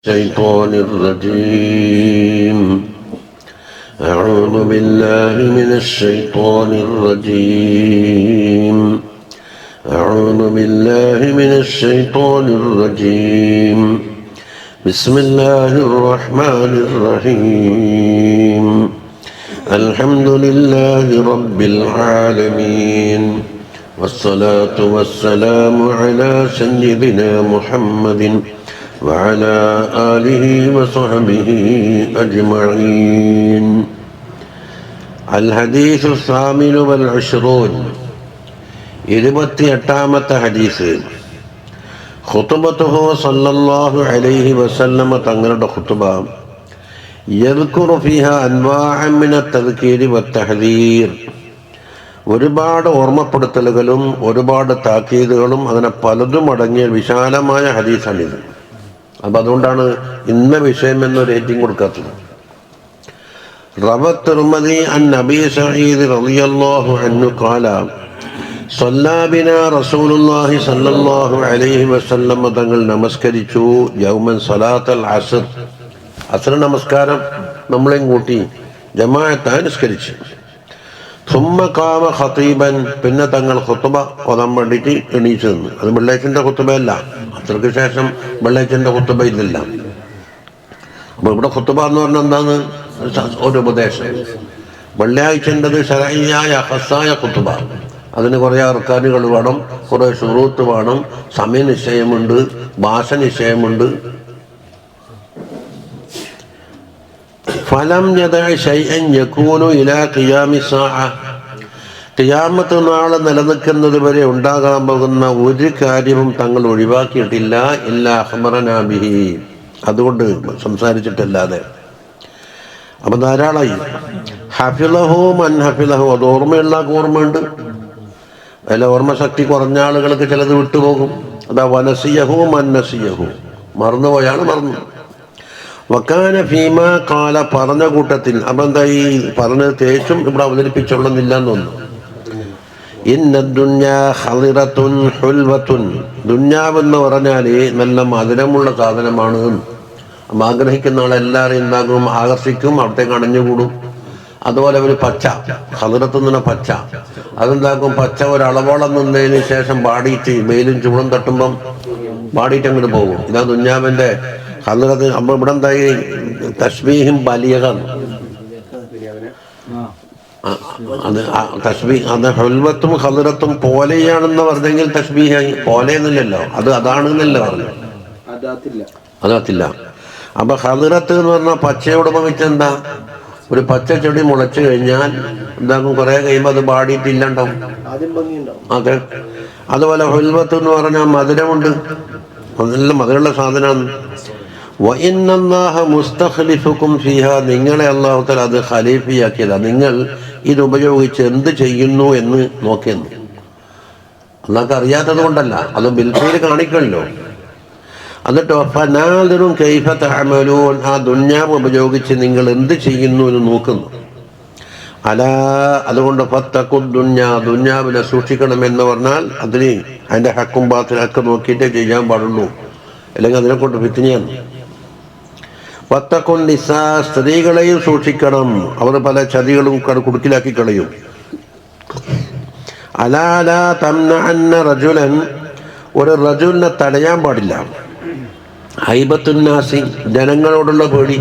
الشيطان الرجيم. أعوذ بالله من الشيطان الرجيم. أعوذ بالله من الشيطان الرجيم. بسم الله الرحمن الرحيم. الحمد لله رب العالمين، والصلاة والسلام على سيدنا محمد وعلى آله وصحبه أجمعين. الحديث الثامن والعشرون. 28ാമത്തെ ഹദീസ്. ഖുതുബത്തുഹു സല്ലല്ലാഹു അലൈഹി വസല്ലമ തങ്ങളുടെ ഖുതുബ യദ്കുറു ഫീഹാ അൻവാഅൻ മിന തദ്കീരി വത്തഹ്ദീർ. ഒരുപാട് ഓർമ്മപ്പെടുത്തലുകളും ഒരുപാട് താക്കീതുകളും അങ്ങനെ പലതും അടങ്ങിയ വിശാലമായ ഹദീസാണിത്. അപ്പം അതുകൊണ്ടാണ് ഇന്ന വിഷയം എന്ന റേറ്റിംഗ് കൊടുക്കാത്തത്. റവ തിർമദി അൻ നബി സഈദ് റളിയല്ലാഹു അൻഹു ഖാല സ്വല്ലാ ബിനാ റസൂലുള്ളാഹി സ്വല്ലല്ലാഹു അലൈഹി വസല്ലം തങ്ങൾ നമസ്കരിച്ചു യൗമൻ സ്വലാത്തൽ അസ്ർ. അസ്ർ നമസ്കാരം നമ്മളെയും കൂട്ടി ജമാഅത്തായി നിസ്കരിച്ചു. സുമ്മ ഖാമ ഖതീബൻ, പിന്നെ തങ്ങൾ ഖുതുബ ഓതാൻ വേണ്ടിയിട്ട് എണീച്ചു നിന്ന്. അത് വെള്ളിയാഴ്ചൻ്റെ ഖുതുബയല്ല, അത്രയ്ക്ക് ശേഷം വെള്ളിയാഴ്ചൻ്റെ ഖുതുബ ഇല്ലല്ല. അപ്പോൾ ഇവിടെ ഖുതുബ എന്ന് പറഞ്ഞാൽ എന്താണ്? ഒരു ഉപദേശം. വെള്ളിയാഴ്ചൻ്റെത് ശരഈയായ ഖസ്സായ ഖുതുബ. അതിന് കുറേ അർക്കാനുകൾ വേണം, കുറേ ശുറൂത്ത് വേണം, സമയനിശ്ചയമുണ്ട്, ഭാഷ നിശ്ചയമുണ്ട്. ഫലം യദഅ ശൈഅൻ യകൂനു ഇലാ ഖിയാമി സാഅ. ഖിയാമത്ത് നാളെ നിലനിൽക്കുന്നത് വരെ ഉണ്ടാകാൻ പോകുന്ന ഒരു കാര്യവും തങ്ങൾ ഒഴിവാക്കിയിട്ടില്ല. ഇല്ലാ അഖ്ബറനാ ബിഹി, അതുകൊണ്ട് സംസാരിച്ചിട്ടല്ലാതെ. അപ്പം ധാരാളമായി. ഹഫിളഹു മൻ ഹഫിളഹു, അത് ഓർമ്മയുള്ള ഓർമ്മയുണ്ട്. അതിൽ ഓർമ്മശക്തി കുറഞ്ഞ ആളുകൾക്ക് ചിലത് വിട്ടുപോകും. അതാ വനസിയഹു മൻ നസിയഹു, മറന്നുപോയാൽ മറന്നു. വക്കാന ഫീമ കാല, പറഞ്ഞ കൂട്ടത്തിൽ. അപ്പം എന്താ ഈ പറഞ്ഞത് തേച്ചും ഇവിടെ അവതരിപ്പിച്ചൊള്ളുന്നില്ല എന്നൊന്നു. ഇന്ന ദുന്യാ ഹളിറത്തുൻ ഹുൽവത്തുൻ, ദുന്യാവെന്ന് പറഞ്ഞാൽ നല്ല മധുരമുള്ള സാധനമാണ്. ആഗ്രഹിക്കുന്ന ആളെല്ലാവരെയും എന്താകും, ആകർഷിക്കും, അവിടത്തേക്ക് അണഞ്ഞുകൂടും. അതുപോലെ ഒരു പച്ച, ഹളിറത്ത് എന്ന് പറഞ്ഞാൽ പച്ച, അതെന്താക്കും, പച്ച ഒരളവോളം നിന്നതിന് ശേഷം പാടിയിട്ട് വെയിലും ചൂടും തട്ടുമ്പം പാടിയിട്ട് അങ്ങോട്ട് പോകും. ഇതാ ദുന്യാവിൻ്റെ ഹളിറത്ത്. അപ്പോൾ ഇവിടെ എന്തായി, തശ്ബീഹും ബലിയകം. അത് തശ്ബീഹ്, അത് ഹുൽവത്തും ഹളിറത്തും പോലെയാണെന്ന് പറഞ്ഞെങ്കിൽ തശ്ബീഹായി. പോലെ എന്നില്ലല്ലോ, അത് അതാണെന്നല്ല പറഞ്ഞു, അതാത്തില്ല. അപ്പൊ ഹളിറത്ത് എന്ന് പറഞ്ഞാൽ പച്ചയോട് ഉപമിച്ചെന്താ, ഒരു പച്ച ചെടി മുളച്ചു കഴിഞ്ഞാൽ എന്താകും, കുറെ കഴിയുമ്പോൾ അത് പാടിയിട്ടില്ലാണ്ടാവും. അതെ. അതുപോലെ ഹുൽവത്ത് എന്ന് പറഞ്ഞാൽ മധുരമുണ്ട്, നല്ല മധുരമുള്ള സാധനമാണ്. വഇന്നല്ലാഹ മുസ്തഖ്ലിഫുക്കും ഫീഹാ, നിങ്ങളെ അല്ലാഹു തആല അത് ഖലീഫയാക്കിയതാ. നിങ്ങൾ ഇത് ഉപയോഗിച്ച് എന്ത് ചെയ്യുന്നു എന്ന് നോക്കിയെന്ന്. അല്ലാഹുക്ക് അറിയാത്തത് കൊണ്ടല്ല, അത് ബിൽഫിൽ കാണിക്കണല്ലോ. എന്നിട്ടോ ഫനാദിറുൻ കൈഫ തഅമലൂൻ, ആ ദുന്യാവ് ഉപയോഗിച്ച് നിങ്ങൾ എന്ത് ചെയ്യുന്നു എന്ന് നോക്കുന്നു. അലാ, അതുകൊണ്ട് ഫത്തഖു ദുന്യാ, ദുന്യാവിനെ സൂക്ഷിക്കണമെന്ന് പറഞ്ഞാൽ അതിന് അതിൻ്റെ ഹക്കും ബാത്തിലൊക്കെ നോക്കിയിട്ടേ ചെയ്യാൻ പാടുള്ളൂ, അല്ലെങ്കിൽ അതിനെ കൊണ്ട് ഫിത്നയാണ്. വത്തഖുൻ നിസാ, സ്ത്രീകളെയും സൂക്ഷിക്കണം, അവർ പല ചതികളും കുടുക്കിലാക്കി കളയും. അലാ ലാ തംനഅന്ന റജുലൻ, ഒരു റജുലിനെ തടയാൻ പാടില്ല. ഹൈബത്തുന്നാസി, ജനങ്ങളോടുള്ള പേടി,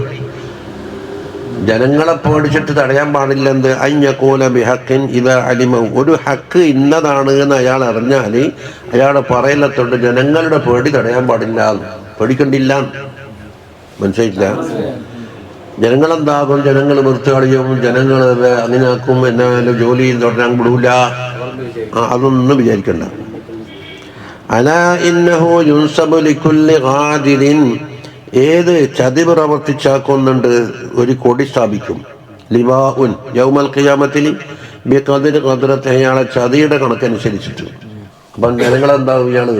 ജനങ്ങളെ പേടിച്ചിട്ട് തടയാൻ പാടില്ല. എന്ത്, അയ്യഖൂല ബിഹഖിൻ ഇദാ അലിമ, ഒരു ഹക്ക് ഇന്നതാണ് എന്ന് അയാൾ അറിഞ്ഞാൽ അയാളെ പറയലത്തോണ്ട് ജനങ്ങളുടെ പേടി തടയാൻ പാടില്ല, പേടിക്കണ്ടില്ല. മനസ്സിലായില്ല? ജനങ്ങളെന്താകും, ജനങ്ങൾ വെറുത്തുകളിയും, ജനങ്ങൾ അങ്ങനെ ആക്കും, എന്നാലും ജോലി തുടരാൻ വിടൂല, അതൊന്നും വിചാരിക്കണ്ട. അലാ ഇന്നഹു യുൻസബു ലികുല്ലി ഖാദിരിൻ, ഏത് ചതി പ്രവർത്തിച്ചാക്കുന്നുണ്ട് ഒരു കൊടി സ്ഥാപിക്കും. ലിവാഉൻ യൗമൽ ഖിയാമത്തിൽ ബിഖദ്രി ഖദ്റത്തി, അയാളെ ചതിയുടെ കണക്കനുസരിച്ചിട്ട്. അപ്പം ജനങ്ങളെന്താകും, ഇയാള്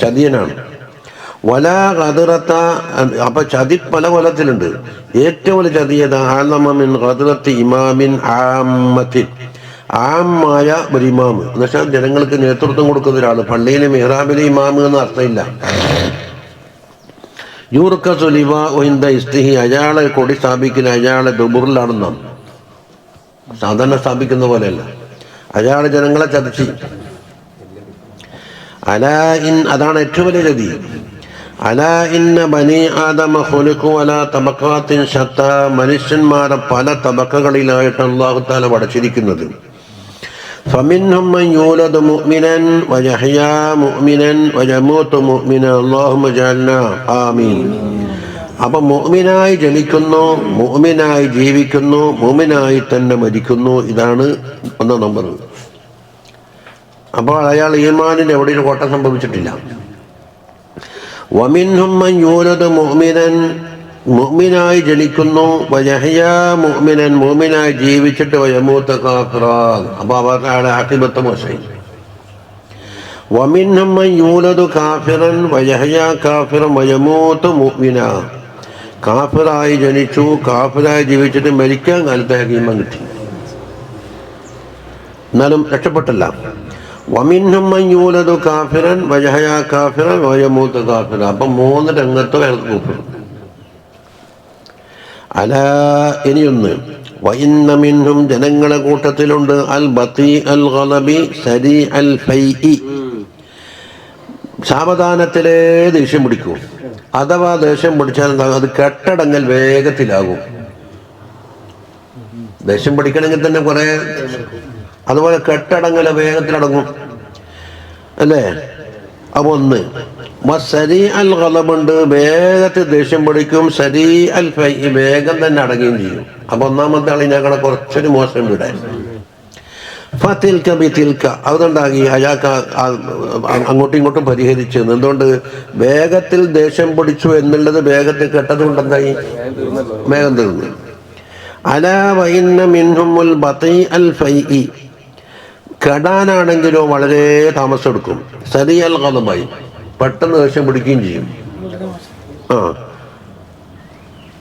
ചതിയനാണ്. വലാ ഖദ്റത്ത, അപ്പം ചതി പല കൊലത്തിലുണ്ട്. ഏറ്റവും വലിയ ചതിയത് ആലമ മിൻ ഖദ്റത്തി ഇമാമിൻ ആമ്മത്തിൻ, ആമായ ഒരു ഇമാമ് എന്ന് വെച്ചാൽ ജനങ്ങൾക്ക് നേതൃത്വം കൊടുക്കുന്ന ഒരാൾ. പള്ളിയിലെ മെഹ്റാബിലെ ഇമാമ് എന്ന് അർത്ഥമില്ല. യൂർക്കസു ലിവാഉ ഇൻദ ഇസ്തിഹി, അയാളെ കൊടി സ്ഥാപിക്കുന്ന അയാളെ ദുബുറിലാണെന്നാണ്. സാധാരണ സ്ഥാപിക്കുന്ന പോലെയല്ല. അയാൾ ജനങ്ങളെ ചതച്ച്. അലാ ഇൻ, അതാണ് ഏറ്റവും വലിയ ഗതി. അലാ ഇന്ന ബനി ആദമ ഖുലിഖു അലാ തബഖാത്തിൻ ശത്താ, മനുഷ്യന്മാരെ പല തബക്കകളിലായിട്ട് അല്ലാഹു തആല പടച്ചിരിക്കുന്നത്. ഫമിൻഹും മൻ യൂലദു മുഅ്മിനൻ വയഹ്യാ മുഅ്മിനൻ വയമൂതു മുഅ്മിനൻ അല്ലാഹുമ്മ ജഅൽനാ ആമീൻ. അപ്പൊ മുഅ്മിനായി ജനിക്കുന്നു, മുഅ്മിനായി ജീവിക്കുന്നു, മുഅ്മിനായി തന്നെ മരിക്കുന്നു. ഇതാണ് ഒന്നാം നമ്പർ. അപ്പോൾ അയാൾ ഈമാനിന് എവിടെയും കോട്ടം സംഭവിച്ചിട്ടില്ല. വമിൻഹും മൻ യൂലദു മുഅ്മിനൻ, മുഅ്മിനായി ജനിക്കുന്നു, വയഹ്യാ മുഅ്മിനൻ, മുഅ്മിനായി ജീവിച്ചിട്ട് വയമൂത കാഫിറാ, അപ്പോൾ അവരുടെ ആഖിബത്ത് മോശമായി. വമിൻഹും മൻ യൂലദു കാഫിറൻ വയഹ്യാ കാഫിറൻ വയമൂതു മുഅ്മിനാ, കാഫിറായി ജനിച്ചു, കാഫിറായി ജീവിച്ചിട്ട് മരിക്കാൻ കാലത്ത് ഈമാൻ കിട്ടി, എന്നാലും രക്ഷപ്പെട്ടില്ല. വമിൻഹും മൻ യൂലദു കാഫിറൻ വയഹ്യാ കാഫിറൻ വയമൂതു കാഫിറൻ, അപ്പം 3 രംഗത്ത് അയാൾക്ക് കൂപ്പെടും. അലാ, ഇനിയൊന്ന്, വഇന്ന മിൻഹും, ജനങ്ങളെ കൂട്ടത്തിലുണ്ട്, അൽ ബത്തി അൽ ഗളബി സരി അൽ ഫൈഇ, സാവധാനത്തിലേ ദേഷ്യം പിടിക്കും. അഥവാ ദേഷ്യം പിടിച്ചാൽ അത് കെട്ടടങ്ങൽ വേഗത്തിലാകും. ദേഷ്യം പിടിക്കണമെങ്കിൽ തന്നെ കുറെ, അതുപോലെ കെട്ടടങ്ങൽ വേഗത്തിലടങ്ങും അല്ലേ. അപ്പോൾ ഒന്ന് സരി അൽ ഗളബുണ്ട്, വേഗത്തിൽ ദേഷ്യം പിടിക്കും. സരി അൽ ഫൈ, വേഗം തന്നെ അടങ്ങുകയും ചെയ്യും. അപ്പൊ ഒന്നാമത്തെ ആളിനേക്കാളെ കുറച്ചൊരു മോശം വിടാൻ. ഫതിൽക ബിതിൽക, അതുകൊണ്ടാകി അയാൾക്ക് അങ്ങോട്ടും ഇങ്ങോട്ടും പരിഹരിച്ചു. എന്തുകൊണ്ട്? വേഗത്തിൽ ദേഷ്യം പിടിച്ചു എന്നുള്ളത് വേഗത്തിൽ കെട്ടത് കൊണ്ടെന്തായി? വേഗം തീർന്നു. അലാ വഇന്ന മിൻഹുൽ ബത്തി അൽ ഫൈഇ, കെടാനാണെങ്കിലോ വളരെ താമസം എടുക്കും. സരി അൽ ഗളബായി, പെട്ടെന്ന് ദേഷ്യം പിടിക്കുകയും ചെയ്യും.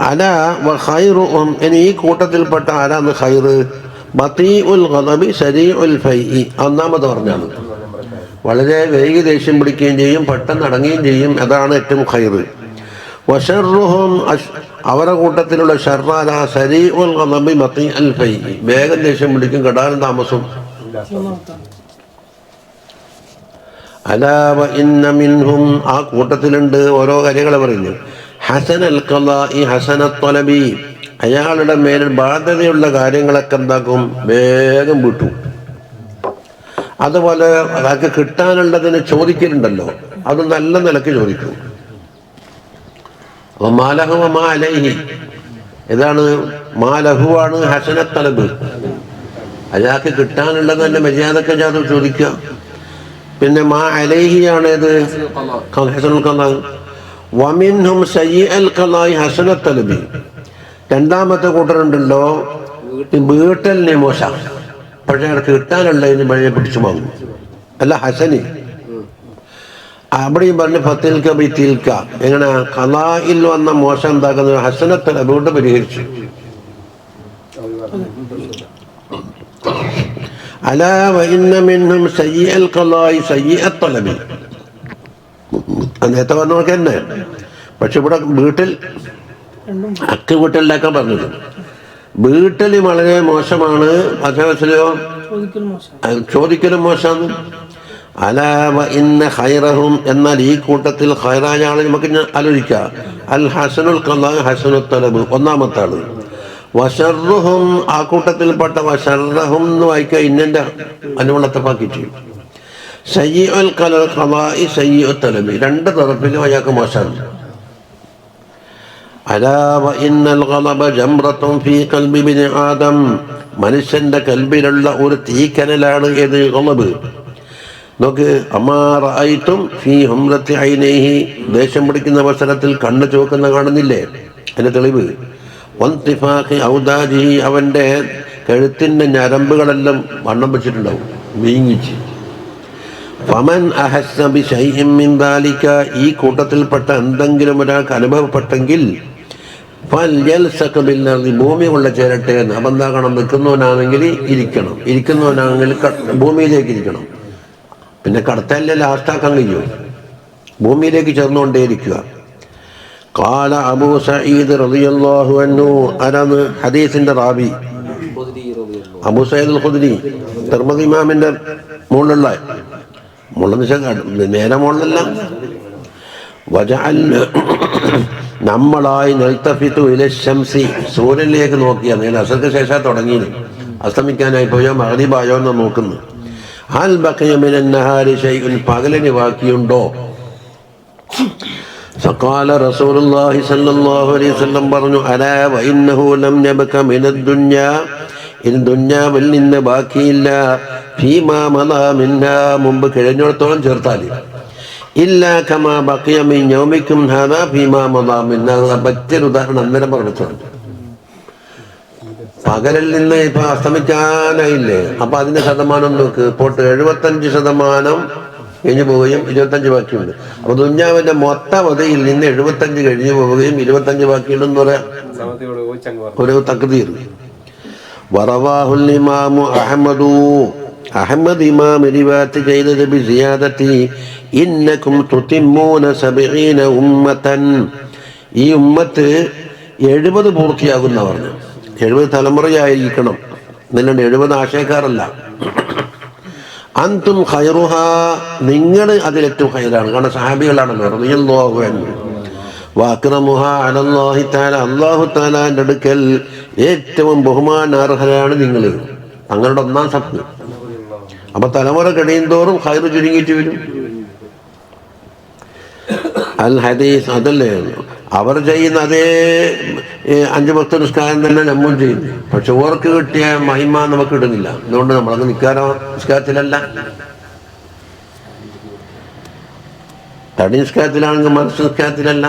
അലാ വ ഖൈറുഹും, ഇനി ഈ കൂട്ടത്തിൽപ്പെട്ട ആരാന്ന് ഖൈറ്? ബതീഉൽ ഗളബി സരീഉൽ ഫൈഇ, ഒന്നാമത് പറഞ്ഞാണ്. വളരെ വേഗം ദേഷ്യം പിടിക്കുകയും ചെയ്യും, പെട്ടെന്ന് അടങ്ങുകയും ചെയ്യും. അതാണ് ഏറ്റവും ഖൈറ്. വശർറുഹും, അവരുടെ കൂട്ടത്തിലുള്ള ഷർറാല സരീഉൽ ഗളബി ബതീഉൽ ഫൈഇ, വേഗം ദേഷ്യം പിടിക്കും, കെടാനും താമസം. അലാ വ ഇന്ന മിൻഹും, ആ കൂട്ടത്തിലുണ്ട് ഓരോ കാര്യങ്ങൾ പറയുന്നു. ഹസനൽ ഖളാഇ ഹസനൽ ത്വലബി, അയാളുടെ മേലിൽ ബാധ്യതയുള്ള കാര്യങ്ങളൊക്കെ എന്താക്കും? വേഗം വിട്ടു. അതുപോലെ അയാൾക്ക് കിട്ടാനുള്ളതിന് ചോദിക്കലുണ്ടല്ലോ, അത് നല്ല നിലക്ക് ചോദിക്കും. അപ്പൊ മാലഹു മാ അലൈഹി, ഇതാണ് മാലഹുവാണ് ഹസനൽ തലബ്. അയാൾക്ക് കിട്ടാനുള്ളത് തന്നെ മര്യാദക്ക് അയാൾ ചോദിക്കുക. പിന്നെ മാ അലൈഹിയാണ് ഇത് ഹസനുൽ ഖളാ. വമിൻഹും സയ്യിഅൽ ഖളാഇ ഹസനൽ തലബി, രണ്ടാമത്തെ കൂട്ടരുണ്ടല്ലോ വീട്ടലിനെ മോശ, പക്ഷെ അയാൾക്ക് കിട്ടാനുള്ളതിന് മഴയെ പിടിച്ചു വാങ്ങും. അല്ല ഹസനി, അവിടെയും പറഞ്ഞ് ഫത്തിൽക ബിതിൽക, എങ്ങനെ ഖളാഇൽ വന്ന മോശം എന്താക്കുന്നത്? ഹസനൽ തലബ് കൊണ്ട് പരിഹരിച്ചു. അലാ വഇന്ന മിൻഹും സയ്യിഅൽ ഖളാഇ സയ്യിഅൽ തലബി, നേരത്തെ പറഞ്ഞ നോക്കി തന്നെ. പക്ഷെ ഇവിടെ വീട്ടിൽ അക്ക് വീട്ടിലാക്കാൻ പറഞ്ഞത്, വീട്ടിൽ വളരെ മോശമാണ്, അതേസമയോ ചോദിക്കലും മോശമാണ്. അലാ വഇന്ന ഖൈറഹും, എന്നാൽ ഈ കൂട്ടത്തിൽ ഖൈറായ ആളെ നമുക്ക് ആലോചിക്കാം. അൽ ഹസനുൽ ഖളാ ഹസനുൽ തലബ്, ഒന്നാമത്തെ ആള്. വശർറുഹും, ആ കൂട്ടത്തിൽപ്പെട്ട വശർറഹും എന്ന് വായിക്കുക, ഇന്നന്റെ അനുവളത്തപ്പാക്കി ചെയ്യും. സയ്യിഉൽ ഖളാഇ സയ്യിഉൽ തലബി, രണ്ട് തരത്തിലും അയാൾക്ക് മോശമാണ്. അലാ വഇന്നൽ ഗളബ ജംറത്തുൻ ഫീ ഖൽബി ഇബ്നി ആദം, മനുഷ്യന്റെ കൽബിലുള്ള ഒരു തീക്കനലാണ് ഏത്? ഗളബ്. നോക്ക്, അമാ റഅയ്തും ഫീ ഹുംറത്തി ഐനൈഹി, ദേഷ്യം പിടിക്കുന്ന അവസരത്തിൽ കണ്ണ് ചുവക്കുന്ന കാണുന്നില്ലേ? അതിന്റെ തെളിവ്. വൻതിഫാഖി ഔദാജിഹി, അവന്റെ കഴുത്തിന്റെ ഞരമ്പുകളെല്ലാം വണ്ണം വെച്ചിട്ടുണ്ടാവും, വീങ്ങിച്ച്. ഫമൻ അഹസ്സ ബിശൈഇൻ മിൻ ദാലിക, ഈ കൂട്ടത്തിൽപ്പെട്ട എന്തെങ്കിലും ഒരാൾക്ക് അനുഭവപ്പെട്ടെങ്കിൽ ഫൽയൽസഖ് ബിൽഅർദി, ഭൂമി കൊള്ള ചേരട്ടെ എന്ന്. അപ്പം എന്താക്കണം? നിൽക്കുന്നവനാണെങ്കിൽ ഇരിക്കണം, ഇരിക്കുന്നവനാണെങ്കിൽ ഭൂമിയിലേക്ക് ഇരിക്കണം. പിന്നെ കടത്തല്ലേ ലാസ്റ്റാക്കാൻ കഴിയും, ഭൂമിയിലേക്ക് ചേർന്നുകൊണ്ടേയിരിക്കുക. ഖാല അബൂ സഈദ് റളിയല്ലാഹു അൻഹു അതാണ് ഹദീസിന്റെ റാവി അബൂ സഈദ് അൽ ഖുദ്രി തിർമിദി ഇമാമിന്റെ മുകളിലുള്ള നേരെ മുകളിലല്ല വജഅൽന നമ്മളായി നൽതഫിതു ഇല ശംസി സൂര്യനിലേക്ക് നോക്കിയാൽ നേരെ അസർക്ക് ശേഷം തുടങ്ങി അസ്തമിക്കാനായി പോയോ മഗ്രിബായോ എന്ന് നോക്കുന്നു ഹൽ ബഖിയ മിനൻ നഹാരി ശൈഉൻ പകലിന് ബാക്കിയുണ്ടോ ഫഖാല റസൂലുള്ളാഹി സ്വല്ലല്ലാഹു അലൈഹി വസല്ലം പറഞ്ഞു അലാ വഇന്നഹു ലം യബ്ക മിനദ് ദുനിയാ ഇൻ ദുനിയാവിൽ നിന്ന് ബാക്കിയില്ല ഫീമാ മളാ മിന്നാ മുമ്പ് കഴിഞ്ഞിടത്തോളം ചേർത്താൽ ഇല്ല കമാ ബഖിയ മിൻ യൗമിക്കും ഹാദാ ഫീമാ മളാ മിന്നാ മറ്റൊരു ഉദാഹരണം അന്നേരം പറഞ്ഞിട്ടുണ്ട് പകലിൽ നിന്ന് ഇപ്പൊ അസ്തമിക്കാനായില്ലേ അപ്പൊ അതിന്റെ ശതമാനം നോക്ക് പോട്ട് 75% കഴിഞ്ഞു പോവുകയും 25 ബാക്കിയുണ്ട് അപ്പൊ ദുന്യാവിന്റെ മൊത്തം അവധിയിൽ നിന്ന് 75 കഴിഞ്ഞു പോവുകയും 25 ബാക്കിയുണ്ടെന്ന് പറയാം ഒരു തക്ദീർ വറവാഹുൽ ഇമാമു അഹ്മദ് ഇമാം റിവായത്ത് ചെയ്തത് ബിസിയാദത്തി ഇന്നകും തുതിമ്മൂന 70 ഉമ്മതൻ ഈ ഉമ്മത്ത് 70 പൂർത്തിയാകുന്ന പറഞ്ഞു 70 തലമുറയായിരിക്കണം എന്നല്ലാണ്ട് 70 ആശയക്കാരല്ല അന്തും ഖൈറുഹ നിങ്ങൾ അതിലേറ്റവും ഖൈറാണ് കാരണം സഹാബികളാണല്ലോ റളിയല്ലാഹു അൻഹു വഅക്രമുഹ അലല്ലാഹി തആല അല്ലാഹു തആലാന്റെ അടുക്കൽ ഏറ്റവും ബഹുമാനാർഹരാണ് നിങ്ങൾ തങ്ങളുടെ ഒന്നാം സത്ത് അപ്പൊ തലമുറ കഴിയുന്തോറും ഖൈർ ചുരുങ്ങിയിട്ട് വരും അൽ ഹദീസ് അതല്ലേ അവർ ചെയ്യുന്ന അതേ 5 വക്ത നിസ്കാരം തന്നെ നമ്മളും ചെയ്യുന്നു പക്ഷെ ഓർക്ക് കിട്ടിയ മഹിമ നമുക്ക് ഇടുന്നില്ല അതുകൊണ്ട് നമ്മളത് നിസ്കാരത്തിലല്ല തടി നിസ്കാരത്തിലാണെങ്കിൽ മനസ്സ് നിസ്കാരത്തിലല്ല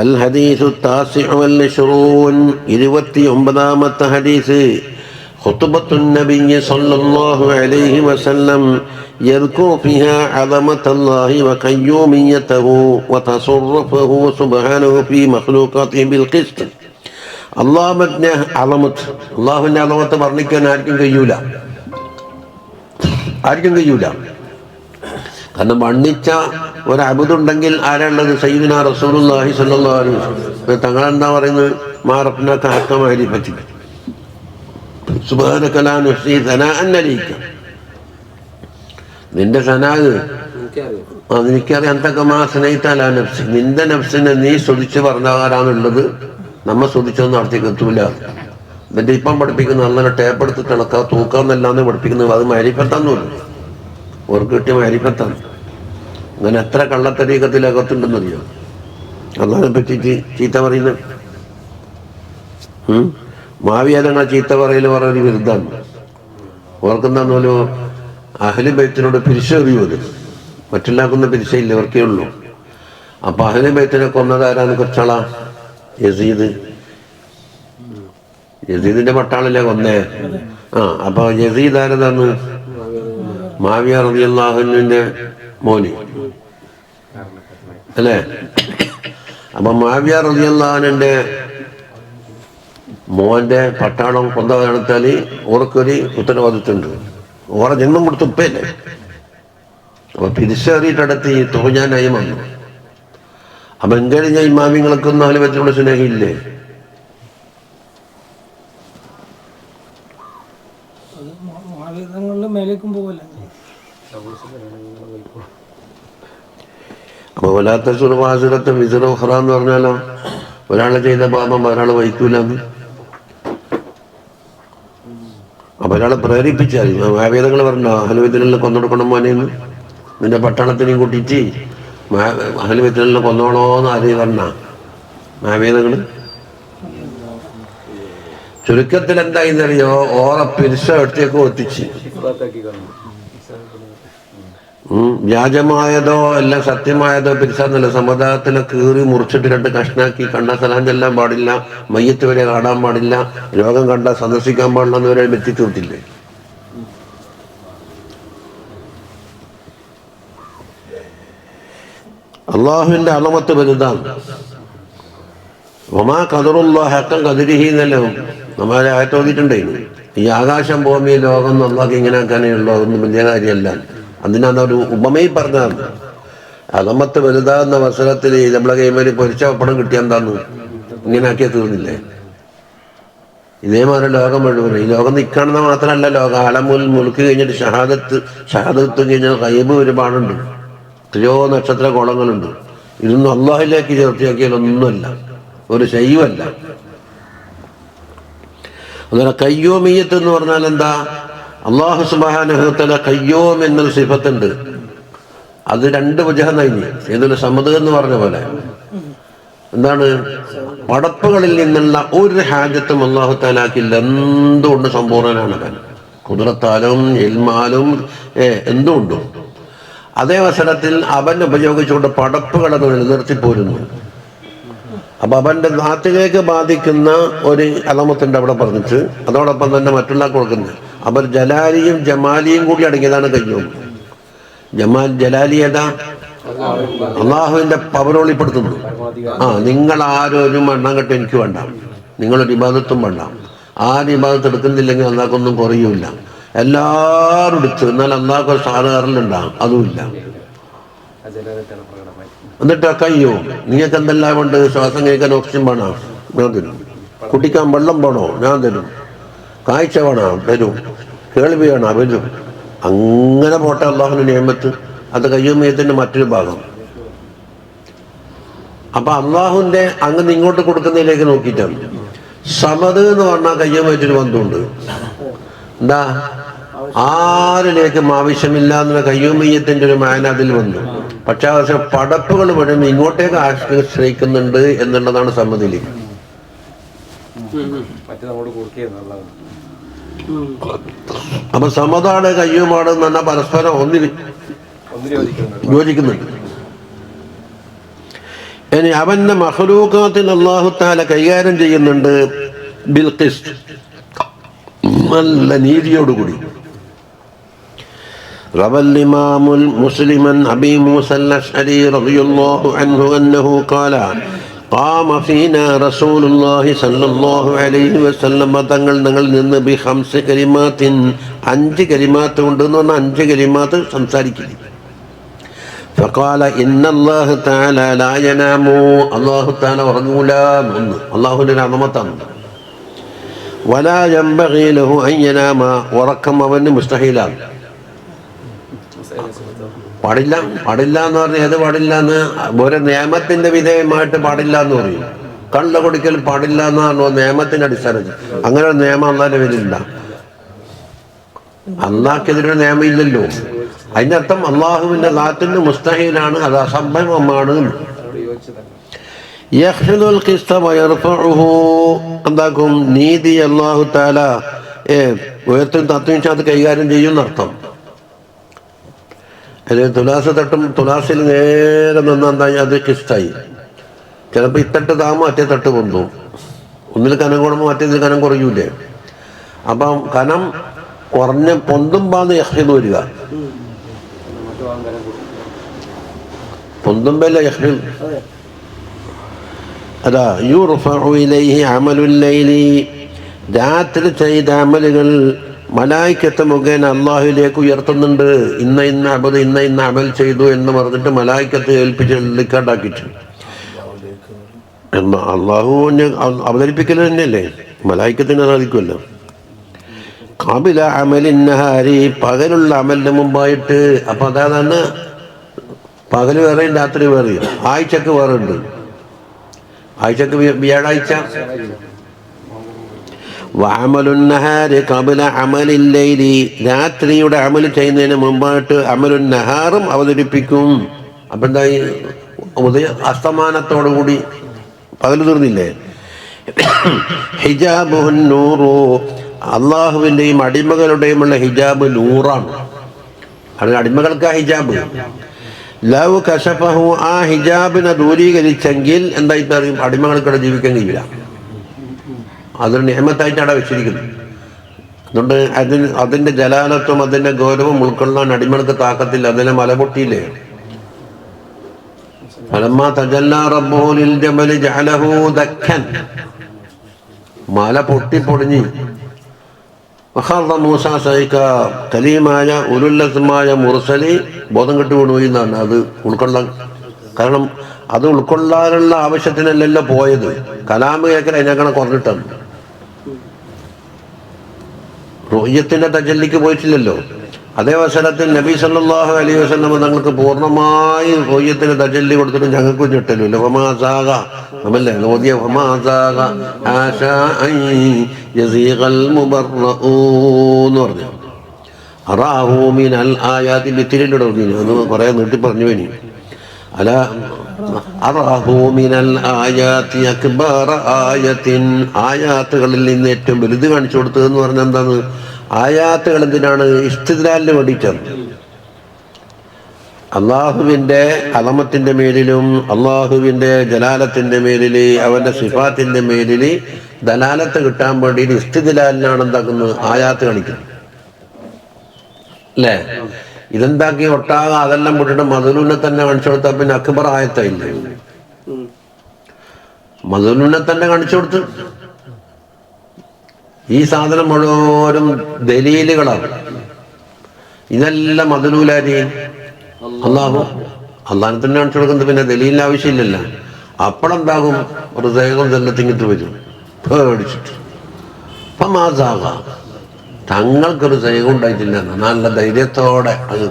അൽ ഹദീസു താസിഉ വൽ 29ാമത്തെ ഹദീസ് ഖുത്ബത്തുൻ നബി സല്ലല്ലാഹു അലൈഹി വസല്ലം يذكر فيها عظمة الله وقيوميته وتصرفه سبحانه في مخلوقاته بالقسط അള്ളാഹുവിന്റെ അളമത്ത് വർണ്ണിക്കാൻ ആർക്കും കഴിയൂല കാരണം വർണ്ണിച്ച ഒരു അബുദുണ്ടെങ്കിൽ ആരാളുള്ളത് സയ്യിദുനാ റസൂലുള്ളാഹി സ്വല്ലല്ലാഹു അലൈഹി വസല്ലം തങ്ങളെന്താ പറയുന്നത് മാ റബ്ബനാക ഹഖ മഅരിഫതിക സുബ്ഹാനക ലാ നുഹ്സി സനാഅൻ അലൈക നിന്റെ സനാഗ് എനിക്കറിയാം എന്തൊക്കെ മാസനയിത്താലാ നഫ്സ് നിന്റെ നഫ്സിനെ നീ സ്തുതിച്ച് പറഞ്ഞാരാണുള്ളത് നമ്മെ സ്തുതിച്ചൊന്നും നടത്തിക്ക് എത്തൂല എന്നിട്ട് ഇപ്പം പഠിപ്പിക്കുന്നത് അങ്ങനെ ടേപ്പെടുത്ത് കണക്കാ തൂക്കാന്നല്ലാന്ന് പഠിപ്പിക്കുന്നത് അത് മരിഫത്താന്നൂല്ല ഓർക്ക് കിട്ടിയ മരിഫത്താണ് അങ്ങനെ എത്ര കള്ളത്തരീക്കത്തിലകത്തുണ്ടെന്നറിയോ അള്ളാഹിനെ പറ്റിയിട്ട് ചീത്ത പറയുന്നത് മാവിയാതങ്ങളെ ചീത്ത പറയൽ പറഞ്ഞൊരു വിരുദ്ധാണ് ഓർക്കുന്നാന്നോലോ അഹ്ലു ബൈത്തിനോട് പിരിച്ചെറിയൂര് മറ്റുള്ളാക്കുന്ന പിരിച്ചയില്ല ഇവർക്കേ ഉള്ളൂ അപ്പൊ അഹ്ലു ബൈത്തിനെ കൊന്നതാരാന്ന് കുറച്ചാളാ യസീദിന്റെ പട്ടാളല്ലേ കൊന്നേ അപ്പൊ യസീദ് ആരതാന്ന് മാവിയ റളിയല്ലാഹു അൻഹുവിന്റെ മോന് അല്ലേ അപ്പൊ മാവിയ റളിയല്ലാഹു അൻഹുവിന്റെ മോന്റെ പട്ടാളം കൊന്നതാണെത്താല് ഓർക്കൊരു ഉത്തരവാദിത്വമുണ്ട് ഓറെ ജന്മം കൊടുത്ത് ഉപ്പയല്ലേ അപ്പൊ പിരിച്ചേറിയിട്ടടുത്ത് ഈ തോഞ്ഞാനായി വന്നു അപ്പൊ എങ്കിലും ഞാൻ ഇമാമിങ്ങൾക്കൊന്നും അതിൽ വെച്ചുകൊണ്ട് സ്നേഹമില്ലേ അപ്പൊ വലാത്ത സുറവാസുരത്തെ വിസുറഹ്റ എന്ന് പറഞ്ഞാലോ ഒരാളെ ചെയ്ത പാപം ഒരാളെ വഹിക്കൂലെന്ന് അപ്പൊ ഒരാളെ പ്രേരിപ്പിച്ചാൽ വേദങ്ങൾ പറഞ്ഞോ അഹ്ലുബൈത്തിനെ കൊന്നൊടുക്കണം മോനെന്ന് നിന്റെ പട്ടണത്തിനെയും കൂട്ടിയിട്ട് അഹ്ലുബൈത്തിനെ കൊന്നോളോന്ന് ആരെയും പറഞ്ഞ വേദങ്ങള് ചുരുക്കത്തിൽ എന്തായിന്നറിയോ ഓറെ പിരിച്ച അടുത്തേക്ക് ഒത്തിച്ച് വ്യാജമായതോ എല്ലാം സത്യമായതോ പിരിച്ചെന്നല്ല സമുദായത്തിനെ കീറി മുറിച്ചിട്ട് 2 കഷ്ണാക്കി കണ്ട സലാം ചെല്ലാൻ പാടില്ല മയ്യത്ത് വരെ കാണാൻ പാടില്ല രോഗം കണ്ട സന്ദർശിക്കാൻ പാടില്ല എന്നവരെ എത്തിച്ചു വിട്ടില്ലേ അള്ളാഹുവിന്റെ അളമത്ത് വലുതാണ് ഒമാ ഖദറുല്ലാഹി ഹഖ ഖദരിഹി എന്നല്ലോ നമ്മളെ ആയത്ത് ഓതിയിട്ടുണ്ടായിരുന്നു ഈ ആകാശം ഭൂമി ലോകം അള്ളാഹ് ഇങ്ങനെ ആക്കാനേ ഉള്ളൂ അതൊന്നും വലിയ കാര്യമല്ല അതിനാണ് ഒരു ഉപമയിൽ പറഞ്ഞതാണ് അളമത്ത് വലുതാകുന്ന അവസരത്തിൽ നമ്മളെ കൈമാരി പൊരിച്ച പപ്പടം കിട്ടിയാൽ എന്താന്ന് ഇങ്ങനെ ആക്കിയാൽ തീർന്നില്ലേ? ഇതേമാതിരി ലോകം മുഴുവൻ, ഈ ലോകം നിൽക്കണമെന്ന് മാത്രമല്ല, ലോകം ആലമുൽ മുൽക്ക് കഴിഞ്ഞിട്ട് ഷഹാദത്ത് കഴിഞ്ഞാൽ ഗൈബ് ഒരുപാടുണ്ട്. എത്രയോ നക്ഷത്ര കോളങ്ങളുണ്ട്. ഇതൊന്നും അള്ളാഹിലേക്ക് ചേർത്തിയാക്കിയാൽ ഒന്നുമല്ല, ഒരു ശൈവല്ല. അതുപോലെ കയ്യോമിയത്ത് എന്ന് പറഞ്ഞാൽ എന്താ? അള്ളാഹു സുബ്ഹാനഹു വ തആല കയ്യോം എന്നൊരു സിഫത്തുണ്ട്. അത് രണ്ട് വജഹ് കഴിഞ്ഞ് ഏതൊരു സമദ് എന്ന് പറഞ്ഞ പോലെ എന്താണ്? പടപ്പുകളിൽ നിന്നുള്ള ഒരു ഹാജത്തും അള്ളാഹു തആലാക്കില്ല. എന്തുകൊണ്ട് സമ്പൂർണ്ണനാണ് അവൻ, കുദ്റത്താലും ഇൽമാലും എന്തുകൊണ്ടോ. അതേ അവസരത്തിൽ അവൻ ഉപയോഗിച്ചുകൊണ്ട് പടപ്പുകളൊക്കെ നിലനിർത്തിപ്പോരുന്നു. അപ്പൊ അവന്റെ നാട്ടിലേക്ക് ബാധിക്കുന്ന ഒരു അലമത്തിന്റെ അവിടെ പറഞ്ഞിട്ട് അതോടൊപ്പം തന്നെ മറ്റുള്ള കൊടുക്കുന്നത് അവർ ജലാലിയും ജമാലിയും കൂടി അടങ്ങിയതാണ് കയ്യും. ജലാലി ഏതാ? അള്ളാഹുവിന്റെ പവർ വെളിപ്പെടുത്തുന്നു. നിങ്ങൾ ആരും എണ്ണം കെട്ട് എനിക്ക് വേണ്ട, നിങ്ങളൊരു ഇബാദത്തും വേണ്ട. ആരും ഇബാദത്ത് എടുക്കുന്നില്ലെങ്കിൽ അള്ളാഹ്ക്കൊന്നും കുറയൂല. എല്ലാവരും എടുത്ത്, എന്നാൽ അള്ളാഹ് സാധാരണുണ്ടാകും, അതുമില്ല. എന്നിട്ട് കയ്യോ നിങ്ങൾക്ക് എന്തെല്ലാം കൊണ്ട്? ശ്വാസം കഴിക്കാൻ ഓക്സിജൻ വേണോ? ഞാൻ തരും. കുടിക്കാൻ വെള്ളം വേണോ? ഞാൻ തരും. കാഴ്ച വേണോ? തരും. കേൾവി വേണോ? വരും. അങ്ങനെ പോട്ടെ അള്ളാഹുവിന്റെ നിയമത്ത്. അത് കയ്യൂമിയത്തിന്റെ മറ്റൊരു ഭാഗം. അപ്പൊ അള്ളാഹുവിന്റെ അങ്ങ് ഇങ്ങോട്ട് കൊടുക്കുന്നതിലേക്ക് നോക്കിയിട്ടാണ്. സമദ് എന്ന് പറഞ്ഞാൽ കയ്യൂമിയത്തിന് ബന്ധമുണ്ട്. എന്താ? ആരിലേക്കും ആവശ്യമില്ല എന്നുള്ള കയ്യൂമിയത്തിന്റെ ഒരു മാന അതിൽ വന്നു. പക്ഷെ പക്ഷെ പടപ്പുകൾ മുഴുവൻ ഇങ്ങോട്ടേക്ക് ആശ്രയിക്കുന്നുണ്ട് എന്നുള്ളതാണ് സമദിലേക്ക്. അപ്പൊ സമതാണ് കയ്യുമാണ് എന്ന് പറഞ്ഞാൽ പരസ്പരം ഒന്നിന് യോജിക്കുന്നുണ്ട്. ഇനി അവന്റെ മഖ്ലൂഖാത്തിൽ അല്ലാഹു തആല കൈകാര്യം ചെയ്യുന്നുണ്ട് ബിൽ ഖിസ്ത്, നല്ല നീതിയോടുകൂടി. روى الإمام مسلم عن أبي موسى الأشعري رضي الله عنه أنه قال قام فينا رسول الله صلى الله عليه وسلم തങ്ങൾ നിന്ന് ബിഖംസ് കലിമാത്തിൻ, 5 കലിമാത്ത് ഉണ്ടെന്ന് പറഞ്ഞാൽ 5 കലിമാത്ത് സംസാരിക്കുന്നു. فقال إن الله تعالى لا ينام, അല്ലാഹു തആല ഉറങ്ങൂല എന്ന് അല്ലാഹുവിന്റെ അളമത്താണ്. ولا ينبغي له أن ينام, ഉറക്കം അവന് മുസ്തഹീലാണ്, പാടില്ല. പാടില്ല എന്ന് പറഞ്ഞാൽ ഏത് പാടില്ല എന്ന്? ഒരു നിയമത്തിന്റെ വിധേയമായിട്ട് പാടില്ല എന്ന് പറയും. കള്ള കൊടുക്കൽ പാടില്ല എന്ന് പറഞ്ഞോ നിയമത്തിന്റെ അടിസ്ഥാനത്തിൽ. അങ്ങനെ ഒരു നിയമം അള്ളാന്റെ പേരില്ല. അള്ളാഹ്ക്കെതിരെ നിയമം ഇല്ലല്ലോ. അതിന്റെ അർത്ഥം അള്ളാഹുവിന്റെ ദാത്തിന് മുസ്തഹീലാണ്, അത് അസംഭവമാണ്. എന്താക്കും? നീതി അല്ലാഹു തആല ഉയർത്തും തത്വം അത് കൈകാര്യം ചെയ്യും എന്നർത്ഥം. അല്ലെങ്കിൽ തുലാസ് തട്ടും, തുലാസിൽ നേരെ നിന്നാ അത് കിസ്റ്റായി. ചിലപ്പോൾ ഇത്തട്ട് താമോ മറ്റേ തട്ട് പൊന്തും. ഒന്നിൽ കനം കൂടുമ്പോൾ മറ്റേതിൽ കനം കുറയൂലേ? അപ്പം കനം കുറഞ്ഞ പൊന്തുമ്പാന്ന് യഹ്റിദ് വരിക. പൊന്തുമ്പല്ല യഹ്റിദ്. അതാ യുർഫഉ ഇലൈഹി അമലുൽ ലൈലി, രാത്രി ചെയ്ത അമലുകൾ മലായിക്കത്ത് മുഖേന അള്ളാഹുവിലേക്ക് ഉയർത്തുന്നുണ്ട്. ഇന്ന അമൽ ചെയ്തു എന്ന് പറഞ്ഞിട്ട് മലായിക്കത്ത് ഏൽപ്പിച്ച് എള്ളിക്കാണ്ടാക്കിയിട്ട് എന്നാ അള്ളാഹുവിനെ അവതരിപ്പിക്കൽ തന്നെയല്ലേ, മലായിക്കത്തിന് സാധിക്കുമല്ലോ. കാബില അമലിന്നഹാരി, പകലുള്ള അമലിന് മുമ്പായിട്ട്. അപ്പൊ അതാണ് പകല് വേറെയും രാത്രി വേറെയും. ആഴ്ചക്ക് വേറെ ഉണ്ട്. ആഴ്ചക്ക് വ്യാഴാഴ്ച. വഅമലുന്നഹാരി ഖബല അമലിൽ ലൈലി, രാത്രിയുടെ അമൽ ചെയ്യുന്നതിന് മുമ്പായിട്ട് അമലുന്നഹാറും അവതരിപ്പിക്കും. അപ്പം എന്തായി? അസ്തമാനത്തോടുകൂടി പകൽ തീർന്നില്ലേ? ഹിജാബുൻ നൂറു, അള്ളാഹുവിൻ്റെയും അടിമകളുടെയുമുള്ള ഹിജാബ് നൂറാണ്. അത് അടിമകൾക്ക് ആ ഹിജാബ്. ലൗ കശഫഹു, ആ ഹിജാബിനെ ദൂരീകരിച്ചെങ്കിൽ എന്തായി പറയും? അടിമകൾക്കിടെ ജീവിക്കാൻ കഴിയില്ല. അതൊരു നിഅമത്തായിട്ട് അവിടെ വെച്ചിരിക്കുന്നു. അതുകൊണ്ട് അതിന്റെ ജലാലത്വം അതിന്റെ ഗൗരവം ഉൾക്കൊള്ളാൻ അടിമകൾക്ക് താക്കത്തില്ല. അതിനെ മല പൊട്ടിയില്ലേ? ഫലമ്മാ തജല്ലാ റബ്ബുഹു ലിൽ ജബലി ജഅലഹു ദക്കൻ, മല പൊട്ടിപ്പൊടിഞ്ഞ് വഖാദ മൂസ സൈക കലീമായ ഉലുല്ലസ്മായ മുർസലി ബോധം കെട്ട് വീണുപോയി എന്നാണ്. അത് ഉൾക്കൊള്ളാൻ കാരണം അത് ഉൾക്കൊള്ളാനുള്ള ആവശ്യത്തിനല്ലല്ലോ പോയത്. കലാമ് കേൾക്കൽ അതിനേക്കാണ് കുറഞ്ഞിട്ടാണ്. റൂയത്തിന്റെ തജല്ലിക്ക് പോയിട്ടില്ലല്ലോ. അതേ അവസരത്തിൽ നബി സല്ലല്ലാഹു അലൈഹി വസല്ലം തങ്ങൾക്ക് പൂർണ്ണമായി റൂയത്തിന് തജല്ലി കൊടുത്തിട്ട് ഞങ്ങൾക്ക് ഞെട്ടലുമില്ല. ഫമാസാഗ നമ്മളല്ലേ ഓതിയ ഫമാസാഗ ആശാ അൻ യസീഗൽ മുബറഊൻ പറഞ്ഞു. അറാഹു മിനൽ ആയാതി ലിത്തിരിലൂടെ അത് കുറേ നീട്ടി പറഞ്ഞു വേണി. അല അറാഹു മിനൽ ആയാതി അക്ബറ ആയത്തിൻ, ആയാത്തുകളിൽ നിന്ന് ഏറ്റവും വലുത് കാണിച്ചു കൊടുത്തതെന്ന് പറഞ്ഞാൽ എന്താണ്? ആയാത്തുകൾ എന്തിനാണ്? ഇസ്തിദ്ലാലിന് വേണ്ടിയിട്ടാണ്. അള്ളാഹുവിൻ്റെ അലമത്തിൻ്റെ മേലിലും അള്ളാഹുവിൻ്റെ ജലാലത്തിൻ്റെ മേലിൽ അവൻ്റെ സിഫാത്തിൻ്റെ മേലിൽ ദലാലത്ത് കിട്ടാൻ വേണ്ടി ഇസ്തിദ്ലാലിനാണ് എന്താക്കുന്നത്? ആയാത്ത് കാണിക്കുന്നത് അല്ലേ? ഇതെന്താക്കി ഒട്ടാകെ അതെല്ലാം വിട്ടിട്ട് മദലൂനെ തന്നെ കാണിച്ചു കൊടുത്താൽ പിന്നെ അക്ബർ ആയത്തായില്ലേ? മദലൂനെ തന്നെ കാണിച്ചു കൊടുത്ത് ഈ സാധനം മുഴുവനും ദലീലുകളാണ്. ഇതെല്ലാം മദലൂലാരി അള്ളാഹിനെ തന്നെ കാണിച്ചു കൊടുക്കുന്നത്. പിന്നെ ദലീലിന് ആവശ്യമില്ലല്ലോ. അപ്പോഴെന്താകും? ഒരു ദൈവം ജന്നത്തിങ്ങിട്ട് വരും പേടിച്ചിട്ട്. അപ്പം മാസാകാം തങ്ങൾക്കൊരു ദൈവം ഉണ്ടായിട്ടില്ല. നല്ല ധൈര്യത്തോടെ അത്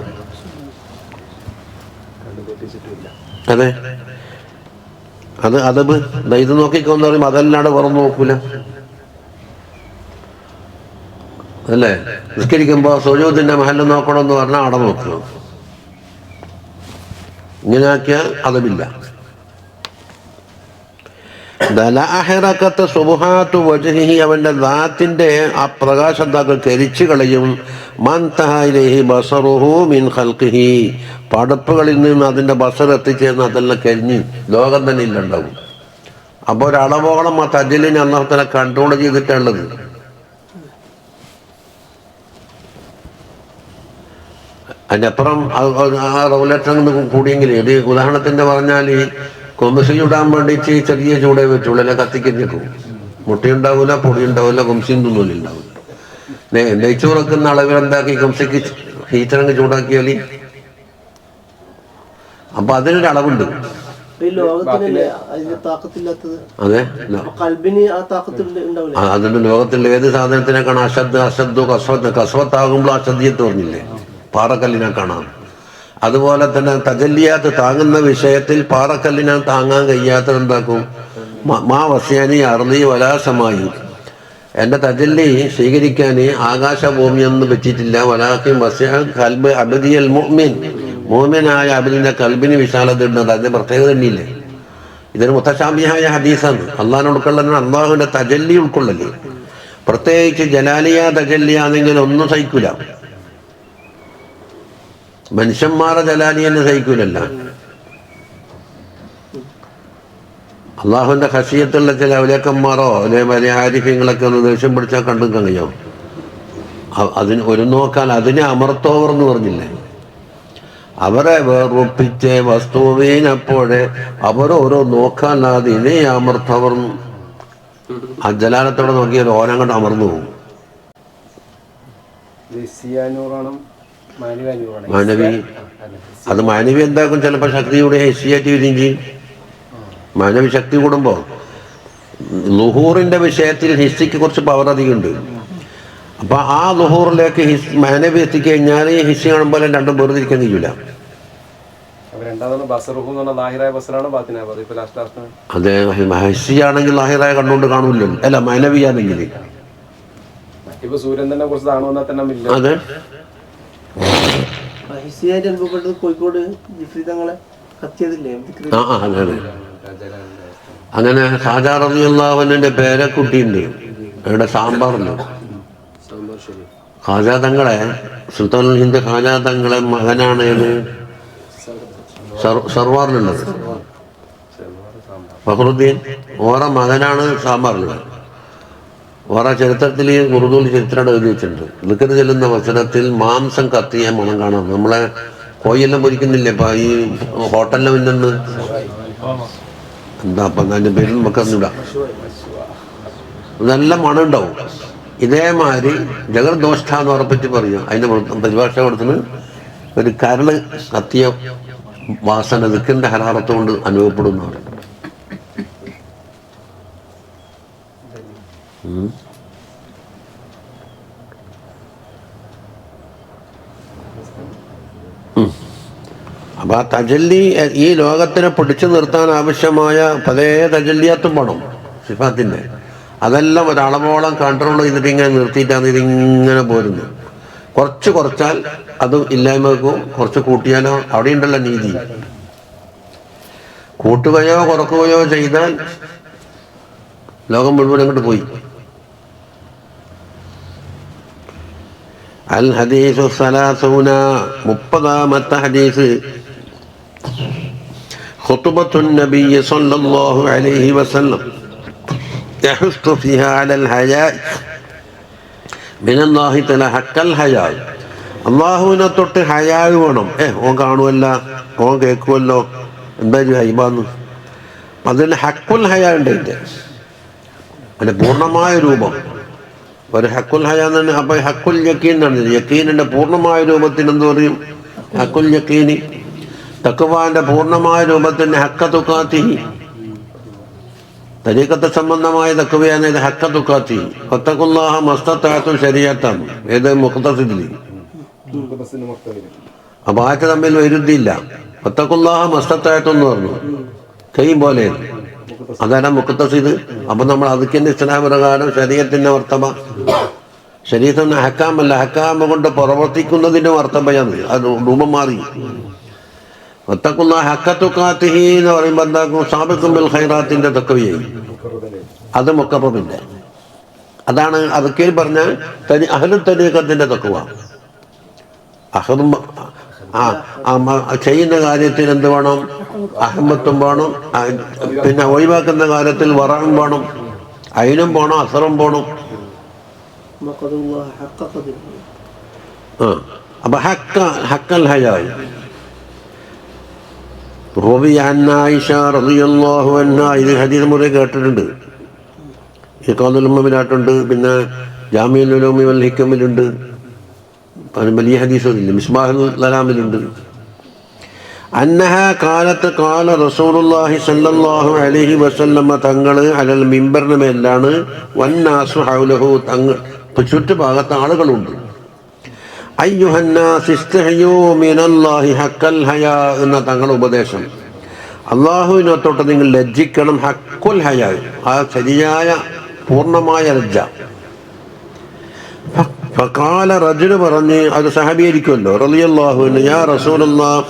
അതെ അതബ് ഇത് നോക്കിക്കോന്ന് പറയും. അതല്ലാണ്ട് വേറെ നോക്കൂല അല്ലേ? നിസ്കരിക്കുമ്പോ സുജൂദിന്റെ മഹല്ല് നോക്കണമെന്ന് പറഞ്ഞാൽ അവിടെ നോക്കുക. ഇങ്ങനെ ആക്കിയാൽ അതബില്ല. അവന്റെ ദാത്തിന്റെ ആ പ്രകാശത്താക്കൾ കരിച്ചു കളയും. പടപ്പുകളിൽ നിന്ന് അതിന്റെ ബസർ എത്തിച്ചേർന്ന് അതെല്ലാം കരിഞ്ഞ് ലോകം തന്നെ ഇല്ലുണ്ടാവും. അപ്പൊ ഒരളവോളം ആ തജലിനെ അല്ലാഹു തആല കൺട്രോൾ ചെയ്തിട്ടുള്ളത്. അതിനപ്പുറം ആ റൗലറ്റ് കൂടിയെങ്കിൽ ഇത് ഉദാഹരണത്തിന്റെ പറഞ്ഞാൽ കൊമ്പസ് ചൂടാൻ വേണ്ടിയിട്ട് ചെറിയ ചൂടേ വെച്ചുള്ളൂ, അല്ലെ കത്തിക്കരിഞ്ഞിട്ടും മുട്ടയുണ്ടാവില്ല, പൊടിയുണ്ടാവില്ല, കൊംസിന്തൊന്നും ഉണ്ടാവില്ല. നെയ്ച്ചോറക്കുന്ന അളവിൽ എന്താക്കി കൊംസയ്ക്ക് ഹീറ്ററങ്ങ് ചൂടാക്കിയാൽ അപ്പൊ അതിനൊരു അളവുണ്ട്. അതെ, അതിന്റെ ലോകത്തിൽ ഏത് സാധനത്തിനേക്കാണ് അശദ്ദു കസ്വത്താകുമ്പോൾ അശദ്യത്ത് പറഞ്ഞില്ലേ? പാറക്കല്ലിനെ കാണാം. അതുപോലെ തന്നെ തജല്ലിയാത്ത് താങ്ങുന്ന വിഷയത്തിൽ പാറക്കല്ലിനെ താങ്ങാൻ കഴിയാത്തത് എന്താക്കും? മാ വസ്യാനി അർളി വലാസമായി, എൻ്റെ തജല്ലി സ്വീകരിക്കാൻ ആകാശഭൂമിയൊന്നും പറ്റിയിട്ടില്ല. വലാഖിൻ വസ്യ കൽബ് അബദിയൽ മുഅ്മിൻ, മുഅ്മിനായ അബദിന്റെ കൽബിന് വിശാലത ഉണ്ട്. അതിന്റെ പ്രത്യേകത തന്നെയില്ലേ? ഇതൊരു മുത്തശാബിഹായ ഹദീസാണ്. അള്ളാഹിനെ ഉൾക്കൊള്ളാൻ അള്ളാഹുവിന്റെ തജല്ലി ഉൾക്കൊള്ളല്. പ്രത്യേകിച്ച് ജലാലിയ തജല്ലിയാണെങ്കിൽ ഒന്നും സഹിക്കൂല. മനുഷ്യന്മാരെ ജലാലിയെന്നെ സഹിക്കൂലല്ല. അള്ളാഹുവിന്റെ ഖശിയത്തുള്ള ചില ഔലിയാക്കന്മാരോ അല്ലെ വലിയ ആരിഫ്യങ്ങളൊക്കെ ഒന്ന് ദേഷ്യം പിടിച്ചാൽ കണ്ടുക്കാൻ കഴിയോ? അതിന് ഒരു നോക്കാൻ അതിനെ അമർത്തോവർ എന്ന് പറഞ്ഞില്ലേ? അവരെ വേറുപ്പിച്ച വസ്തുവിനപ്പോഴെ അവരോരോ നോക്കാൻ അതിനെ അമർത്തവർ. ആ ജലാലത്തോടെ നോക്കിയാൽ ഓരം കണ്ട് അമർന്നു പോകും. മാനവി അത് മാനവി എന്താക്കും? ചിലപ്പോൾ ശക്തിയുടെ ഹിസ്സിയായിട്ട് വരികയും ചെയ്യും. മാനവി ശക്തി കൂടുമ്പോൾ ലുഹൂറിന്റെ വിഷയത്തിൽ ഹിസ്സിക്ക് കുറച്ച് പവർ അധികമുണ്ട്. അപ്പൊ ആ ലുഹൂറിലേക്ക് മാനവി എത്തിക്കഴിഞ്ഞാൽ ഹിസ്സി കാണുമ്പോൾ രണ്ടും വേർതിരിക്കാൻ കഴിയൂല. അതെ, ഹിസ്സി ആണെങ്കിൽ ലാഹിറായ കണ്ടുകൊണ്ട് കാണൂല്ലോ. അല്ല, മാനവി ആണെങ്കിൽ അതെ. അങ്ങനെ ഖാജാ റളിയല്ലാഹു അൻഹുവിന്റെ പേരക്കുട്ടിയുണ്ട് അവിടെ സാമ്പാറില്. ഖാജാ തങ്ങളെ സുൽത്താനുൽ ഹിന്ദ് ഖാജാ തങ്ങളെ മകനാണ് സർവാറിലുള്ളത്. ഫഖറുദ്ദീൻ ഓറ മകനാണ് സാമ്പാറിലുള്ളത്. ഓരോ ചരിത്രത്തിൽ ഉറുദുവിൽ ചരിത്രം എഴുതി വെച്ചിട്ടുണ്ട്. ദിക്ർ ചെല്ലുന്ന വചനത്തിൽ മാംസം കത്തിയ മണം കാണാം. നമ്മളെ കോയെല്ലാം പൊരിക്കുന്നില്ലേ ഇപ്പൊ ഈ ഹോട്ടലിലെ മുന്നെന്ന് എന്താ അപ്പം അതിൻ്റെ പേരിൽ നമുക്ക് അറിഞ്ഞൂടാ. നല്ല മണം ഉണ്ടാവും. ഇതേമാതിരി ജഗർദോഷ്ഠ എന്ന് ഉറപ്പിച്ച് പറയുക. അതിൻ്റെ പരിഭാഷ കൊടുത്തിന് ഒരു കരള് കത്തിയ വാസന ദിക്കിൻ്റെ ഹരാറത്ത് കൊണ്ട് അനുഭവപ്പെടുന്നതാണ്. അപ്പൊ ആ തജല്ലി ഈ ലോകത്തിനെ പിടിച്ചു നിർത്താൻ ആവശ്യമായ പല തജല്ലിയാത്തും വേണം സിഫാത്തിൻ്റെ. അതെല്ലാം ഒരളവോളം കൺട്രോൾ ചെയ്തിട്ട് ഇങ്ങനെ നിർത്തിയിട്ടാണ് ഇതിങ്ങനെ പോരുന്നത്. കുറച്ച് കുറച്ചാൽ അത് ഇല്ലായ്മക്കും, കുറച്ച് കൂട്ടിയാലോ അവിടെ ഉണ്ടല്ലോ നീതി. കൂട്ടുകയോ കുറക്കുകയോ ചെയ്താൽ ലോകം മുഴുവൻ അങ്ങോട്ട് പോയി. അൽ ഹദീസു സലാസൂന 30ാമത്തെ ഹദീസ് ഖുതുബത്തുൻ നബിയ്യി സ്വല്ലല്ലാഹു അലൈഹി വസല്ലം യഹുസ്സു ഫിഹാ അലൽ ഹയാ മിനല്ലാഹി തആല ഹഖൽ ഹയാ. അല്ലാഹുവിനെ തൊട്ട് ഹയാ വേണം. ഓൻ കാണുമല്ല, ഓൻ കേൾക്കുമല്ലോ, എന്താ ഹൈബാന്ന്. അതിന് ഹക്കുൽ ഹയാ ഉണ്ട്. അതിൻ്റെ പൂർണ്ണമായ രൂപം ഒരു ഹക്കുൽ ഹയാ തന്നെ. അപ്പൊ ഹക്കുൽ യക്കീൻ എന്നാണ്. യക്കീനിന്റെ പൂർണ്ണമായ രൂപത്തിന് എന്ത് പറയും? ഹക്കുൽ യക്കീനി. തഖ്വാന്റെ പൂർണ്ണമായ രൂപത്തിന് ഹക്ക തുഖാത്തിഹി. തരീഖത്ത് സംബന്ധമായ തഖ്വയാണ് ഇത്. ഹക്ക തുഖാത്തിഹി ഫത്തഖുല്ലാഹ മസ്തതഅതു ശരീഅത്താണ്. ഏത് മുഖ്തസിദിൽ. അപ്പൊ ആറ്റ് തമ്മിൽ വൈരുദ്ധിയില്ല. ഫത്തഖുല്ലാഹ മസ്തതഅതു എന്ന് പറഞ്ഞു കൈ പോലെ. അതാണ് മുഖ്തസിദ്. അപ്പൊ നമ്മൾ അതിന്റെ ഇസ്ലാം പ്രകാരം ശരീഅത്തിന്റെ വർത്തമ. ശരീഅത്തിന് ഹക്കാമല്ല, ഹക്കാമ കൊണ്ട് പ്രവർത്തിക്കുന്നതിന്റെ വർത്തമയാണ്. അത് രൂപം മാറി. വത്തഖുല്ലാഹ ഹഖ തുഖാത്തിഹി എന്ന് പറയുമ്പോൾ എന്താക്കും? സാബിഖും ബിൽ ഖൈറാത്തിന്റെ തഖ്വയായി. അത് മുഖറബിന്റെ. അതാണ് അതൊക്കെ പറഞ്ഞ അഹ്ലു തരീഖത്തിന്റെ തഖ്വ. ചെയ്യുന്ന കാര്യത്തിൽ എന്ത് വേണം? അഹമ്മത്തും വേണം. പിന്നെ ഒഴിവാക്കുന്ന കാര്യത്തിൽ വറവും വേണം, അയിനും പോണം, അസറും പോണം. അപ്പൊ ഹക്കൽ ഹയായി. റബി അൻ ആയിഷ റളിയല്ലാഹു അൻഹാ. ഇത് ഹദീസ് മുറ കേട്ടിട്ടുണ്ട്. ഇഖാദുൽ ഉമ്മമിലായിട്ടുണ്ട്. പിന്നെ ജാമിഉൽ ഉലൂമി വൽ ഹിക്കമിലുണ്ട്. വലിയ ഹദീസൊന്നുമില്ല. മിസ്ബാഹുൽ ദലാമിലുണ്ട്. അന്നഹ കാലത്ത് കാല റസൂലുള്ളാഹി സ്വല്ലല്ലാഹു അലൈഹി വസല്ലമ തങ്ങൾ അലൽ മിമ്പറിന് മേലാണ്. വന്നാസു ഹൗലഹു. തങ്ങൾ ചുറ്റുഭാഗത്ത് ആളുകളുണ്ട്. അയ്യുഹന്നാസ് ഇസ്തഹ്യൂ മിനല്ലാഹി ഹഖൽ ഹയാ എന്ന തങ്ങളുടെ ഉപദേശം. അള്ളാഹുവിനൊത്തോട്ട് നിങ്ങൾ ലജ്ജിക്കണം. ഹക്കുൽ ഹയാ, ആ ശരിയായ പൂർണ്ണമായ ലജ്ജ. ഫഖാല റജുൽ പറഞ്ഞ്, അത് സഹബീകരിക്കുമല്ലോ റളിയല്ലാഹു അൻഹു, യാ റസൂലല്ലാഹ്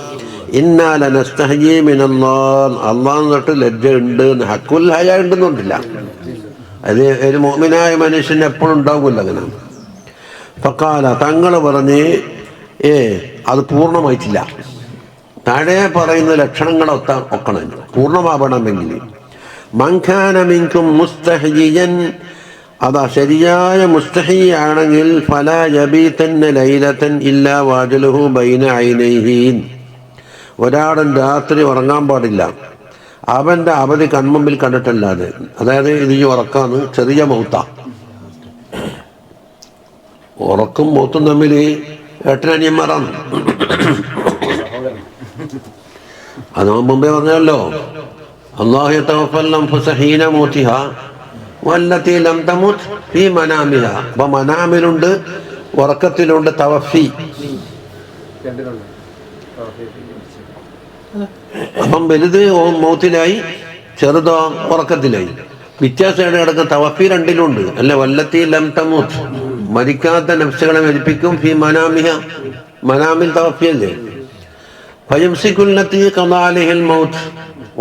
ഇന്നാ ലനസ്തഹ്യീ മിനല്ലാഹ്. അള്ളാഹു തൊട്ട് ലജ്ജ ഉണ്ട്. ഹക്കുൽ ഹയാ ഉണ്ടെന്നുണ്ടില്ല. അത് ഒരു മുഅ്മിനായ മനുഷ്യന് എപ്പോഴും ഉണ്ടാവില്ല അങ്ങനെ. ഫഖാല തങ്ങൾ പറഞ്ഞ്, അത് പൂർണ്ണമായിട്ടില്ല. താഴെ പറയുന്ന ലക്ഷണങ്ങളൊക്കെ ഒക്കണം പൂർണ്ണമാവണമെങ്കിൽ. മൻ കാന മിൻകും മുസ്തഹ്യിയൻ, അതാ ശരിയായ മുസ്തഹി ആണെങ്കിൽ, ഫലാ യബീതന്ന ലൈലതൻ ഇല്ലാ വാജലുഹു ബൈന ഐനൈഹി. ഒരാളും രാത്രി ഉറങ്ങാൻ പാടില്ല അവന്റെ അവധി കൺമുമ്പിൽ കണ്ടിട്ടല്ലാതെ. അതായത് ഇത് ഈ ഉറക്കാന്ന് ചെറിയ മൗത്ത. ഉറക്കും മൗത്തും തമ്മിൽ ഏട്ടനനിയന്മാരാണ്. അത് മുമ്പേ പറഞ്ഞല്ലോ, അല്ലാഹു യതവഫൽ അൻഫുസ ഹീന മൗതിഹാ വല്ലത്തി ലം തമുത് ഫീ മനാമിഹാ. അപ്പൊ മനാമിലുണ്ട്, ഉറക്കത്തിലുണ്ട് തവഫി. അപ്പം വലുത് മൗത്തിലായി, ചെറുതോ ഉറക്കത്തിലായി. വ്യത്യാസം കിടക്കുന്ന തവഫി രണ്ടിലുണ്ട്. അല്ല, വല്ലത്തി ലം തമുത്, മരിക്കാത്ത നഫ്സുകളെ മരിപ്പിക്കും. ഫീ മനാമിഹ, മനാമിൽ തവഫിയല്ലേ. ഫയംസികുല്ലത്തി ഖദാ അലൈഹിൽ മൗത്ത്,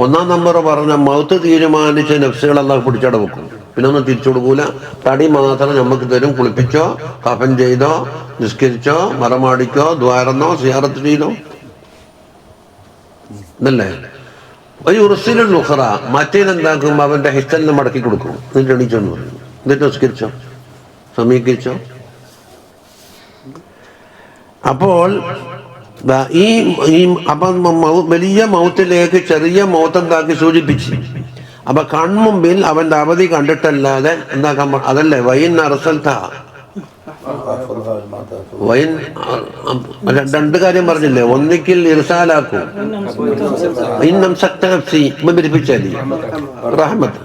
ഒന്നാം നമ്പർ പറഞ്ഞ മൗത്ത് തീരുമാനിച്ച നഫ്സുകൾ അല്ലാഹു പിടിച്ചട വെക്കും. പിന്നെ ഒന്നും തിരിച്ചു കൊടുക്കൂല. തടി മാത്രം നമുക്ക് തരും. കുളിപ്പിച്ചോ, കഫൻ ചെയ്തോ, നിസ്കരിച്ചോ, മറമാടിക്കോ, ദ്വാരന്നോ, സിയാറത്ത് ചെയ്തോ എന്നല്ലേ. ഒരു ഉറുസിലുള്ള ഉഖറ, മറ്റേതെന്താക്കും? അവന്റെ ഹിസ്റ്റലിന് മടക്കി കൊടുക്കും. എന്നിട്ട് എണീച്ചോന്ന് പറയും. എന്നിട്ട് നിസ്കരിച്ചോ, സമീകരിച്ചോ. അപ്പോൾ ഈ അപ്പം വലിയ മൗത്തിലേക്ക് ചെറിയ മൗത്ത് എന്താക്കി സൂചിപ്പിച്ച്. അപ്പൊ കൺമുമ്പിൽ അവന്റെ അവധി കണ്ടിട്ടല്ലാതെ എന്താക്കാൻ അതല്ലേ വൈൻ അറസൽത്ത വൈൻ രണ്ട് കാര്യം പറഞ്ഞില്ലേ, ഒന്നിക്കിൽ ഇർസാലാക്കും ഇന്നും ശക്തി വിവരിപ്പിച്ചാലി റഹ്മത്ത്.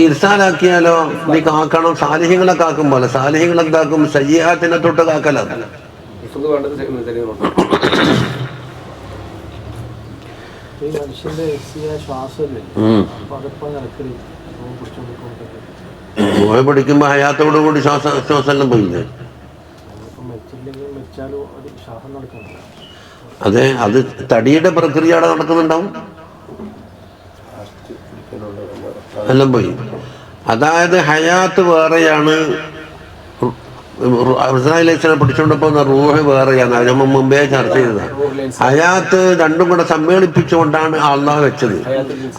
ഇർസാലാക്കിയാലോ നീ കാക്കണം, സാലിഹ്യങ്ങളെ കാക്കും പോലെ. സാലിഹ്യങ്ങൾ എന്താക്കും? സയ്യാത്തിനെ തൊട്ട് കാക്കലാണ്. പഠിക്കുമ്പോ ഹയാത്തോടു കൂടി ശ്വാസം പോയില്ലേ? അതെ, അത് തടിയുടെ പ്രക്രിയ അവിടെ നടക്കുന്നുണ്ടാവും, എല്ലാം പോയി. അതായത് ഹയാത്ത് വേറെയാണ്, ഇസ്രായേലിനെ പിടിച്ചുകൊണ്ടപ്പോ റൂഹ് വേറെയാണ്. അത് നമ്മൾ മുമ്പേ ചർച്ച ചെയ്തതാണ്. ഹയാത്ത് രണ്ടും കൂടെ സമ്മേളിപ്പിച്ചുകൊണ്ടാണ് അള്ളാഹ് വെച്ചത്.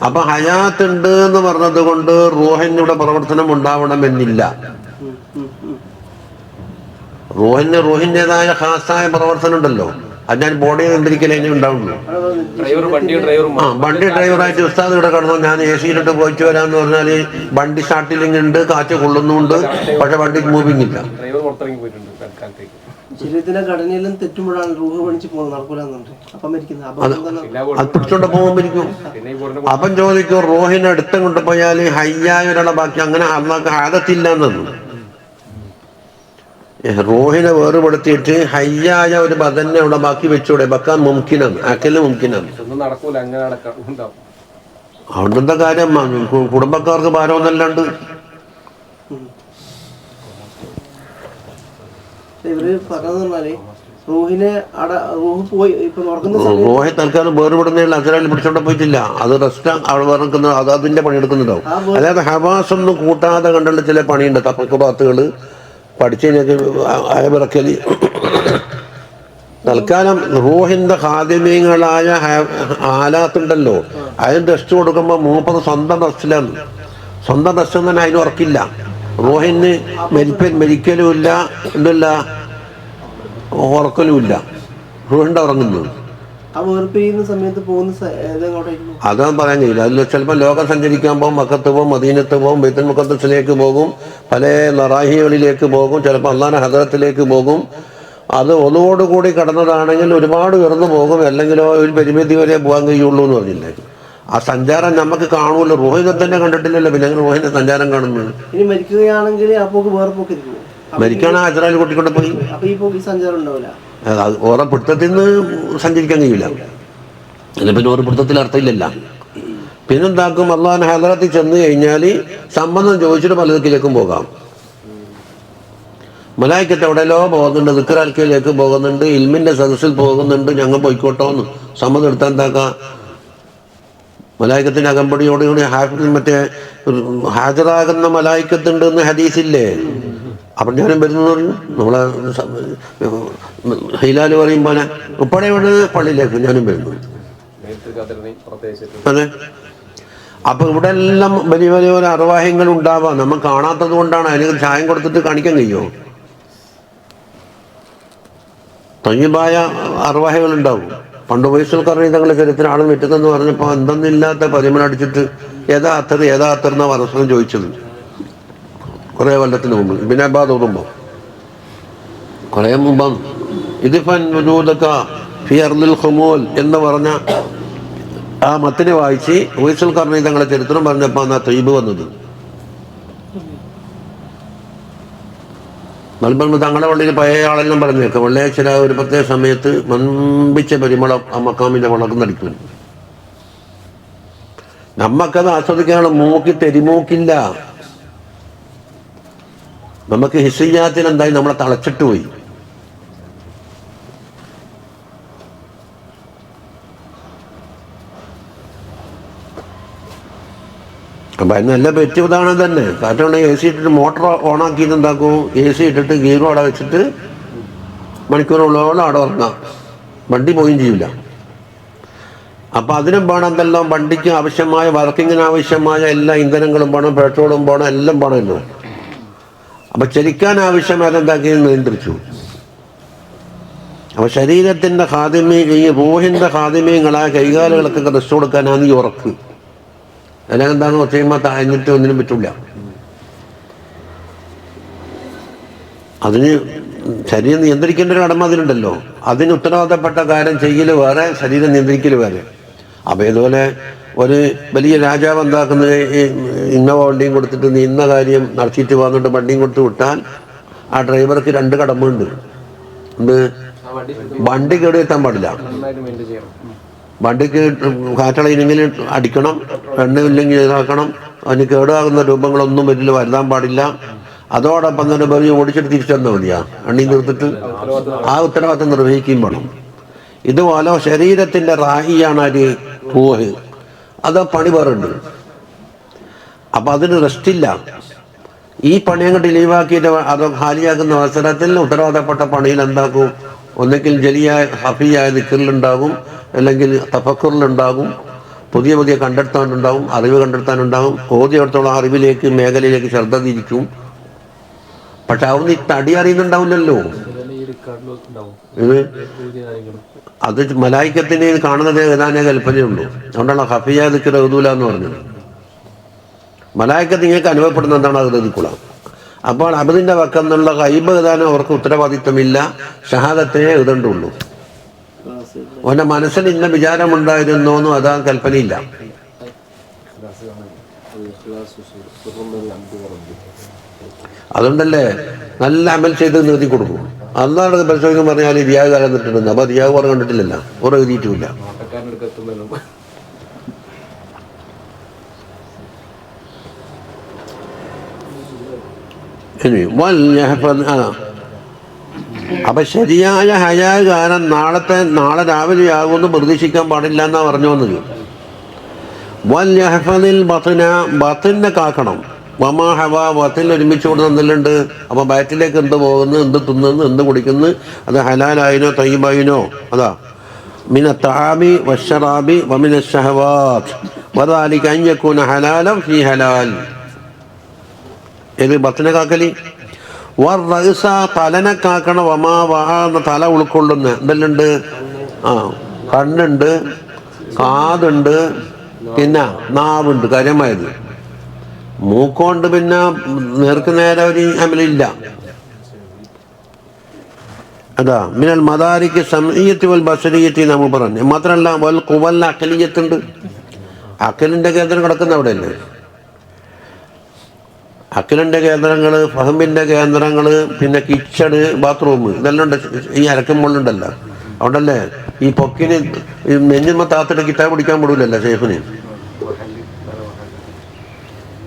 അപ്പൊ ഹയാത്ത് ഉണ്ട് എന്ന് പറഞ്ഞത് കൊണ്ട് റൂഹിന്റെ പ്രവർത്തനം ഉണ്ടാവണമെന്നില്ല. റൂഹിൻ്റെതായ ഖാസായ പ്രവർത്തനം ഉണ്ടല്ലോ, അത് ഞാൻ ബോഡിയിൽ നിന്നിരിക്കലേ ഉണ്ടാവുള്ളൂ. വണ്ടി ഡ്രൈവറായിട്ട് ഉസ്താദ് ഇവിടെ കിടന്നു, ഞാൻ എ സിയിലിട്ട് പോയിച്ചു വരാന്ന് പറഞ്ഞാല് വണ്ടി സ്റ്റാർട്ടിലിംഗ് ഉണ്ട്, കാറ്റ് കൊള്ളുന്നുണ്ട്, പക്ഷെ വണ്ടി മൂവിങ് ഇല്ല. ശരീരത്തിലെ ഘടനയിലും തെറ്റുമ്പോഴാണ് റൂഹ് പണിച്ച് അത് പിടിച്ചോണ്ട് പോകുമ്പോൾ മരിക്കും. അപ്പം ചോദിക്കും, റൂഹിനെ അടുത്ത് കൊണ്ടുപോയാൽ ഹയ്യായ ഒരാളെ ബാക്കി അങ്ങനെ അള്ളാഹ് ആദത്തില്ല എന്നു. റൂഹിനെ വേറുപെടുത്തിയിട്ട് ഹയ്യായ ഒരു ബദനെ അവിടെ ബാക്കി വെച്ചൂടെ? ബക്കാൻ മുംകിനാണ്, അക്കല് മുംകിനാണ്. അവിടുത്തെ കാര്യം കുടുംബക്കാർക്ക് ഭാരമൊന്നല്ലാണ്ട്. റൂഹെ തൽക്കാലം വേറുപെടുന്നതിൽ അസറായിൽ പിടിച്ചോണ്ട് പോയിട്ടില്ല. അത് റെസ്റ്റ് അവിടെ വേർക്കുന്നത്, അത് അതിന്റെ പണിയെടുക്കുന്നുണ്ടാവും. അല്ലാതെ ഹവാസ് ഒന്നും കൂട്ടാതെ കണ്ടുള്ള ചില പണിയുണ്ട്. തപ്പക്കുറാത്തുകള് പഠിച്ചതിനൊക്കെ അയവിറക്കല്. തൽക്കാലം റൂഹിന്റെ ഖാദിമീങ്ങളായ ആലാത്തുണ്ടല്ലോ, അതിന് ടെസ്റ്റ് കൊടുക്കുമ്പോൾ 30 സ്വന്തം ടെസ്റ്റിലാണ്. സ്വന്തം ടെസ്റ്റ് തന്നെ അതിന് ഉറക്കില്ല. റൂഹിന് മരിക്കലും ഇല്ല, എന്തല്ല ഉറക്കലും ഇല്ല. റൂഹിന്റെ ഉറങ്ങുന്നു. അതാ പറയാൻ കഴിയില്ല. അതിൽ ചിലപ്പോൾ ലോകം സഞ്ചരിക്കാൻ പോകും, മക്കത്ത് പോകും, മദീനത്ത് പോകും, ബൈത്തുൽ മുഖദ്ദസിലേക്ക് പോകും, പല നറാഹികളിലേക്ക് പോകും, ചിലപ്പോൾ അള്ളാഹുവിന്റെ ഹദറത്തിലേക്ക് പോകും. അത് ഒന്നോടുകൂടി കടന്നതാണെങ്കിൽ ഒരുപാട് ഉയർന്നു പോകും, അല്ലെങ്കിലോ ഒരു പരിമിതി വരെ പോകാൻ കഴിയുള്ളൂ എന്ന് പറഞ്ഞില്ലേ. ആ സഞ്ചാരം നമുക്ക് കാണുമല്ലോ. റൂഹിനെ തന്നെ കണ്ടിട്ടില്ലല്ലോ, പിന്നെ റൂഹിന്റെ സഞ്ചാരം കാണുന്നത്. മരിക്കാണ് ഇസ്രായേൽ കൂട്ടിക്കൊണ്ട് പോയി. ഓരോ പിടുത്തത്തിൽ നിന്ന് സഞ്ചരിക്കാൻ കഴിയില്ല. അല്ല, പിന്നെ ഓരോ പിടുത്തത്തിൽ അർത്ഥമില്ലല്ല. പിന്നെന്താക്കും? അള്ളാഹുവിന്റെ ഹദറത്തിൽ ചെന്ന് കഴിഞ്ഞാൽ സംബന്ധം ചോദിച്ചിട്ട് പലതിലേക്കും പോകാം. മലായിക്കത്ത് എവിടെയല്ലോ പോകുന്നുണ്ട്, ദിക്റാൽക്കയിലേക്ക് പോകുന്നുണ്ട്, ഇൽമിന്റെ സദസ്സിൽ പോകുന്നുണ്ട്, ഞങ്ങൾ പോയിക്കോട്ടോന്ന് സമ്മതം എടുത്താൽ എന്താക്കാം? മലായിക്കത്തിന്റെ അകമ്പടിയോടുകൂടി മറ്റേ ഹാജരാകുന്ന മലായിക്കത്തുണ്ട് എന്ന് ഹദീസില്ലേ? അപ്പം ഞാനും വരുന്നു പറഞ്ഞു. നമ്മളെ ഹിലാല് പറയും പോലെ ഉപ്പടയോട് പള്ളിയിലേക്ക് ഞാനും വരുന്നു. അതെ. അപ്പൊ ഇവിടെ എല്ലാം വലിയ വലിയ ഒരു അർവാഹ്യങ്ങൾ ഉണ്ടാവാം. നമ്മൾ കാണാത്തത് കൊണ്ടാണ്. അതിന് ചായം കൊടുത്തിട്ട് കാണിക്കാൻ കഴിയുമോ? തയ്യബായ അർവാഹ്യങ്ങൾ ഉണ്ടാവും. പണ്ട് വയസ്സിൽ കറങ്ങി തങ്ങളുടെ ചരിത്രം ആളും വിറ്റതെന്ന് പറഞ്ഞപ്പോൾ എന്തെന്നില്ലാത്ത പരിമണടിച്ചിട്ട് ഏതാ അത്തർ എന്നാ പരസ്പരം ചോദിച്ചത് കുറെ കൊല്ലത്തിന് മുമ്പ്. ഇബ്നു അബ്ബാസ് ഓർമ്മ കുറെ മുമ്പാണ്. ഇതിഫൻ വജൂദക ഫി അർദിൽ ഖുമൂൽ എന്ന് പറഞ്ഞ ആ മത്തിനെ വായിച്ച് വയസ്സിൽ കറങ്ങി തങ്ങളുടെ ചരിത്രം പറഞ്ഞപ്പോൾ എന്നാ തയ്യബ് വന്നത്. നൽബർന്ന് തങ്ങളുടെ പള്ളിയിൽ പഴയ ആളെല്ലാം പറഞ്ഞേക്കാം, വെള്ളിയാഴ്ച ഒരു പ്രത്യേക സമയത്ത് മമ്പിച്ച പരിമളം ആ മക്കാമിന്റെ വളർന്നടിക്കും. നമ്മക്കത് ആസ്വദിക്കാനുള്ള മൂക്കി തെരിമൂക്കില്ല. നമുക്ക് ഹിസ്യാത്തിൽ എന്തായി നമ്മളെ തളച്ചിട്ട് പോയി. അപ്പം അതിന് നല്ല പറ്റിയ ഉദാഹരണം തന്നെ. കാറ്റുകൊണ്ട് എ സി ഇട്ടിട്ട് മോട്ടർ ഓണാക്കിയിട്ട് എന്താക്കും? എ സി ഇട്ടിട്ട് ഗീറും അവിടെ വെച്ചിട്ട് മണിക്കൂറുകളോളം അവിടെ ഉറങ്ങാം, വണ്ടി പോവുകയും ചെയ്യില്ല. അപ്പം അതിനും വേണം എന്തെല്ലാം, വണ്ടിക്ക് ആവശ്യമായ വർക്കിങ്ങിന് ആവശ്യമായ എല്ലാ ഇന്ധനങ്ങളും വേണം, പെട്രോളും വേണം, എല്ലാം വേണമല്ലോ. അപ്പം ചലിക്കാൻ ആവശ്യമായ എന്താക്കി നിയന്ത്രിച്ചു. അപ്പം ശരീരത്തിൻ്റെ ഖാദിമീ, ഈ റൂഹിൻ്റെ ഖാദിമീങ്ങളായ കൈകാലുകൾക്കൊക്കെ റെസ്റ്റ് കൊടുക്കാനാണ് ഈ ഉറക്ക്. അല്ലെങ്കിൽ എന്താണ് ഒച്ചയുമ്പോൾ താഴ്ന്നിട്ട് ഒന്നിനും പറ്റില്ല. അതിന് ശരീരം നിയന്ത്രിക്കേണ്ട ഒരു കടമ അതിനുണ്ടല്ലോ. അതിന് ഉത്തരവാദപ്പെട്ട കാര്യം ചെയ്യൽ വേറെ, ശരീരം നിയന്ത്രിക്കൽ വേറെ. അപ്പം ഇതുപോലെ ഒരു വലിയ രാജാവ് എന്താക്കുന്നത്, ഇന്ന വണ്ടിയും കൊടുത്തിട്ട് നീ ഇന്ന കാര്യം നടത്തിയിട്ട് വന്നിട്ട് വണ്ടിയും കൊടുത്ത് വിട്ടാൽ ആ ഡ്രൈവർക്ക് 2 കടമയുണ്ട്. എന്ത്? വണ്ടി കേടുവരുത്താൻ പാടില്ല, വണ്ടിക്ക് കാറ്റളയില്ലെങ്കിൽ അടിക്കണം, എണ്ണയില്ലെങ്കിൽ ഇതാക്കണം, അതിന് കേടാകുന്ന രൂപങ്ങളൊന്നും വരില്ല, വരുത്താൻ പാടില്ല. അതോടൊപ്പം തന്നെ പറഞ്ഞ് ഓടിച്ചിട്ട് തിരിച്ചു തന്നാൽ മതിയാ, എണ്ണയും തീർത്തിട്ട് ആ ഉത്തരവാദിത്തം നിർവഹിക്കുകയും വേണം. ഇതുപോലെ ശരീരത്തിൻ്റെ റാഹിയാണ് ആര്? റൂഹ്. അത് പണി വേറുണ്ട്. അപ്പം അതിന് റെസ്റ്റില്ല. ഈ പണി അങ്ങോട്ട് ലീവാക്കിയിട്ട് അത് ഖാലിയാക്കുന്ന അവസരത്തിൽ ഉത്തരവാദപ്പെട്ട പണിയിൽ എന്താക്കും? ഒന്നെങ്കിൽ ജലിയായ ഹഫിയായ ദിക്റിലുണ്ടാകും, അല്ലെങ്കിൽ തഫക്കുറിലുണ്ടാകും, പുതിയ പുതിയ കണ്ടെത്താനുണ്ടാകും, അറിവ് കണ്ടെത്താനുണ്ടാകും. ഓതിയോടത്തോളം അറിവിലേക്ക്, മേഖലയിലേക്ക് ശ്രദ്ധ തിരിക്കും. പക്ഷെ അതൊന്നും ഈ തടി അറിയുന്നുണ്ടാവില്ലല്ലോ. ഇത് അത് മലായിക്കത്തിന് കാണുന്നത് ഏതാനേ കൽപ്പനയുള്ളൂ. അതുകൊണ്ടാണ് ഹഫിയ ദിക്ർ എഴുതൂല എന്ന് പറഞ്ഞത്. മലായിക്കത്ത് നിങ്ങൾക്ക് അനുഭവപ്പെടുന്ന എന്താണ് അത് എഴുതിക്കൊള്ളാം. അപ്പോൾ അബദിൻ്റെ വക്കെന്നുള്ള ഗൈബ് എഴുതാനും അവർക്ക് ഉത്തരവാദിത്വമില്ല, ഷഹാദത്തിനെ എഴുതണ്ടുള്ളൂ. അവൻ്റെ മനസ്സിൽ ഇന്ന വിചാരമുണ്ടായിരുന്നോന്നും അതാ കൽപ്പനയില്ല. അതുകൊണ്ടല്ലേ നല്ല അമൽ ചെയ്ത് നിർത്തി കൊടുക്കും. അന്നാണ് പരിശോധിക്കാൻ പറഞ്ഞാൽ റിയാഗ് കാലം കിട്ടുന്നുണ്ട്. അപ്പോൾ റിയാഗ് പറഞ്ഞ് കണ്ടിട്ടില്ലല്ലോ, ഓരോ എഴുതിയിട്ടുമില്ല. അപ്പൊ ശരിയായ ഹയാ കാരണം നാളെ രാവിലെ ആകുമെന്ന് പ്രതീക്ഷിക്കാൻ പാടില്ല എന്നാ പറഞ്ഞു വന്നത്. വൽ യഹ്ഫദിൽ ബത്തിനെ കാക്കണം. വമാ ഹവ ബത്തിൽ ഒരുമിച്ച് കൊണ്ട് തന്നിട്ടുണ്ട്. അപ്പൊ ബാറ്റിലേക്ക് എന്ത് പോകുന്നു, എന്ത് തിന്നുന്നു, എന്ത് കുടിക്കുന്നു, അത് ഹലാലായിനോ തയ്യിബായിനോ, അതാ മിന തആമി വശറാബി വമിന ശഹവാത്ത് വദാലിക അൻ യകൂന ഹലാലൻ ഫീ ഹലാൽ. ഇത് ബത്തിനെ കാക്കലി. വറഅസ തലനെ കാക്കണം. വമാ വഹ എന്ന തല ഉൾക്കൊള്ളുന്ന എന്തെല്ലാം ഉണ്ട്? കണ്ണുണ്ട്, കാതുണ്ട്, പിന്നെ നാവുണ്ട്, കാര്യമായത്. മൂക്കൊണ്ട് പിന്നെ നേർക്ക് നേരെ ഒരു അമലില്ല. അതാ മിനൽ മദാരിക്ക് സമഇയ്യത്തി വൽ ബസരിയ്യത്തി നമ്മൾ പറഞ്ഞു. മാത്രമല്ല വൽ ഖുവൽ അഖലിയ്യത്തുണ്ട്. അഖലിൻ്റെ കേന്ദ്രം കിടക്കുന്ന അവിടെയല്ലേ. അഖലിൻ്റെ കേന്ദ്രങ്ങൾ, ഫഹമിൻ്റെ കേന്ദ്രങ്ങൾ, പിന്നെ കിച്ചണ്, ബാത്റൂം, ഇതെല്ലാം ഉണ്ട് ഈ അരക്കുമ്പോഴുണ്ടല്ലോ. അതുകൊണ്ടല്ലേ ഈ പൊക്കിന് നെഞ്ഞുമ്മ താത്തിട്ട് കിതാബ് പിടിക്കാൻ വിടൂലല്ലോ ഷെയ്ഖിന്.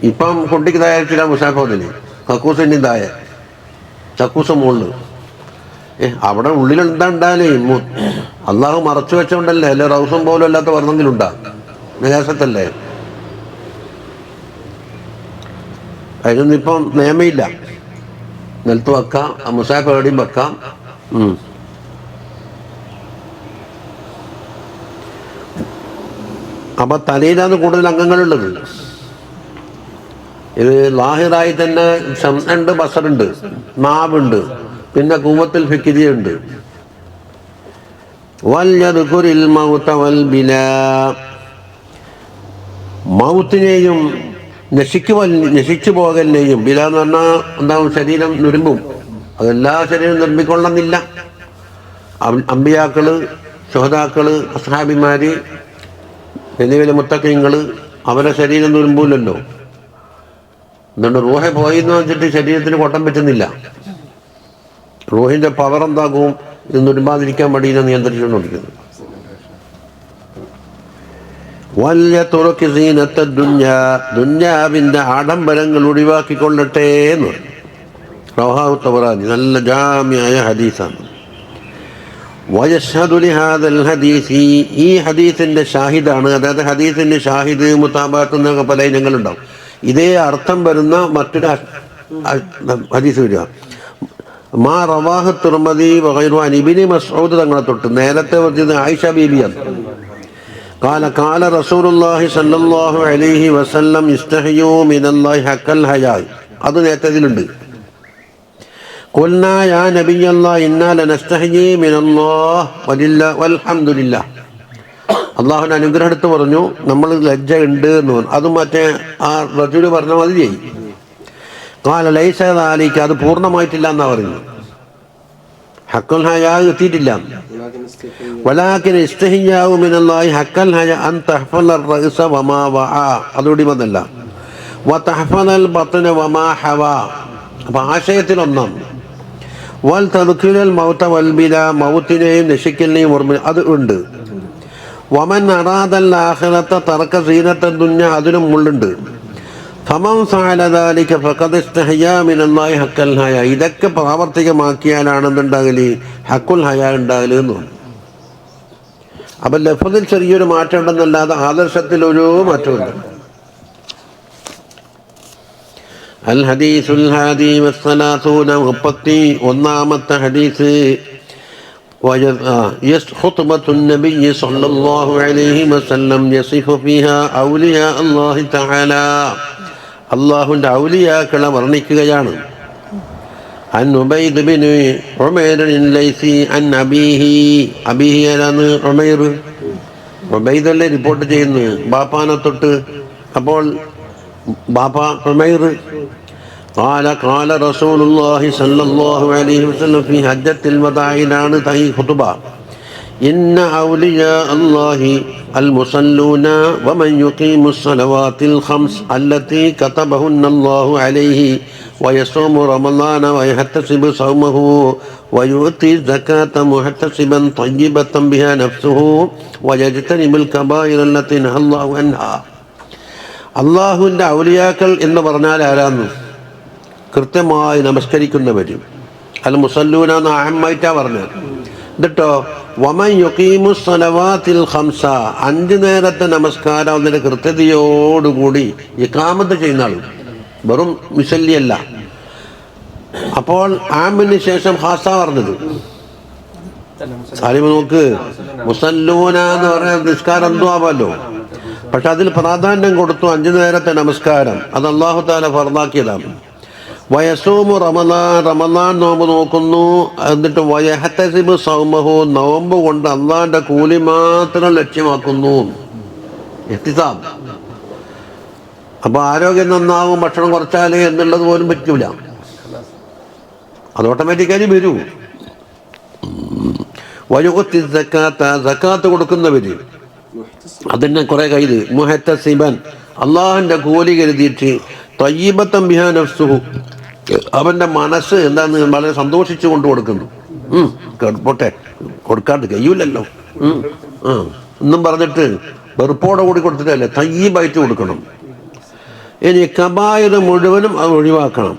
ഇപ്പം കുട്ടിക്ക് തായ മുസാഫോദിന് കക്കൂസിൻ്റെ തായ ചക്കൂസ് മുകളിൽ അവിടെ ഉള്ളിൽ എന്താ ഉണ്ടാലേ അള്ളാഹു മറച്ചു വെച്ചോണ്ടല്ലേ, അല്ലെ റൗസും പോലും അല്ലാത്ത വർണ്ണെങ്കിലും ഉണ്ടാ നിരാശത്തല്ലേ. അതിനൊന്നും ഇപ്പം നിയമമില്ല. നിലത്ത് വെക്കാം, മുസാഫ് എവിടെയും വെക്കാം. അപ്പൊ തലയിലാണ് കൂടുതൽ അംഗങ്ങളുള്ളത്. ഇത് ലാഹിറായി തന്നെ ഉണ്ട്, ബസറുണ്ട്, നാവുണ്ട്, പിന്നെ കൂവത്തിൽ ഫിക്രിയുണ്ട്. മൗത്തിനെയും നശിച്ചു പോകലിനെയും ബില എന്ന് പറഞ്ഞാൽ എന്താവും? ശരീരം നുരുമ്പും. അതെല്ലാ ശരീരം നിർമ്മിക്കൊള്ളുന്നില്ല. അമ്പിയാക്കള്, ശുഹദാക്കള്, അസ്ഹാബിമാര് എന്നിവയിലെ മുത്തഖീങ്ങള് അവരെ ശരീരം നുരുമ്പൂലല്ലോ. എന്തുകൊണ്ട്? റൂഹ പോയി എന്ന് വെച്ചിട്ട് ശരീരത്തിന് കൊട്ടം പറ്റുന്നില്ല. റൂഹിന്റെ പവർ എന്താകും? ഇത് നുരുമ്പാതിരിക്കാൻ വേണ്ടിയാണ് നിയന്ത്രിച്ചുകൊണ്ടിരിക്കുന്നത്. ദുന്യാവിന്റെ ആഡംബരങ്ങൾ ഒഴിവാക്കിക്കൊള്ളട്ടെ എന്ന് പറഞ്ഞു. റവാഹു തബറാനി, നല്ല ജാമിയായ ഹദീസാണ്. വയശ്ഹദു ലിഹാദൽ ഹദീസി, ഈ ഹദീസിന്റെ ഷാഹിദാണ്. അതായത് ഹദീസിന്റെ ഷാഹിദ്, മുതാബാത്ത് എന്നൊക്കെ പല ഇനങ്ങളുണ്ടാവും. ഇതേ അർത്ഥം വരുന്ന മറ്റൊരു ഹദീസ് വരിക. മാ റവാഹു തിർമദി വഗൈറുഹു അൻ ഇബ്നു മസ്ഊദ് തങ്ങളെ തൊട്ട് നേരത്തെ പറഞ്ഞത് ആയിഷ ബീബിയാണ്. കാല റസൂലുള്ളാഹി സ്വല്ലല്ലാഹു അലൈഹി വസല്ലം ഇസ്തഹയൂ മിനല്ലാഹി ഹഖൽ ഹയാ. അത് നേരത്തെ ഇതിലുണ്ട്. ഖുൽനാ യാ നബിയല്ലാഹ് ഇന്നാ ലനസ്തഹയി മിനല്ലാഹ് വൽഹംദുലില്ലാഹ്. അള്ളാഹുവിൻ്റെ അനുഗ്രഹം എടുത്ത് പറഞ്ഞു, നമ്മൾ ലജ്ജ ഉണ്ട് എന്ന് പറഞ്ഞു. അതും മറ്റേ ആ റജുല് പറഞ്ഞ മതിയായി. കാല ലൈസ ദാലിക, അത് പൂർണ്ണമായിട്ടില്ല എന്നാ പറയുന്നത്. ഹക്കുൽ ഹയാ എത്തിയിട്ടില്ല. വലാകിൻ ഇസ്തിഹ്യാഉ മിനല്ലാഹി ഹക്കൽ ഹയ അൻ തഹ്ഫല റഅസ വമാ വആ, അതുകൂടി വന്നല്ല. വതഹ്ഫലൽ ബത്ന വമാ ഹവാ, അപ്പോൾ ആശയത്തിൽ ഒന്നാണ്. വൽ തദ്കിറൽ മൗത വൽ ബിലാ, മൗത്തിനെയും നശിക്കലിനെയും ഓർമ്മ, അത് ഉണ്ട്. വമൻ അറാദൽ ആഖിറത തറക സീനത്ത ദുനിയ, അതിലും മുള്ളുണ്ട്. ഫമൻ ഫഅല ദാലിക ഫഖദ് ഇസ്തഹയാ മിനല്ലാഹി ഹക്കൽ ഹയാ, ഇതൊക്കെ പ്രാവർത്തികമാക്കിയാലാണെന്നുണ്ടാകല് ഹക്കുൽ ഹയാ ഉണ്ടാകല് എന്ന് പറഞ്ഞു. അപ്പം ലഫ്ദിൽ ചെറിയൊരു മാറ്റം ഉണ്ടെന്നല്ലാതെ ആദർശത്തിൽ ഒരു മാറ്റമില്ല. അൽ ഹദീസുൽ ഹാദി വസ്സലാസൂന, 31ാമത്തെ ഹദീസ്. خطبة النبي صلى الله عليه وسلم يصف فيها أولياء الله تعالى, അള്ളാഹുവിൻ്റെ ഔലിയാക്കളെ വർണ്ണിക്കുകയാണ്. അൻ ഉബൈദ് ബിൻ ഉമൈർ ലൈസി അൻ അബീഹി, അബീഹി ആരാണ്? ഉമൈർ. ഉബൈദല്ലേ റിപ്പോർട്ട് ചെയ്യുന്നു ബാപ്പാനെ തൊട്ട്. അപ്പോൾ ബാപ്പ ഉമൈർ. قال رسول الله صلى الله عليه وسلم في حجة الوداع تهي خطبة إن أولياء الله المصلون ومن يقيم الصلوات الخمس التي كتبهن الله عليه ويصوم رمضان ويحتسب صومه ويؤتي الزكاة محتسبا طيبة بها نفسه ويجتنب الكبائر التي نهى الله عنها. അള്ളാഹുവിൻ്റെ ഔലിയാക്കൾ എന്ന് പറഞ്ഞാൽ ആരാന്ന്? കൃത്യമായി നമസ്കരിക്കുന്നവർ. അൽ മുസല്ലൂന എന്ന് അഹമ്മായിട്ടാ പറഞ്ഞത്. എന്നിട്ടോ വമൻ യുഖീമു സ്വലവാത്തിൽ ഖംസ, 5 നേരത്തെ നമസ്കാരം അതിൻ്റെ കൃത്യതയോടുകൂടി ഇഖാമത്ത് ചെയ്യുന്ന ആൾ, വെറും മുസല്ലിയല്ല. അപ്പോൾ ആമിന് ശേഷം ഖാസ പറഞ്ഞത്. സാലിമ നോക്ക്, മുസല്ലൂന എന്ന് പറയുന്ന നിസ്കാരം എന്തോ ആവാമല്ലോ, പക്ഷെ അതിൽ പ്രാധാന്യം കൊടുത്തു 5 നേരത്തെ നമസ്കാരം. അത് അല്ലാഹു തആല ഫർദാക്കിയതാണ്. വയസൂമു റമദാൻ, റമദാൻ നോമ്പ് നോക്കുന്നു. എന്നിട്ട് വയഹതസിബ് സൗമഹു, നോമ്പ് കൊണ്ട് അള്ളാഹിൻ്റെ കൂലി മാത്രം ലക്ഷ്യമാക്കുന്നു. ഇഹ്തിസാബ്. അപ്പോൾ ആരോഗ്യം നന്നാവും ഭക്ഷണം കുറച്ചാലേ എന്നുള്ളത് പോലും പറ്റൂല, അത് ഓട്ടോമാറ്റിക്കായി വരൂ. വയുഖത്തി സക്കാത്ത, സക്കാത്ത് കൊടുക്കുന്നവർ, അതിനെ കുറേ കയ്യിൽ മുഹത്തസിബൻ, അള്ളാഹിൻ്റെ കൂലി കരുതിയിട്ട് തയ്യിബത്തൻ ബിഹാ നഫ്സുഹു, അവൻ്റെ മനസ്സ് എന്താന്ന് വളരെ സന്തോഷിച്ചു കൊണ്ട് കൊടുക്കുന്നു. പോട്ടെ, കൊടുക്കാണ്ട് കഴിയൂലല്ലോ എന്നും പറഞ്ഞിട്ട് വെറുപ്പോടെ കൂടി കൊടുത്തിട്ടല്ലേ, തയ്യിബായിട്ട് കൊടുക്കണം. ഇനി കബായിർ മുഴുവനും അത് ഒഴിവാക്കണം.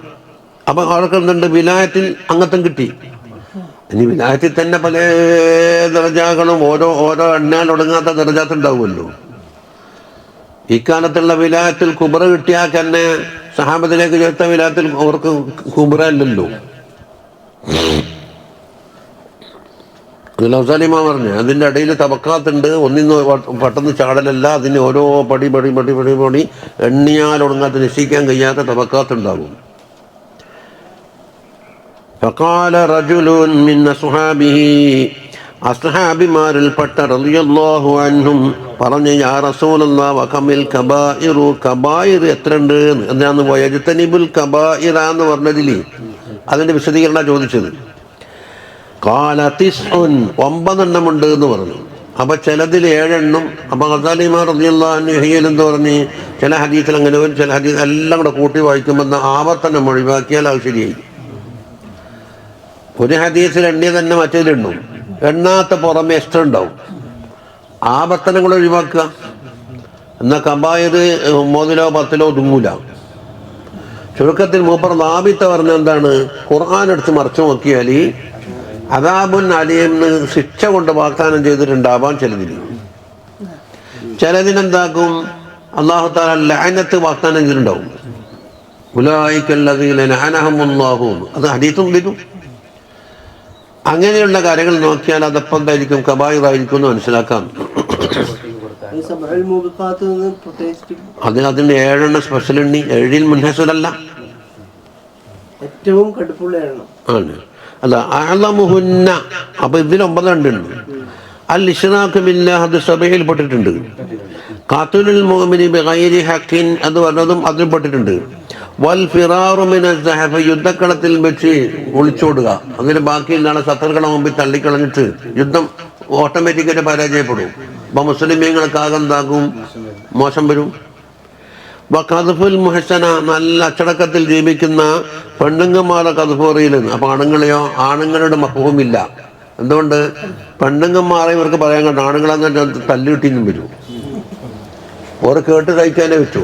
അപ്പം അവർക്ക് എന്തുണ്ട്? വിലായത്തിൽ അംഗത്വം കിട്ടി. ഇനി വിലായത്തിൽ തന്നെ പല ദർജകളും ഓരോ എണ്ണാലൊടുങ്ങാത്ത ദർജാത്ത് ഉണ്ടാവുമല്ലോ. ഇക്കാലത്തുള്ള വിലായത്തിൽ കുബറ കിട്ടിയാൽ തന്നെ സഹാബത്തിലേക്ക് ചേർത്ത വിലായത്തിൽ അവർക്ക് കുബറ അല്ലല്ലോ. അതിൽ അവസാനിമ പറഞ്ഞു അതിൻ്റെ ഇടയിൽ തബക്കാത്തുണ്ട്, ഒന്നിന്ന് പെട്ടെന്ന് ചാടലല്ല, അതിന് ഓരോ പടി പടി പടി പടി പടി എണ്ണിയാലൊടുങ്ങാത്ത നിശ്ചയിക്കാൻ കഴിയാത്ത തബക്കാത്തുണ്ടാകും. فقال رجل من أصحابه, അസ്ഹാബിമാരിൽപ്പെട്ട റളിയല്ലാഹു അൻഹും പറഞ്ഞു, യാ റസൂലല്ലാഹ് വകമിൽ കബായിറു, കബായിർ എത്രയുണ്ട് എന്നാന്ന് വയജ്തനിബുൽ കബായിറ എന്ന് പറഞ്ഞതിൽ അതിൻ്റെ വിശദീകരണം ചോദിച്ചത്. ഖാല തിസ്ഉൻ, 9 എണ്ണമുണ്ട് എന്ന് പറഞ്ഞു. അപ്പം ചിലതിൽ 7 എണ്ണം. അപ്പം ഗസാലിമാർ റളിയല്ലാഹു അൻഹു എന്ത് പറഞ്ഞ്, ചില ഹദീസിൽ അങ്ങനെ വരും, ചില ഹദീസ് എല്ലാം കൂടെ കൂട്ടി വായിക്കുമ്പോൾ ആവർത്തനം ഒഴിവാക്കിയാൽ അത് ശരിയായി. ഒരു ഹദീസിൽ എണ്ണിയ തന്നെ മറ്റേതിലുണ്ടും, എണ്ണാത്ത പുറമെ എക്സ്ട്രാ ഉണ്ടാവും. ആവർത്തനങ്ങൾ ഒഴിവാക്കുക. എന്നാൽ കബായിർ 9 10 ഒതുങ്ങൂല. ചുരുക്കത്തിൽ മൂപ്പർ ലാബിത്ത പറഞ്ഞ എന്താണ്, ഖുർആൻ എടുത്ത് മറിച്ചു നോക്കിയാൽ അദാബുൻ അലീംന്ന് ശിക്ഷ കൊണ്ട് വാഗ്ദാനം ചെയ്തിട്ടുണ്ടാവാൻ ചിലതിനെന്താക്കും, അല്ലാഹു തആല ലഅനത്ത് വാഗ്ദാനം ചെയ്തിട്ടുണ്ടാവും. ഉലൈകല്ലദീന ലഅനഹുമുല്ലാഹു, അത് ഹദീസും വരും. അങ്ങനെയുള്ള കാര്യങ്ങൾ നോക്കിയാൽ അതപ്പം എന്തായിരിക്കും, കബായിറായിരിക്കും എന്ന് മനസ്സിലാക്കാം. അതിന് 7 എണ്ണം സ്പെഷ്യൽ എണ്ണി, 7 മുൻഹസുലല്ല, ഏറ്റവും കടുപ്പുള്ള എണ്ണം ആണ്. അല്ല അഅ്ലമുഹുന്ന, അപ്പൊ ഇതിൽ 9 എണ്ണുണ്ട്. അൽ ഇശ്റാഖു ബില്ലാഹ് അത് സബഹയിൽ പെട്ടിട്ടുണ്ട്. ഖാതുലുൽ മുഅ്മിനി ബിഗൈരി ഹഖിൻ അത് പറഞ്ഞതും അതിൽ പെട്ടിട്ടുണ്ട്. വൽ ഫിറാറു മിനസ് സഹഫ് യുദ്ധക്കളത്തിൽ വെച്ച് ഒളിച്ചോടുക, അതിന് ബാക്കിയുള്ള ശത്രുക്കളെ മുമ്പിൽ തള്ളിക്കളഞ്ഞിട്ട് യുദ്ധം ഓട്ടോമാറ്റിക്കായിട്ട് പരാജയപ്പെടും. അപ്പൊ മുസ്ലിമീങ്ങൾക്കാകെ എന്താകും? മോശം വരും. ഖദ്ഫുൽ മുഹ്സന നല്ല അച്ചടക്കത്തിൽ ജീവിക്കുന്ന പെണ്ണുങ്ങന്മാരെ ഖദ്ഫ് പറയുന്നത്. അപ്പൊ ആണുങ്ങളെയോ? ആണുങ്ങളുടെ മഹ്ഫൂമില്ല. എന്തുകൊണ്ട്? പെണ്ണുങ്ങന്മാരെ ഇവർക്ക് പറയാൻ കണ്ട ആണുങ്ങളെന്ന് തല്ല് കിട്ടിയെന്നും വരും. ഓർ കേട്ട് സഹിക്കാനേ പറ്റൂ.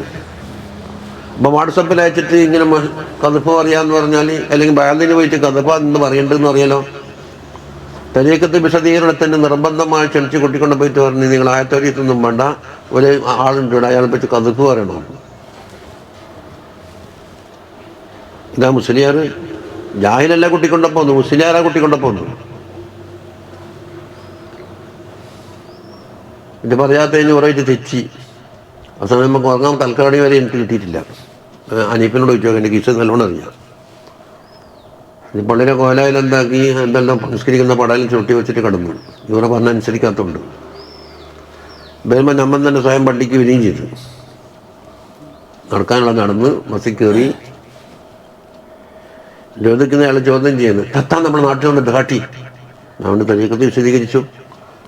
അപ്പൊ വാട്സപ്പിൽ അയച്ചിട്ട് ഇങ്ങനെ ഖദ്ഫ് പറയാന്ന് പറഞ്ഞാൽ, അല്ലെങ്കിൽ ബാലിന് പോയിട്ട് ഖദ്ഫ എന്ന് പറയേണ്ടതെന്ന് അറിയാലോ. തരീക്കത്ത് വിശദീകരണത്തിന് നിർബന്ധമായി ക്ഷണിച്ച് കുട്ടിക്കൊണ്ട് പോയിട്ട് പറഞ്ഞു, നിങ്ങൾ ആയത്തോരിയൊന്നും വേണ്ട, ഒരു ആളുണ്ട് ഇവിടെ, അയാളെ പറ്റി ഖദ്ഫ് പറയണം. ഇതാ മുസ്ലിയാർ. ജാഹിലല്ല കുട്ടിക്കൊണ്ടപ്പോ വന്നു, മുസ്ലിയാരാ കുട്ടിക്കൊണ്ടപ്പോ വന്നു. ഇത് പറയാത്തതിന് കുറേ തെച്ചി. ആ സമയം നമുക്ക് ഉറങ്ങാൻ തൽക്കാലി വരെ എനിക്ക് കിട്ടിയിട്ടില്ല. അനീപ്പിനോട് ചോദിച്ചു, എൻ്റെ കിസ് നല്ലോണം അറിയാം. ഈ പള്ളിയുടെ കോലായിൽ എന്താക്കി എന്തെല്ലാം സംസ്കരിക്കുന്ന പടയിൽ ചുട്ടി വെച്ചിട്ട് കിടന്നു. ഇവരെ പറഞ്ഞ അനുസരിക്കാത്തതുണ്ട്. വരുമ്പോൾ നമ്മൾ തന്നെ സ്വയം പള്ളിക്ക് വരികയും ചെയ്തു. നടക്കാനുള്ള നടന്ന് ബസ്സിൽ കയറി. ചോദിക്കുന്ന അയാൾ ചോദ്യം ചെയ്യുന്നു, തത്താൻ നമ്മുടെ നാട്ടിൽ വന്നിട്ട് കാട്ടി. ഞാൻ തരീക്കത്ത് വിശദീകരിച്ചു.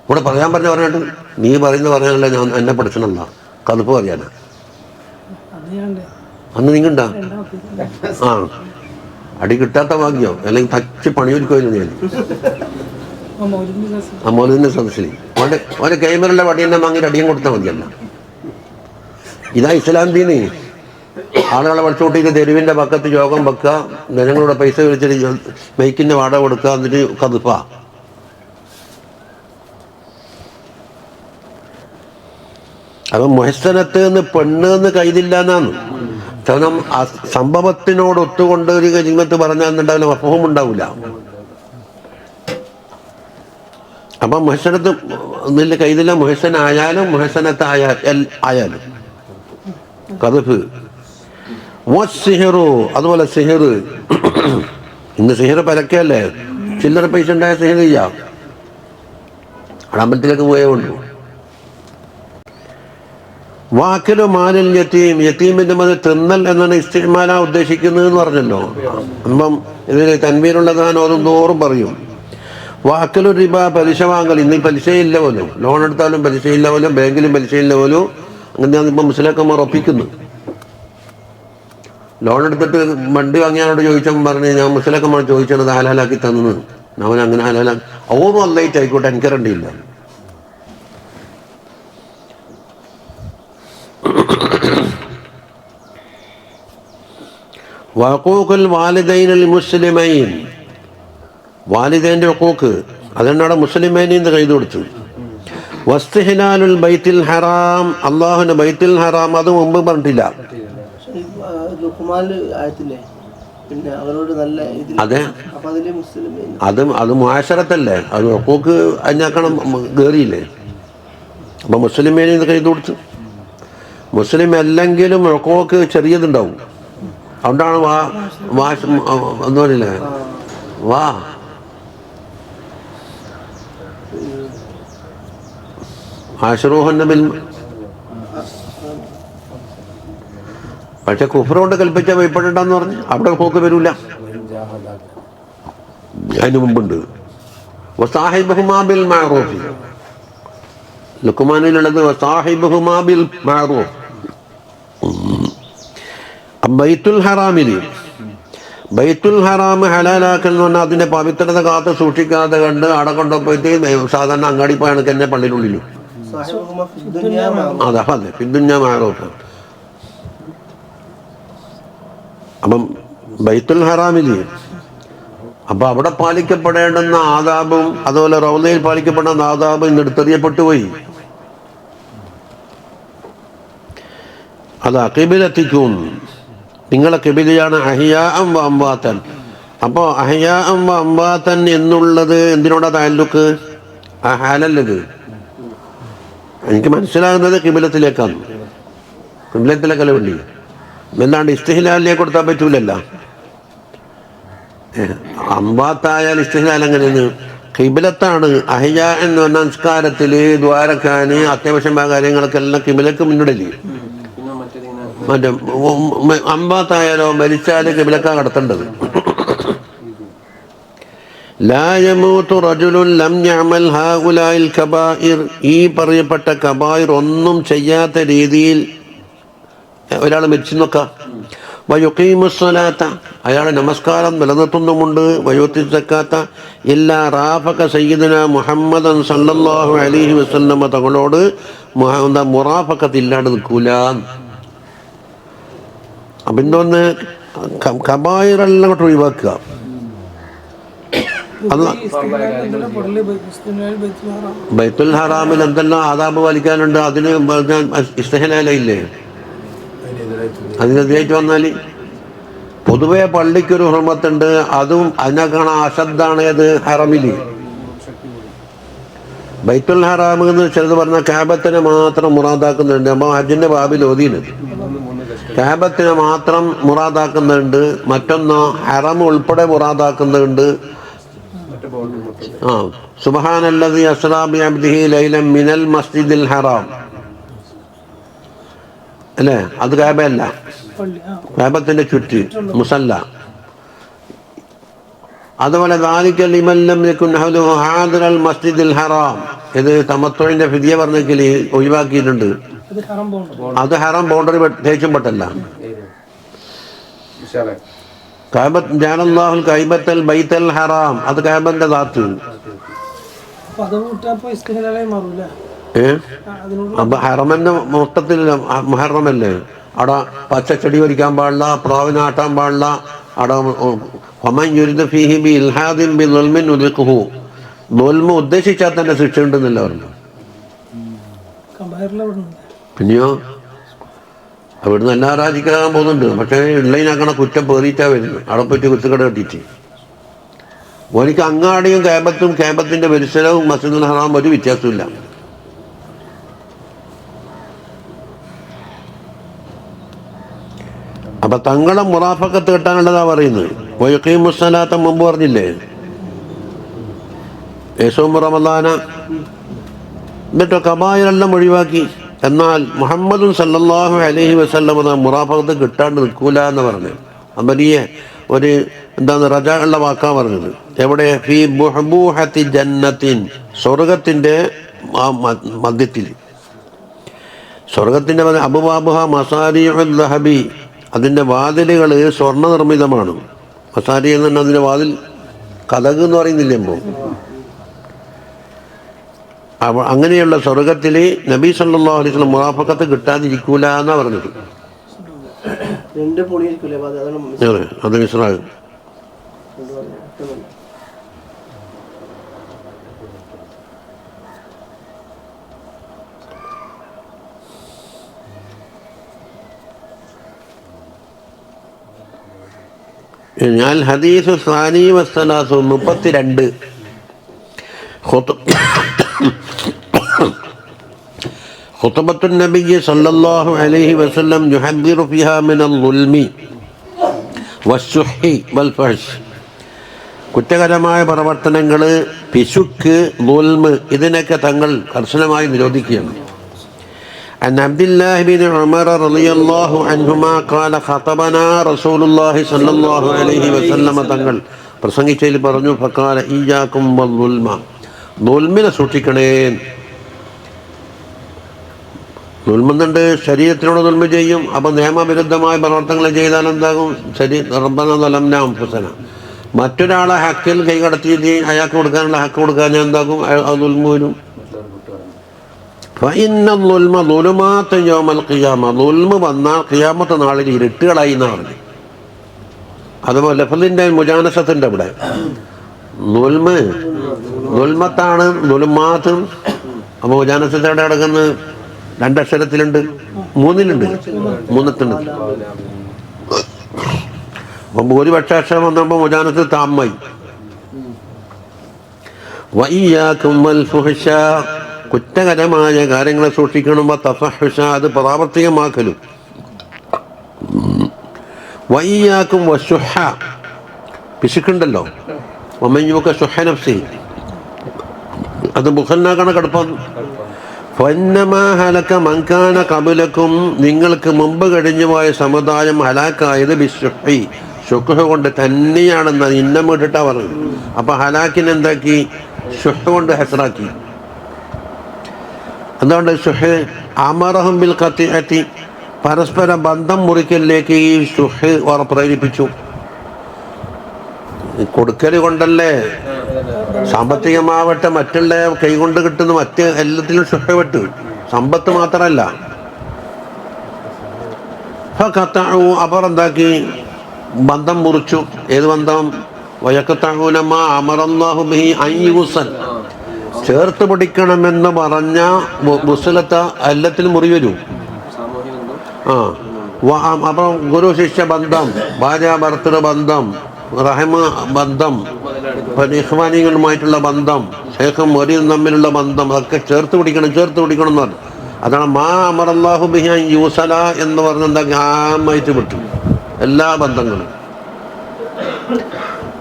ഇവിടെ പറയാൻ പറഞ്ഞിട്ട് നീ പറഞ്ഞാലല്ല ഞാൻ എന്നെ പഠിച്ചണല്ല, ഖദ്ഫ് പറയാനാ. അന്ന് നിങ്ങണ്ടാ? ആ, അടി കിട്ടാത്ത ഭാഗ്യം, അല്ലെങ്കിൽ തച്ച് പണിയൊരുക്കുമായിരുന്നു ഞാൻ. ആ മൗലൂദിന്റെ സദസ്സിൽ ഓരോ ക്യാമറയുടെ വടിയെന്നെ വാങ്ങിയിട്ട് അടിയും കൊടുത്താൽ മതിയല്ല. ഇതാ ഇസ്ലാം ദീന്. ആളുകളെ പഠിച്ചുകൂട്ടിയിട്ട് തെരുവിൻ്റെ പക്കത്ത് യോഗം വെക്കുക, ജനങ്ങളുടെ പൈസ വിളിച്ചിട്ട് മൈക്കിൻ്റെ വാടക കൊടുക്കുക, എന്നിട്ട് ഖദ്ഫ. അപ്പം മുഹസ്സനത്ത് എന്ന് പെണ്ണ് എന്ന് കൈതില്ല എന്നാണ്. കാരണം ആ സംഭവത്തിനോട് ഒത്തുകൊണ്ട് ഒരു കരിമത്ത് പറഞ്ഞാൽ ഉണ്ടാവില്ല, മഫ്ഹൂം ഉണ്ടാവില്ല. അപ്പം മുഹസ്സനത്ത് ഒന്നില്ല കൈതില്ല. മുഹസ്സൻ ആയാലും മുഹസ്സനത്ത് ആയാലും ഖദ്ഫ്. സിഹിറു അതുപോലെ സിഹിർ. ഇന്ന് സിഹിർ പരക്കല്ലേ, ചില്ലറ പൈസ ഉണ്ടായ സിഹിർ ചെയ്യാം. അമ്പലത്തിലേക്ക് പോയേ ഉള്ളൂ. വാക്കിലു മാലിൽ യത്തീം, യത്തീമിന്റെ മത് തിന്നൽ എന്നാണ് ഇസ്തിമാല ഉദ്ദേശിക്കുന്നത് എന്ന് പറഞ്ഞല്ലോ. അപ്പം ഇതിന് തൻവീനുള്ളതാണ്, അതും തോറും പറയും. വാക്കിലു റിബ, പലിശ വാങ്ങൽ. ഇന്ന് പലിശയില്ല പോലും, ലോൺ എടുത്താലും പലിശയില്ല പോലും, ബാങ്കിലും പലിശയില്ല പോലും. അങ്ങനെയാണ് ഇപ്പം മുസ്ലിംമാർ ഒപ്പിക്കുന്നത്. ലോൺ എടുത്തിട്ട് വണ്ടി വാങ്ങിയാലോട് ചോദിച്ചവൻ പറഞ്ഞു, ഞാൻ മുസ്ലിംമാർ ചോദിച്ചത് ഹലാലാക്കി തന്നു. അവൻ അങ്ങനെ ഹലാലാക്കി. ഓന്നും അല്ലായിട്ട് ആയിക്കോട്ടെ, എനിക്കറിയില്ല. വഖൂഖുൽ വാലിദൈനിൽ മുസ്ലിമൈൻ, വാലിദൈൻ്റെ ഹുഖൂഖ് അതെന്നാണ് മുസ്ലിമൈനിൽ നിന്ന് കൈ കൊടുത്തു. വസ്തിഹ്ലാലുൽ ബൈത്തുൽ ഹറാം, അല്ലാഹുവിന്റെ ബൈത്തുൽ ഹറാം അത് മുമ്പ് പറഞ്ഞിട്ടില്ല. പിന്നെ അവരോട് നല്ല അതെ, അത് മുആശറത്തല്ലേ, അത് ഹുഖൂഖ് അതിനാക്കണം കയറിയില്ലേ. അപ്പം മുസ്ലിമൈനിൽ നിന്ന് കൈ കൊടുത്തു. മുസ്ലിം അല്ലെങ്കിലും ഹുഖൂഖ് ചെറിയതുണ്ടാവും. അതുകൊണ്ടാണ് എന്ന് പറയില്ലേ, വാ ആശുറൂഹന്ന ബിൽ. പക്ഷെ കുഫ്ർ കൊണ്ട് കൽപ്പിച്ച ഭയപ്പെടണ്ടെന്ന് പറഞ്ഞ് അവിടെ ഹുഖൂഖ് വരൂല. അതിന് മുമ്പുണ്ട് വസാഹിബുഹുമാ ബിൽ മഅറൂഫ്. ലുഖ്മാനിലുള്ളത് വസാഹിബുഹുമാ ബിൽ മഅറൂഫ്. ബൈത്തുൽ ഹറാമിൽ, ബൈത്തുൽ ഹറാം ഹലാലാക്കൽ എന്ന് പറഞ്ഞാൽ അതിൻ്റെ പവിത്രത കാത്ത് സൂക്ഷിക്കാതെ കണ്ട് അവിടെ കൊണ്ടുപോയിട്ട് സാധാരണ അങ്ങാടി പോയ കണക്ക് തന്നെ പള്ളിയിലുള്ളിലും. അതെ അതെ, ഫിദ്ദുന്യാ മഅറൂഫ്. അപ്പം ബൈത്തുൽ ഹറാമിൽ അപ്പം അവിടെ പാലിക്കപ്പെടേണ്ടുന്ന ആദാബും അതുപോലെ റൗളയിൽ പാലിക്കപ്പെടുന്ന ആദാബും ഇന്ന് എടുത്തെറിയപ്പെട്ടു പോയി. അത് ഖിബിലത്തിക്കും, നിങ്ങളെ ഖിബിലയാണ് അഹിയാഅൻ വ അംവാതൻ. അപ്പോൾ അഹിയാഅൻ വ അംവാതൻ എന്നുള്ളത് എന്തിനോടാ തഅല്ലുക്ക്? ആ ഹാലല്ലത്. എനിക്ക് മനസ്സിലാകുന്നത് ഖിബിലത്തിലേക്കാണ്, ഖിബിലത്തിലേക്കല്ല വേണ്ടി. എന്താണ്ട് ഇസ്തിഹ്ലാലിലേക്ക് കൊടുത്താൽ പറ്റൂലല്ല. അംവാത്തായാൽ ഇസ്തിഹ്ലാൽ എങ്ങനെയാണ്? കിബിലത്താണ്. അഹിജ എന്ന് പറഞ്ഞ സംസ്കാരത്തിൽ ദ്വാരക്കാൻ അത്യാവശ്യമായ കാര്യങ്ങൾക്കെല്ലാം കിബിലക്ക് മുന്നിടല്. മറ്റേ അമ്പാത്തായാലോ മരിച്ചാൽ കിബിലക്ക കടത്തേണ്ടത്. ലാ യമൂതു റജുലുൻ ലം യഅമൽ ഹൗലാഇൽ കബായിർ, ഈ പറയപ്പെട്ട കബായിർ ഒന്നും ചെയ്യാത്ത രീതിയിൽ ഒരാൾ മരിച്ചു നോക്കാം. വയുഖീമുസ്സലാത്ത, അയാൾ നമസ്കാരം നിലനിർത്തുന്നുമുണ്ട്. വയുത്തി സക്കാത്ത ഇല്ലാ റാഫക സയ്യിദുനാ മുഹമ്മദൻ സല്ലല്ലാഹു അലൈഹി വസല്ലമ തങ്ങളോട് മുറാഫക്കത്ത് ഇല്ലാണ്ട് നിൽക്കൂല. അപ്പം എന്തോന്ന് കബായിറെല്ലാം കൊണ്ട് ഒഴിവാക്കുക. ബൈത്തുൽ ഹറാമിൽ എന്തെല്ലാം ആദാബ് പാലിക്കാനുണ്ട്. അതിന് ഇസ്തിഹ്ലാലില്ലേ, അതിനെതിരായിട്ട് വന്നാൽ പൊതുവെ പള്ളിക്കൊരു ഹുർമത്തുണ്ട്. അതും അതിനേക്കാണ് അശദ്ധാണ് ഏത് ഹറമിൽ. ബൈത്തുൽ ഹറാം എന്ന് ചിലത് പറഞ്ഞാൽ കാബത്തിനെ മാത്രം മുറാദാക്കുന്നുണ്ട്. അപ്പോൾ ഹജ്ജിന്റെ ബാബിൽ ഓതിന് കാബത്തിനെ മാത്രം മുറാദാക്കുന്നുണ്ട്. മറ്റൊന്ന് ഹറം ഉൾപ്പെടെ മുറാദാക്കുന്നുണ്ട്. സുബ്ഹാനല്ലദീ അസ്റാ ബിഅബ്ദിഹി ലൈലൻ മിനൽ മസ്ജിദിൽ ഹറാം അല്ലേ, അത് കാബയല്ല, കാബത്തിന്റെ ചുറ്റി മുസല്ല. അതുപോലെ ദാലിക ലിമൻ ലം യകുൻ ഹൗലുഹു ഹാദിറൽ മസ്ജിദിൽ ഹറാം, ഇത് തമത്തുഇന്റെ ഫിദിയ പറഞ്ഞെങ്കിൽ ഒഴിവാക്കിയിട്ടുണ്ട്. അത് ഹറാം ബൗണ്ടറി തേച്ചും പെട്ടല്ല. ജഅലല്ലാഹുൽ കഅബത്തൽ ബൈത്തൽ ഹറാം, അത് കഅബന്റെ ദാത്ത്. അപ്പൊ ഹറമന്റെ മൊത്തത്തിൽ മുഹറമല്ലേ, അവിടെ പച്ചച്ചെടി വരിക്കാൻ പാടില്ല, പ്രാവിനാട്ടാൻ പാടില്ല. അവിടെ ദുൽമ ഉദ്ദേശിച്ചാൽ തന്നെ ശിക്ഷ ഉണ്ടെന്നല്ല പറഞ്ഞു. പിന്നെയോ അവിടുന്ന് എല്ലാം രാജിക്കാൻ പോകുന്നുണ്ട്. പക്ഷേ ഉള്ളതിനാക്കണ കുറ്റം പേറിയിട്ടാ വരുന്നത്. അവിടെ പോയിട്ട് കുത്തുകട കെട്ടിയിട്ട് ഓനിക്ക് അങ്ങാടിയും കേബത്തും കേബത്തിന്റെ പരിസരവും മസ്ജിദുൽ ഹറാം ഒരു വ്യത്യാസമില്ല. അപ്പൊ തങ്ങളെ മുറാഫക്കത്ത് കിട്ടാനുള്ളതാ പറയുന്നത്. വയുഖീമുസ്സലാത്ത മുമ്പ് പറഞ്ഞില്ലേ, യേശുവും റമദാന. എന്നിട്ടോ കബായിറെല്ലാം ഒഴിവാക്കി. എന്നാൽ മുഹമ്മദും സല്ലല്ലാഹു അലൈഹി വസല്ലം മുറാഫക്കത്ത് കിട്ടാണ്ട് നിൽക്കൂല എന്ന് പറഞ്ഞു. വലിയ ഒരു എന്താണ് റജ ഉള്ള വാക്കാ പറഞ്ഞത്. എവിടെ? ഫീ ബുഹ്ബൂഹത്തി ജന്നത്തിൻ, സ്വർഗത്തിന്റെ മധ്യത്തിൽ. സ്വർഗത്തിന്റെ അബുവാബുഹ മസാരിഉൽ ദഹബി, അതിന്റെ വാതിലുകൾ സ്വർണ്ണ നിർമ്മിതമാണ്. മസാരി എന്ന് പറഞ്ഞാൽ അതിന്റെ വാതിൽ കതക് എന്ന് പറയുന്നില്ലേ. അപ്പോൾ അങ്ങനെയുള്ള സ്വർഗത്തിൽ നബി സല്ലല്ലാഹു അലൈഹി വസല്ലം മുറാഫക്കത്ത് കിട്ടാതിരിക്കൂല എന്നാ പറഞ്ഞത്. അത് മിസ്റാഖ്. ഞാൻ ഹദീസ് സാനി വസ്സലാസു 32 ഖുത്ബത്തുൻ നബി സല്ലല്ലാഹു അലൈഹി വസല്ലം യുഹദ്ദിറു ഫിഹാ മിനൽ ദുൽമി വസ്സുഹി വൽ ഫഹ്ശ്, കുറ്റകരമായ പ്രവർത്തനങ്ങൾ, പിശുക്ക്, ദുൽമ്, ഇതിനൊക്കെ തങ്ങൾ കർശനമായി നിരോധിക്കുകയാണ്. عن عبد الله بن عمر رضي الله عنهما قال خطبنا رسول الله صلى الله عليه وسلم, തങ്ങൾ പ്രസംഗിച്ചതിൽ പറഞ്ഞു, ഫഖാല ഇയ്യാകും വദ്ദുൽമ, ദുൽമിനെ സൂക്ഷിക്കണേ. ദുൽമുന്നുണ്ട്, ശരീരത്തിനോട് ദുൽമ ചെയ്യും. അപ്പം നിയമവിരുദ്ധമായ പ്രവർത്തനങ്ങൾ ചെയ്താൽ എന്താകും? റബ്ബനാ ദലംനാ അൻഫുസനാ, മറ്റൊരാളെ ഹക്കിൽ കൈകടത്തിയിട്ട് അയാൾക്ക് കൊടുക്കാനുള്ള ഹക്ക് കൊടുക്കാൻ എന്താകും? അത് ദുൽമ വരും. ഫഇന്ന ദുൽമ ദുലുമാത്ത് യൗമൽ ഖിയാമ, ദുൽമ വന്നാൽ ഖിയാമത്ത് നാളിൽ ഇരുട്ടുകളായി എന്നാണ് പറഞ്ഞു. അതുപോലെ ലഫ്ലിന്റെ മുജാനസത്തിന്റെ അവിടെ ദുൽമത്താണ്, ദുലുമാത്തും. അപ്പോൾ മുജാനസത്ത് എവിടെ കിടക്കുന്നത്? 2 അക്ഷരത്തിലുണ്ട്, 3-ലുണ്ട്, 3-ത്തുണ്ട്. അപ്പം ഭൂരിപക്ഷ അക്ഷരം വന്നപ്പോൾ മുജാനത്ത് താമ്മായി. വഇയ്യാകും വൽ ഫുഹ്ശ, കുറ്റകരമായ കാര്യങ്ങളെ സൂക്ഷിക്കണം. തഫഹുഷ, അത് പ്രാവർത്തികമാക്കലും. വഇയ്യാകും വശുഹ, പിശുക്കുണ്ടല്ലോ. വമൻ യുക ശുഹ നഫ്സി, അത് മുഖന്നാക്കണ കടുപ്പം. ഫന്നമാ ഹലക മൻകാന ഖബലക്കും, നിങ്ങൾക്ക് മുമ്പ് കഴിഞ്ഞു പോയ സമുദായം ഹലാക്കായത് ബിശ്ശുഹി, ശുക്ഹ് കൊണ്ട് തന്നെയാണെന്ന് ഇന്നം വിട്ടിട്ടാ പറഞ്ഞു. അപ്പൊ ഹലാക്കിന് എന്താക്കി? ശുഹ് കൊണ്ട് ഹസ്റാക്കി. എന്തുകൊണ്ട് ശുഹ്? അമറഹും ബിൽ ഖത്തിഅത്തി, പരസ്പര ബന്ധം മുറിക്കലിലേക്ക് ഈ ശുഹ് പ്രേരിപ്പിച്ചു. കൊടുക്കൽ കൊണ്ടല്ലേ, സാമ്പത്തികമാവട്ടെ മറ്റുള്ള കൈകൊണ്ട് കിട്ടുന്ന മറ്റ് എല്ലാത്തിലും ശുഹ് വിട്ടു, സമ്പത്ത് മാത്രമല്ല. അവർ എന്താക്കി? ബന്ധം മുറിച്ചു. ഏത് ബന്ധം? വയഖതഊനമാ അമറല്ലാഹു ബിഹി അൻ യുസൽ, ചേർത്ത് പിടിക്കണമെന്ന് പറഞ്ഞ മുസ്ലത്ത എല്ലാത്തിലും മുറി വരൂ. അപ്പം ഗുരു ശിഷ്യ ബന്ധം, ഭാര്യ ഭർത്തൃ ബന്ധം, റഹമ ബന്ധം, ഇഖ്വാനികളുമായിട്ടുള്ള ബന്ധം, ശേഖും മൊരിയും തമ്മിലുള്ള ബന്ധം, അതൊക്കെ ചേർത്ത് പിടിക്കണം എന്ന് പറഞ്ഞു. അതാണ് മാ അമറല്ലാഹു ബിഹി അൻ യൂസല എന്ന് പറഞ്ഞ എന്താക്കി? ആമായിട്ട് വിട്ടു എല്ലാ ബന്ധങ്ങളും.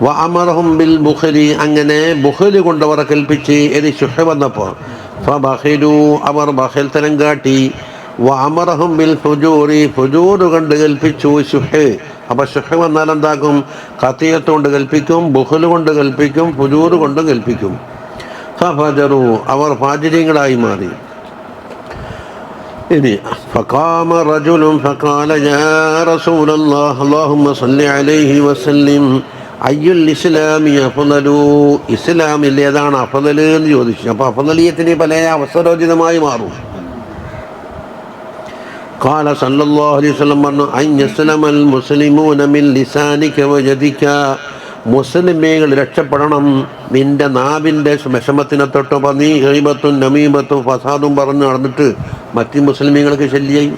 വ അമറഹും ബിൽ ബുഖലി, അങ്ങനെ ബുഖലി കൊണ്ടവരെ കൽപ്പിച്ച്. ഇത് ശുഹ് വന്നപ്പോൾ ഫബഖിലു, അവർ ബഖൽത്തരം കാട്ടി. വ അമറഹും ബിൽ ഫുജൂറി, ഫുജൂർ കൊണ്ട് കൽപ്പിച്ചു ശുഹ്. അപ്പൊ ശുഹ് വന്നാൽ എന്താക്കും? ഖതിയത്ത് കൊണ്ട് കൽപ്പിക്കും, ബുഖല് കൊണ്ട് കൽപ്പിക്കും, ഫുജൂർ കൊണ്ട് കൽപ്പിക്കും. ഫഫജറു, അവർ ഫാജിരികളായി മാറി. ഇനി ഫഖാമ റജുലുൻ ഫഖാല യാ റസൂലല്ലാഹ് അല്ലാഹുമ്മ സ്വല്ലി അലൈഹി വസല്ലിം അയ്യുൽ ഇസ്ലാമി അഫ്ളലു, ഇസ്ലാമിൽ ഏതാണ് അഫ്ളൽ എന്ന് ചോദിച്ചു. അപ്പോൾ അഫ്ളലിയത്തിന് പല അവസരോചിതമായി മാറും. ഖാല സല്ലല്ലാഹു അലൈഹി വസല്ലം പറഞ്ഞു അൻ യസ്ലമൽ മുസ്ലിമൂന മിൻ ലിസാനിക വയദിക, മുസ്ലിമീങ്ങൾ രക്ഷപ്പെടണം നിന്റെ നാവിൻ്റെ വിഷമത്തിനെ തൊട്ട്. നീ ഗീബത്തും നമീമത്തും ഫസാദും പറഞ്ഞു നടന്നിട്ട് മറ്റ് മുസ്ലിമീങ്ങൾക്ക് ശല്യായി.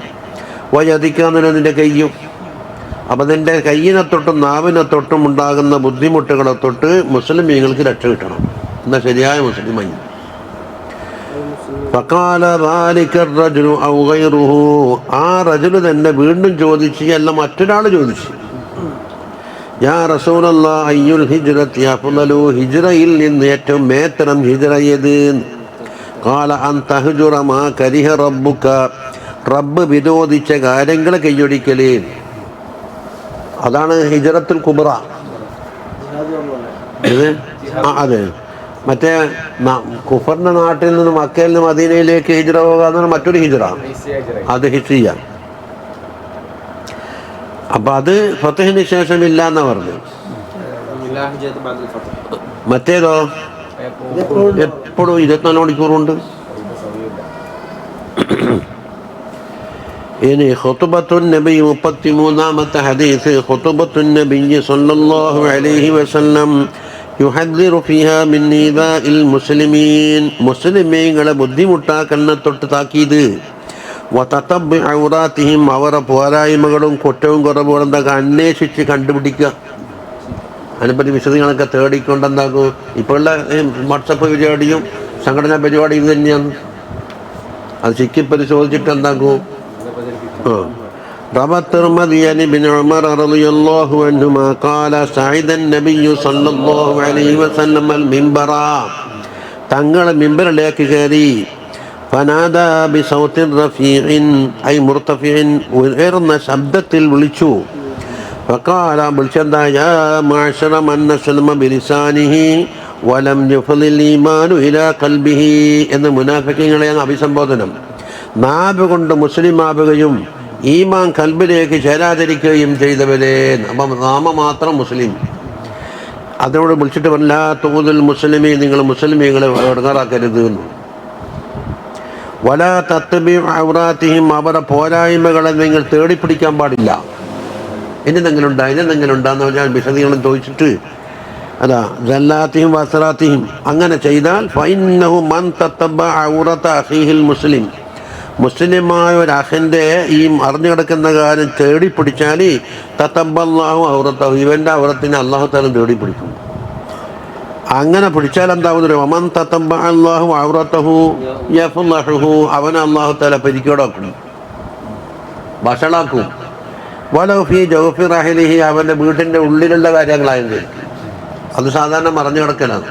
വയദിക്കാന്നല്ലോ നിന്റെ കയ്യും. അപ്പം നിന്റെ കയ്യിനെ തൊട്ടും നാവിനെ തൊട്ടും ഉണ്ടാകുന്ന ബുദ്ധിമുട്ടുകളെ തൊട്ട് മുസ്ലിമീങ്ങൾക്ക് രക്ഷ കിട്ടണം. എന്നാൽ ശരിയായ മുസ്ലിമായി. ഫഖാല ദാലിക റജുലു ഔ ഗൈറുഹു, ആ റജുല് തന്നെ വീണ്ടും ചോദിച്ചു, അല്ല മറ്റൊരാൾ ചോദിച്ചു, യാ റസൂലല്ലാഹ് അയ്യുൽ ഹിജ്റത്തി അഫ്ളലു, ഹിജ്റയിൽ നിന്ന് ഏറ്റവും മേത്തരം ഹിജ്റ ഏത്? ഖാല അൻ തഹ്ജുറ മാ കരിഹ റബ്ബുക, റബ്ബ് വിരോധിച്ച കാര്യങ്ങൾ കൈയൊടിക്കല്. അതാണ് ഹിജ്റത്തുൽ കുബ്ര. ഇത് അതെ, മറ്റേ കുഫറിന്റെ നാട്ടിൽ നിന്ന് മക്കയിൽ നിന്ന് മദീനയിലേക്ക് ഹിജ്റ പോകാന്നാണ് മറ്റൊരു ഹിജ്റ, അത് ഹിജ്റിയ. അപ്പൊ അത് ഫതഹിന് ശേഷം ഇല്ല എന്നാ പറഞ്ഞു. മറ്റേതോ എപ്പോഴും 24 മണിക്കൂറുണ്ട്. ഇനി ഖുതുബത്തുൻ നബി 33-ാമത്തെ ഹദീസ്. ഖുതുബത്തുൻ നബി സല്ലല്ലാഹു അലൈഹി വസല്ലം യുഹദ്ദിറു ഫീഹാ മിൻ ഈദാഇൽ മുസ്ലിമീൻ, മുസ്ലിമീങ്ങളെ ബുദ്ധിമുട്ടാക്കുന്ന തൊട്ട് താക്കീത്. വതതബ്ബി ഔറാത്തിഹിം, അവരുടെ പോരായ്മകളും കുറ്റവും കുറവുകളും എന്തൊക്കെ അന്വേഷിച്ച് കണ്ടുപിടിക്കുക. അതിനെപ്പറ്റി വിശദങ്ങളൊക്കെ തേടിക്കൊണ്ടെന്താക്കും. ഇപ്പോഴുള്ള വാട്സപ്പ് പരിപാടിയും സംഘടനാ പരിപാടിയും ഇത് തന്നെയാണ്. അത് ചിക്കി പരിശോധിച്ചിട്ട് എന്താക്കും. روى الترمذي عن ابن عمر رضي الله عنهما قال صعد النبي صلى الله عليه وسلم المنبر, തങ്ങളെ മിമ്പറിലേക്ക് കയറി. ഫനാദാ ബിസൗത്തിൻ റഫീഇൻ ഐ മുർതഫിഇൻ, ഉയർന്ന ശബ്ദത്തിൽ വിളിച്ചു. ഫഖാല, വിളിച്ചെന്താ? യാ മഅ്ശറ മൻ അസ്ലമ ബിലിസാനിഹി വലം യുഫ്ളിൽ ഈമാനു ഇലാ ഖൽബിഹി എന്ന് മുനാഫിഖീങ്ങളെ അഭിസംബോധനം. നാവ് കൊണ്ട് മുസ്ലിം ആവുകയും ഈമാൻ കൽബിലേക്ക് ചേരാതിരിക്കുകയും ചെയ്തവരെ. അപ്പം നാമ മാത്രം മുസ്ലിം. അതിനോട് വിളിച്ചിട്ട് പറഞ്ഞ തൂതുൽ മുസ്ലിമീ, നിങ്ങൾ മുസ്ലിമീങ്ങളെ ഇടങ്ങാറാക്കരുത്. വലാ തത്ബി ഔറാത്തിഹിം, അവരുടെ പോരായ്മകളെ നിങ്ങൾ തേടിപ്പിടിക്കാൻ പാടില്ല. ഇന്നെന്തെങ്കിലും ഉണ്ടാന്ന് പറഞ്ഞാൽ വിശദീകരണം ചോദിച്ചിട്ട് അതാ ജല്ലാത്തിഹിം വസറാത്തിഹിം, അങ്ങനെ ചെയ്താൽ ഫഇന്നഹു മൻ തത്തബ ഔറത അഖീഹിൽ മുസ്ലിം, മുസ്ലിമായ ഒരു അഖിൻ്റെ ഈ അറിഞ്ഞു കിടക്കുന്ന കാര്യം തേടിപ്പിടിച്ചാൽ തത്തബ്ബല്ലാഹു ഔറത്തഹു, ഇവൻ്റെ ഔറത്തിനെ അല്ലാഹു തആല തേടിപ്പിടിക്കും. അങ്ങനെ പിടിച്ചാൽ എന്താവുന്നത്? വമൻ തത്തബ്ബ അല്ലാഹു ഔറത്തഹു യഫ്ളഹു, അവനെ അല്ലാഹു തആല പരിക്കോടാക്കും, വഷളാക്കും. വലൗ ഫീ ജൗഫി റഹലിഹി, അവൻ്റെ വീട്ടിൻ്റെ ഉള്ളിലുള്ള കാര്യങ്ങളായത്. അത് സാധാരണ മറഞ്ഞു കിടക്കലാണ്.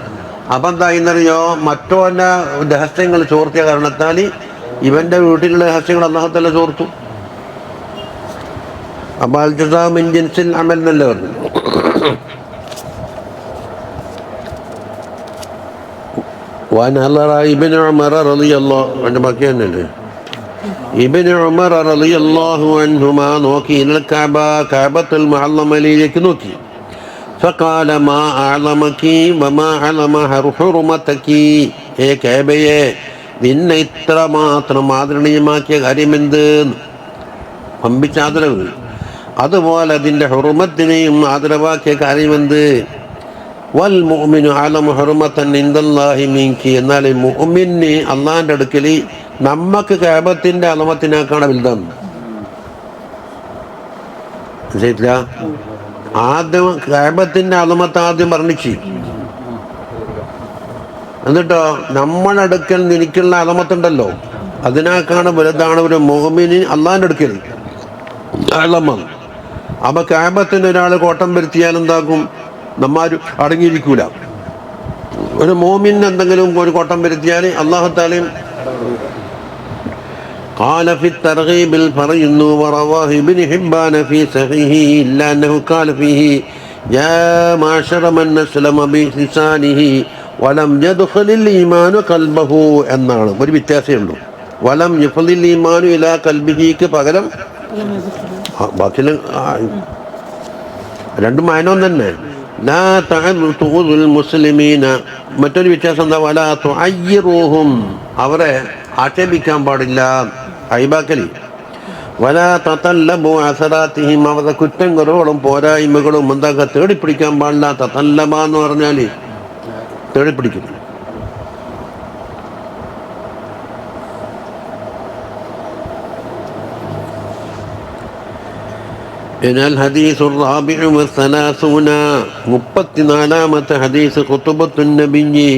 അപ്പം എന്തായിന്നറിയോ, മറ്റോൻ്റെ രഹസ്യങ്ങൾ ചോർത്തിയ കാരണത്താൽ ഇവൻ്റെ വീട്ടിലുള്ള രഹസ്യങ്ങൾ അല്ലാഹു ചോർത്തു. അപ്പോൾ അൽ ജസാഉ മിൻ ജിൻസിൽ അമൽ എന്നല്ലേ പറഞ്ഞു. ഇബ്നു ഉമർ റളിയല്ലാഹു അൻഹുമാ നോക്കി ഇലൽ കഅബ, കഅബത്തുൽ മുഅല്ലമയിലേക്ക് നോക്കി. ഫഖാല മാ അഅലമകി വമാ അഅലമ ഹുറുമതകി, ഏ കഅബയെ, നിന്നെ ഇത്ര മാത്രം ആദരണീയമാക്കിയ കാര്യമെന്ത്? പമ്പിച്ച ആദരവ്. അതുപോലെ അതിൻ്റെ ഹുറുമത്തിനെയും ആദരവാക്കിയ കാര്യമെന്ത്? വൽ മുഅ്മിനു അഅലമു ഹുറുമതൻ ഇൻദല്ലാഹി മിൻകി, എന്നാൽ മുഅ്മിന് അള്ളാഹിൻ്റെ അടുക്കൽ നമുക്ക് കഅബത്തിൻ്റെ അളമത്തിനേക്കാണ് വലുതാണ്. മനസ്സിലായിട്ടില്ല? ആദ്യം കഅബത്തിൻ്റെ അളമത്ത് ആദ്യം വർണ്ണിച്ചു, എന്നിട്ടോ നമ്മുടെ അടുക്കൽ നിനക്കുള്ള അളമത്തുണ്ടല്ലോ അതിനേക്കാണ് വലുതാണ് ഒരു മുഅ്മിന് അള്ളാഹിൻ്റെ അടുക്കൽ അളമ. അപ്പൊ കഅബത്തിന് ഒരാൾ കോട്ടം വരുത്തിയാൽ എന്താക്കും? നമ്മാരും അടങ്ങിയിരിക്കൂല. ഒരു മോമിന് എന്തെങ്കിലും ഒരു കോട്ടം വരുത്തിയാൽ അല്ലാഹു തആലയും قال في الترغيب الفريض ورواه ابن حبان في صحيحه إلا أنه قال فيه يا معشر من أسلم بلسانه ولم يدخل الإيمان قلبه എന്നാണ്. ഒരു വ്യത്യാസമേ ഉള്ളൂ. വലം യഫ്ളിൽ ഈമാനു ഇലാ ഖൽബിഹിക്ക് പകരം ബാക്കി രണ്ടും മാനവും തന്നെ. ലാ തഅദുൽ മുസ്ലിമീന, മറ്റൊരു വ്യത്യാസം എന്താ? വലാ തുഅയ്യിറൂഹും, അവരെ ആക്ഷേപിക്കാൻ പാടില്ല, ഹൈബാക്കലി. വലാ തതല്ലബു അസറാത്തിഹിം, അവരുടെ കുറ്റം കുറവുകളും പോരായ്മകളും എന്താക്കുക തേടിപ്പിടിക്കാൻ പാടില്ല. തതല്ലബ എന്ന് പറഞ്ഞാൽ തേടിപ്പിടിക്കുന്നു. എന്നാൽ ഹദീസുർ റാബിഉ വസ്സലാസൂന, 34ാമത്തെ ഹദീസ്, ഖുതുബത്തുൻ നബിയ്യി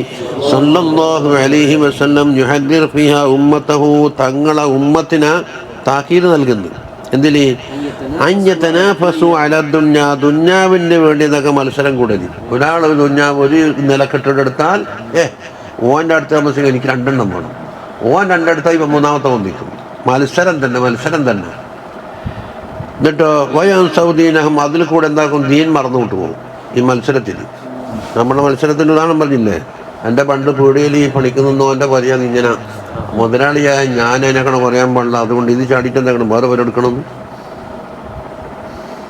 സല്ലല്ലാഹു അലൈഹി വസല്ലം യുഹദ്ദിർ ഫിഹാ ഉമ്മതഹു, തങ്ങളെ ഉമ്മത്തിനെ താക്കീത് നൽകുന്നു. എന്തില്? അൻയതനാഫസു അലാ ദുനിയ, ദുനിയാവിന് വേണ്ടി എന്നൊക്കെ മത്സരം കൂടല്. ഒരാൾ ദുനിയാവ് ഒരു നിലക്കെട്ടെടുത്താൽ ഓൻ്റെ അടുത്ത താമസിക്കാൻ എനിക്ക് 2 എണ്ണം വേണം, ഓൻ 2 എടുത്താൽ ഇപ്പം 3ാമത്തെ വന്നിക്കും. മത്സരം തന്നെ. എന്നിട്ടോ വയം സൗദീനഹം, അതിൽ കൂടെ എന്താക്കും? ദീൻ മറന്നുകൊണ്ട് പോകും ഈ മത്സരത്തിൽ. നമ്മുടെ മത്സരത്തിൻ്റെ ഉദാഹരണം പറഞ്ഞില്ലേ, എൻ്റെ പണ്ട് പീടികയിൽ ഈ പണിക്കുന്നോ എൻ്റെ പറയാൻ ഇങ്ങനെ മുതലാളിയായ ഞാൻ അതിനെക്കണം പറയാൻ പാടില്ല, അതുകൊണ്ട് ഇത് ചാടിയിട്ട് എന്താക്കണം വേറെ പേരെടുക്കണമെന്ന്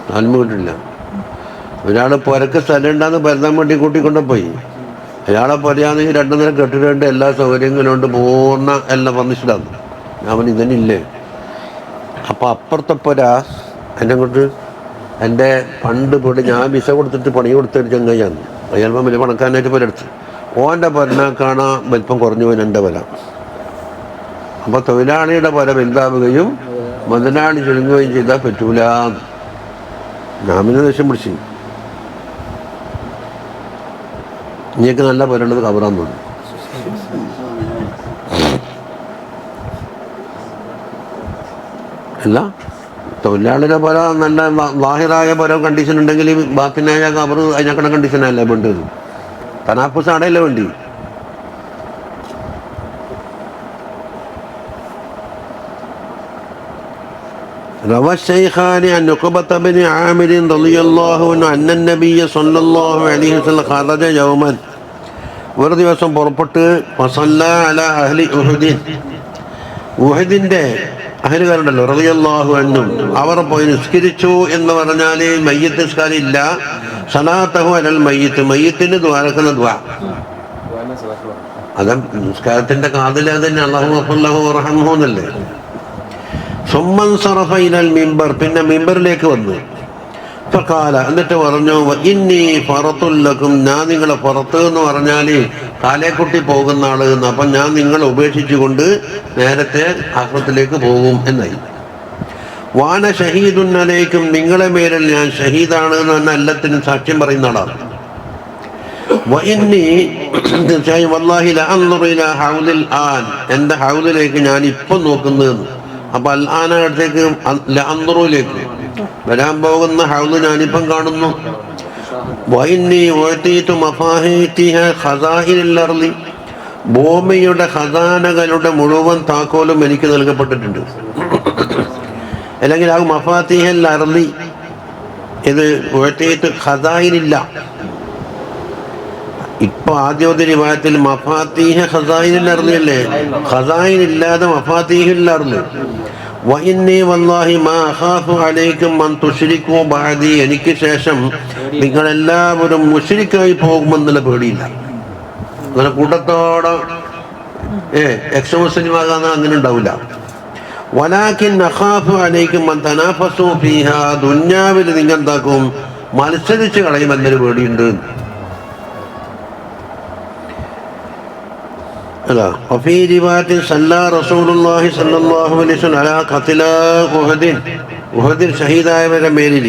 താല്മ കിട്ടില്ല. ഒരാൾ പുരക്ക് സ്ഥലം ഉണ്ടാകുന്ന പരതാൻ വേണ്ടി കൂട്ടിക്കൊണ്ടുപോയി, അയാളെ പറയാണെങ്കിൽ 2 നില കെട്ടിടേണ്ട എല്ലാ സൗകര്യങ്ങളും ഉണ്ട്, പൂർണ്ണ എല്ലാം വന്നിച്ചിടാന്ന്. അവൻ ഇതന്നില്ലേ. അപ്പം അപ്പുറത്തപ്പൊരാ എന്നെ കൊണ്ട് എൻ്റെ പണ്ട് പോയിട്ട് ഞാൻ വിസ കൊടുത്തിട്ട് പണി കൊടുത്തൊരു ചങ്ങയാണ്, അയാൾപ്പം വലിയ പണക്കാരനായിട്ട് പോലെടുത്ത് ഓൻ്റെ പരന കാണാൻ വലിപ്പം കുറഞ്ഞു പോയി എൻ്റെ വില. അപ്പോൾ തൊഴിലാളിയുടെ വില വലുതാവുകയും മുതലാളി ചുരുങ്ങുകയും ചെയ്താൽ പറ്റൂല. ഞാൻ പിന്നെ ദേഷ്യം പിടിച്ചു, നീക്ക് നല്ല പോലുള്ളത് കബറാൻ തോന്നി. അല്ല, തൊഴിലാളിയുടെ പുര നല്ല വാഹിറായ പുര കണ്ടീഷൻ ഉണ്ടെങ്കിൽ ബാക്കിനായ കബർ അതിനക്കണ കണ്ടീഷനല്ലേ വേണ്ടത്. തനാഫുസ് അടയല്ലേ വേണ്ടി. روى الشيخان عن عقبة بن عامر رضي الله عنه أن النبي صلى الله عليه وسلم خرج يوما, ഒരു ദിവസം പുറപ്പെട്ട് വസല്ലാ അലാ അഹ്ലി ഉഹുദിൻ, ഉഹദിൻ്റെ അഹലുകാരുണ്ടല്ലോ റളിയല്ലാഹു അൻഹും, അവർ പോയി നിസ്കരിച്ചു എന്ന് പറഞ്ഞാൽ മയ്യത്ത് നിസ്കാരം ഇല്ല. സലാത്തഹു അലൽ മയ്യത്ത്, മയ്യത്തിന് ദ്വാരക്കുന്ന ദ്വാ, അത് നിസ്കാരത്തിൻ്റെ കാതിൽ തന്നെ അല്ലാഹു ഗഫ്റലഹു വറഹംഹു എന്നല്ലേ. സുമ്മൻ സറഫ ഇലൽ മിമ്പർ, പിന്നെ മിമ്പറിലേക്ക് വന്നു. ഫഖാല, എന്നിട്ട് പറഞ്ഞു ഇന്നി ഫറത്തുൽ ലക്കും, ഞാൻ നിങ്ങളെ പുറത്ത് എന്ന് പറഞ്ഞാൽ കാലേക്കുട്ടി പോകുന്ന ആള് എന്ന്. അപ്പം ഞാൻ നിങ്ങളെ ഉപേക്ഷിച്ചുകൊണ്ട് നേരത്തെ ആശ്രമത്തിലേക്ക് പോകും എന്നായി. വാന ഷഹീദുൻ അലൈക്കും, നിങ്ങളെ മേലിൽ ഞാൻ ഷഹീദാണ് എന്ന് പറഞ്ഞാൽ എല്ലാത്തിനും സാക്ഷ്യം പറയുന്ന ആളാണ്. വഇന്നി, തീർച്ചയായും വല്ലാഹി ലഅൻദുറു ഇലാ ഹൗദിൽ ആൻ, എൻ്റെ ഹൗദിലേക്ക് ഞാൻ ഇപ്പം നോക്കുന്നതെന്ന്. അപ്പം അൽ ആനടുത്തേക്ക് ലഅൻദുറുലേക്ക് വരാൻ പോകുന്ന ഹൗദ് ഞാനിപ്പം കാണുന്നു. വഇന്നി ഉഅതീതു മഫാഹീതിഹ ഖസാഇനിൽ അർളി, ഭൂമിയുടെ ഖസാനകളുടെ മുഴുവൻ താക്കോലും എനിക്ക് നൽകപ്പെട്ടിട്ടുണ്ട്. അല്ലെങ്കിൽ ആ മഫാത്തിഹൽ അർളി, ഇത് ഉഅതീതു ഖസാഇനില്ല. ഇപ്പൊ ആദ്യത്തെ റിവായത്തിൽ മഫാത്തീഹ ഖസായിനിൽ അർളിയല്ലേ, ഖസായിനില്ലാതെ മഫാത്തീഹിൽ അർളി. വഇന്നി വല്ലാഹി മാ അഖാഫു അലൈക്കും അൻ തുശ്രികൂ ബഅദി, എനിക്ക് ശേഷം നിങ്ങളെല്ലാവരും മുശ്രിക്കായി പോകുമെന്നുള്ള പേടിയില്ല. അങ്ങനെ കൂട്ടത്തോടെ എക്സ് മുസ്ലിം ആകാൻ അങ്ങനെ ഉണ്ടാവില്ല. വലാകിൻ അഖാഫു അലൈക്കും അൻ തനാഫസൂ ഫീഹാ, ദുന്യാവിൽ നിങ്ങൾ എന്താക്കും, മത്സരിച്ച് കളയുമെന്നൊരു പേടിയുണ്ട്. وفي رواية صلى رسول الله صلى الله عليه وسلم على قتلى أحد ഷഹീദായവരുടെ മേലിൽ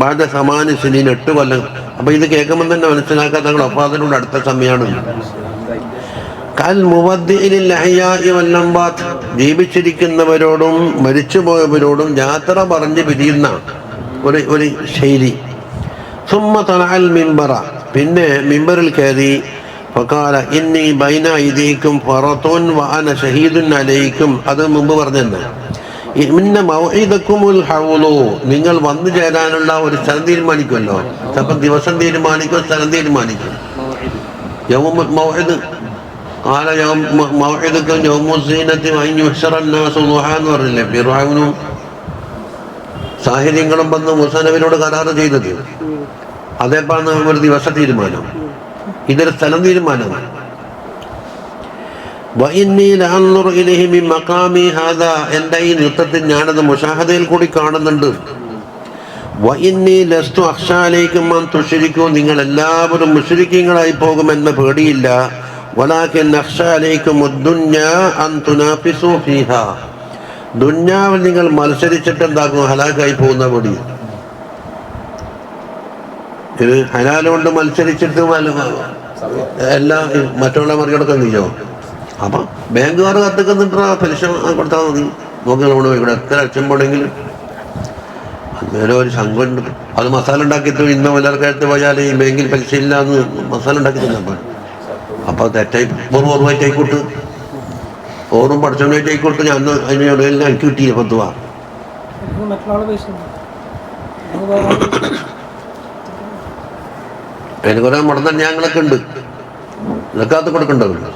ബാദ 8 സിനീൻ, 8 കൊല്ലം. അപ്പൊ ഇത് കേൾക്കുമ്പോൾ തന്നെ മനസ്സിലാക്കാൻ തങ്ങൾ വഫാത്തിനോട് അടുത്ത സമയമാണ്. കൽ മുവദ്ദിഇൽ അഹ്യാഇ വൽ അംവാത്ത്, ജീവിച്ചിരിക്കുന്നവരോടും മരിച്ചുപോയവരോടും യാത്ര പറഞ്ഞ് പിരിയുന്ന ഒരു ശൈലി. സുമ്മ തലഅൽ മിമ്പറ, പിന്നെ മിമ്പറിൽ കയറി. ഫഖാല ഇന്നി ബൈന ഐദീകും ഫറത്തുൻ വഅന ഷഹീദുൻ അലൈക്കും, അത് മുമ്പ് പറഞ്ഞെന്ന്. ഇന്ന മൗഇദകുമുൽ ഹൗളു, നിങ്ങൾ വന്നു ചേരാനുള്ള ഒരു സ്ഥലം തീരുമാനിക്കുമല്ലോ. ചിലപ്പോൾ ദിവസം തീരുമാനിക്കും, സ്ഥലം തീരുമാനിക്കും. മൗഇദ് ഖാല മൗഇദുക്കും യൗമുസ്സീനത്തി വഅൻ യുഹ്ശറൻ നാസു ദുഹാ എന്ന് പറഞ്ഞില്ലേ. ഫിർഔനും സാഹിര്യങ്ങളും വന്ന് മൂസാ നബിയോട് കരാറ് ചെയ്തത്. അതേപ്പാണ് ഒരു ദിവസ തീരുമാനം, ഇതൊരു സ്ഥലം തീരുമാനമാണ്. എന്റെ ഈ നൃത്തത്തിൽ ഞാനത് മുശാഹദയിൽ കൂടി കാണുന്നുണ്ട്. നിങ്ങൾ എല്ലാവരും മുശ്രിക്കീങ്ങളായി പോകുമെന്ന പേടിയില്ല. ദുന്യാവിൽ നിങ്ങൾ മത്സരിച്ചിട്ട് എന്താക്കും, ഹലാക്കായി പോകുന്ന പേടി. ഇത് ഹലാലുകൊണ്ട് മത്സരിച്ചിട്ട് എല്ലാം മറ്റുള്ള മറികടക്കാൻ നീയോ. അപ്പൊ ബാങ്കുകാർ കത്തിക്കുന്നിട്ടാ പലിശ കൊടുത്താൽ മതി. നോക്കി നമ്മൾ ഇവിടെ എത്ര ലക്ഷം പോണെങ്കിലും വേറെ ഒരു സംഘമുണ്ട്. അത് മസാല ഉണ്ടാക്കിയിട്ട് ഇന്ന എല്ലാവർക്കടുത്ത് പോയാൽ ഈ ബാങ്കിൽ പലിശ ഇല്ല എന്ന് മസാല ഉണ്ടാക്കി തന്നപ്പോൾ അപ്പൊ തെറ്റായി ഓർവായിട്ട് ആയിക്കോട്ട്, ഓറും പഠിച്ചവനായിട്ട് ആയിക്കോട്ട്. ഞാൻ അതിനോട് എനിക്ക് കിട്ടിയില്ല 10 രൂപ. അതിന് കുറെ മുടന്ന ഞങ്ങളൊക്കെ ഉണ്ട്. നക്കാത്ത് കൊടുക്കണ്ടവരുണ്ട്,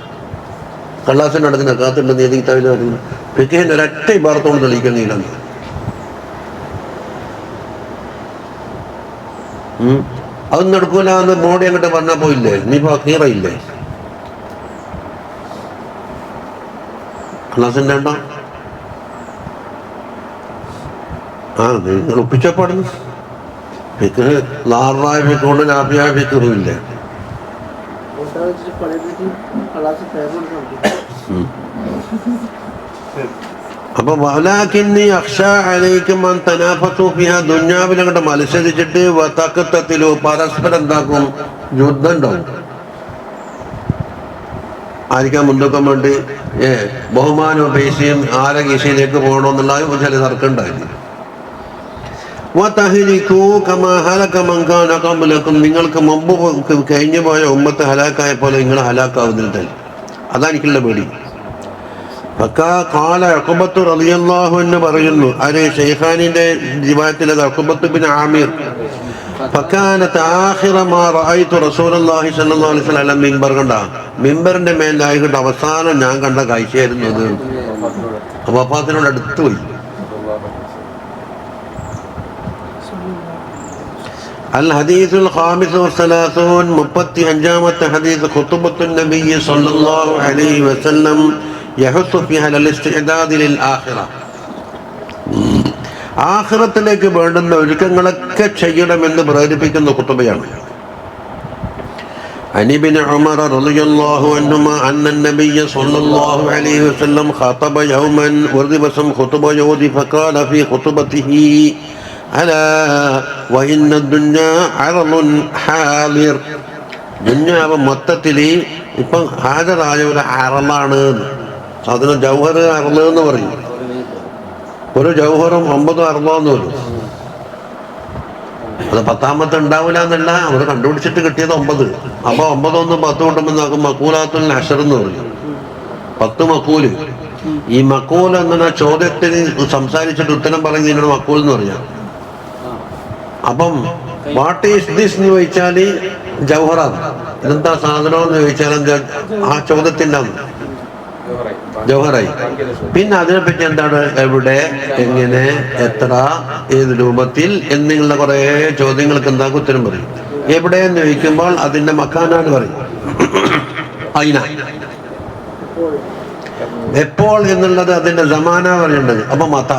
കള്ളാസിന് നടക്കുന്ന നക്കാത്തുണ്ട്. നീതിത്താവിൽ വരുന്നു ഫിഖിന്റെ ഒരൊറ്റ ഇബാറത്തോട് തെളിയിക്കുന്നില്ല. അതൊന്നും നടക്കൂല എന്ന് മോഡി അങ്ങോട്ട് പറഞ്ഞാൽ പോയില്ലേ, നീ ഫീറയില്ലേ കള്ളാസിന്റെ ഉണ്ടോ? നിങ്ങൾ ഒപ്പിച്ചപ്പാടുന്നു. ഫിഖ് ലാറായ ഫിഖുണ്ട്, നാഫിയായ ഫിഖും ഇല്ലേ. അപ്പൊ ദുന്യാവിലങ്ങോട്ട് മത്സരിച്ചിട്ട് വതഖത്തത്തിലു പരസ്പരം എന്താക്കും, യുദ്ധം ഉണ്ടാവും. ആയിരിക്കാൻ മുൻതൂക്കം വേണ്ടി ബഹുമാനവും പൈസയും ആരെ കീശയിലേക്ക് പോകണമെന്നുള്ള ചില തർക്കമുണ്ടായിരുന്നു. നിങ്ങൾക്ക് മുമ്പ് കഴിഞ്ഞു പോയ ഉമ്മത്ത് ഹലാക്കായ പോലെ നിങ്ങൾ ഹലാക്കാവുന്നില്ല. അതാണെനിക്കുള്ള പേടി. അഖബത്ത് റളിയല്ലാഹു അൻഹു പറയുന്നു, ആര് ഷെയ്ഖാനിന്റെ റിവായത്തിൽ അത് അഖബത്ത് ബിൻ ആമിർ. ഫകാനത ആഖിറ മാ റഅയ്തു റസൂലുള്ളാഹി സ്വല്ലല്ലാഹു അലൈഹി വസല്ലം മിമ്പർ, കണ്ട മിമ്പറിന്റെ മേലായിട്ട് അവസാനം ഞാൻ കണ്ട കാഴ്ചയായിരുന്നു അത്. വഫാത്തിനോട് അടുത്ത് പോയി. الحديث الخامس والثلاثون 35ാമത്തെ ഹദീസ്. ഖുതുബത്തു നബി സല്ലല്ലാഹു അലൈഹി വസല്ലം يحث فيها على الاستعداد للآخرة, ആഖിറത്തിലേക്ക് വേണ്ടുന്ന ഒരുക്കങ്ങളൊക്കെ ചെയ്യണമെന്ന് പ്രേരിപ്പിക്കുന്ന ഖുതുബയാണ്. عن ابن عمر رضي الله عنهما أن النبي صلى الله عليه وسلم خطب يوما, ഒരു ദിവസം ഖുതുബ ഓതി. فقال في خطبته ألا وإن الدنيا عرض حاضر, ദുന്യാവ് മൊത്തത്തിൽ ഇപ്പം ഹാജരായ ഒരു അറളാണ്. അതിന് ജൗഹർ അറള് എന്ന് പറയും. ഒരു ജൗഹറും 9 അറളെന്ന് വരും. അത് 10ാമത്തെ ഉണ്ടാവില്ല എന്നല്ല, അവർ കണ്ടുപിടിച്ചിട്ട് കിട്ടിയത് 9. അപ്പൊ 9 1 10 കൊണ്ടുമ്പോൾ നോക്കും മക്കൂലാത്തുൽ അഷർ എന്ന് പറയും. 10 മക്കൂല്. ഈ മക്കൂൽ എന്ന ചോദ്യത്തിന് സംസാരിച്ചിട്ട് ഉത്തരം പറയുന്നതിനാണ് മക്കൂൽ എന്ന് പറയാം. അപ്പം വാട്ട് ഈസ് ദിസ് എന്ന് ചോദിച്ചാൽ ജൗഹറാണ്. ഇതെന്താ സാധനം എന്ന് ചോദിച്ചാൽ ആ ചോദ്യത്തിൻ്റെ ജൗഹറായി. പിന്നെ അതിനെപ്പറ്റി എന്താണ്, എവിടെ, എങ്ങനെ, എത്ര, ഏത് രൂപത്തിൽ എന്നുള്ള കുറെ ചോദ്യങ്ങൾക്ക് എന്താക്കും ഉത്തരം പറയും. എവിടെ എന്ന് ചോദിക്കുമ്പോൾ അതിന്റെ മക്കാനാണ് പറയും. അയിന. എപ്പോൾ എന്നുള്ളത് അതിന്റെ സമാന പറയേണ്ടത്. അപ്പൊ മത,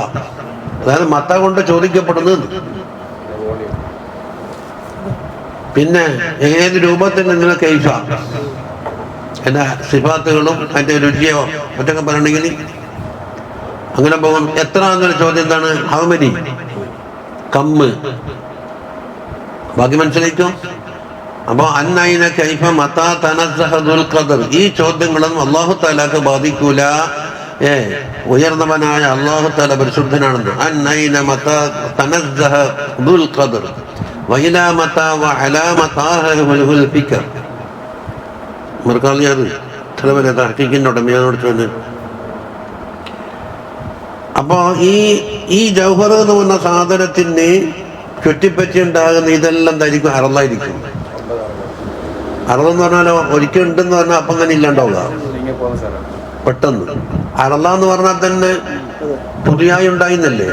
അതായത് മത കൊണ്ട് ചോദിക്കപ്പെടുന്നത്. പിന്നെ ഏത് രൂപത്തിൽ നിങ്ങൾ കൈഫ, എൻ്റെ സിഫാത്തുകളും അതിൻ്റെ രുചിയോ മറ്റൊക്കെ പറയണമെങ്കിൽ അങ്ങനെ പോകും. എത്ര എന്നൊരു ചോദ്യം എന്താണ്, ഹൗ മെനി, കമ്മ്, ബാക്കി മനസ്സിലാക്കും. അപ്പോൾ അന്നൈന കൈഫ മതാ തനസ്സഹദുൽ ഖദർ, ഈ ചോദ്യങ്ങളൊന്നും അല്ലാഹു തആലക്ക് ബാധിക്കൂല. ഉയർന്നവനായ അല്ലാഹു തആല പരിശുദ്ധനാണെന്ന്. അന്നൈന മതാ തനസ്സഹദുൽ ഖദർ വഇലാ മതാ വഅലാ മതാഹുൽ ഫിക്ർ. മർക്കാളിയാത് ചില വരെ തഹ്ഖീഖിൻ്റെ ഉടമയോട് ചോദിച്ചു. അപ്പോൾ ഈ ജൗഹർ എന്ന് പറഞ്ഞ സാധനത്തിന് ചുറ്റിപ്പറ്റി ഉണ്ടാകുന്ന ഇതെല്ലാം ധരിക്കും അറളായിരിക്കും. അറളെന്ന് പറഞ്ഞാലോ ഒരിക്കൽ ഉണ്ടെന്ന് പറഞ്ഞാൽ അപ്പം തന്നെ ഇല്ലാണ്ടാവുക പെട്ടെന്ന്. അറള എന്ന് പറഞ്ഞാൽ തന്നെ പുതിയായി ഉണ്ടായിരുന്നല്ലേ.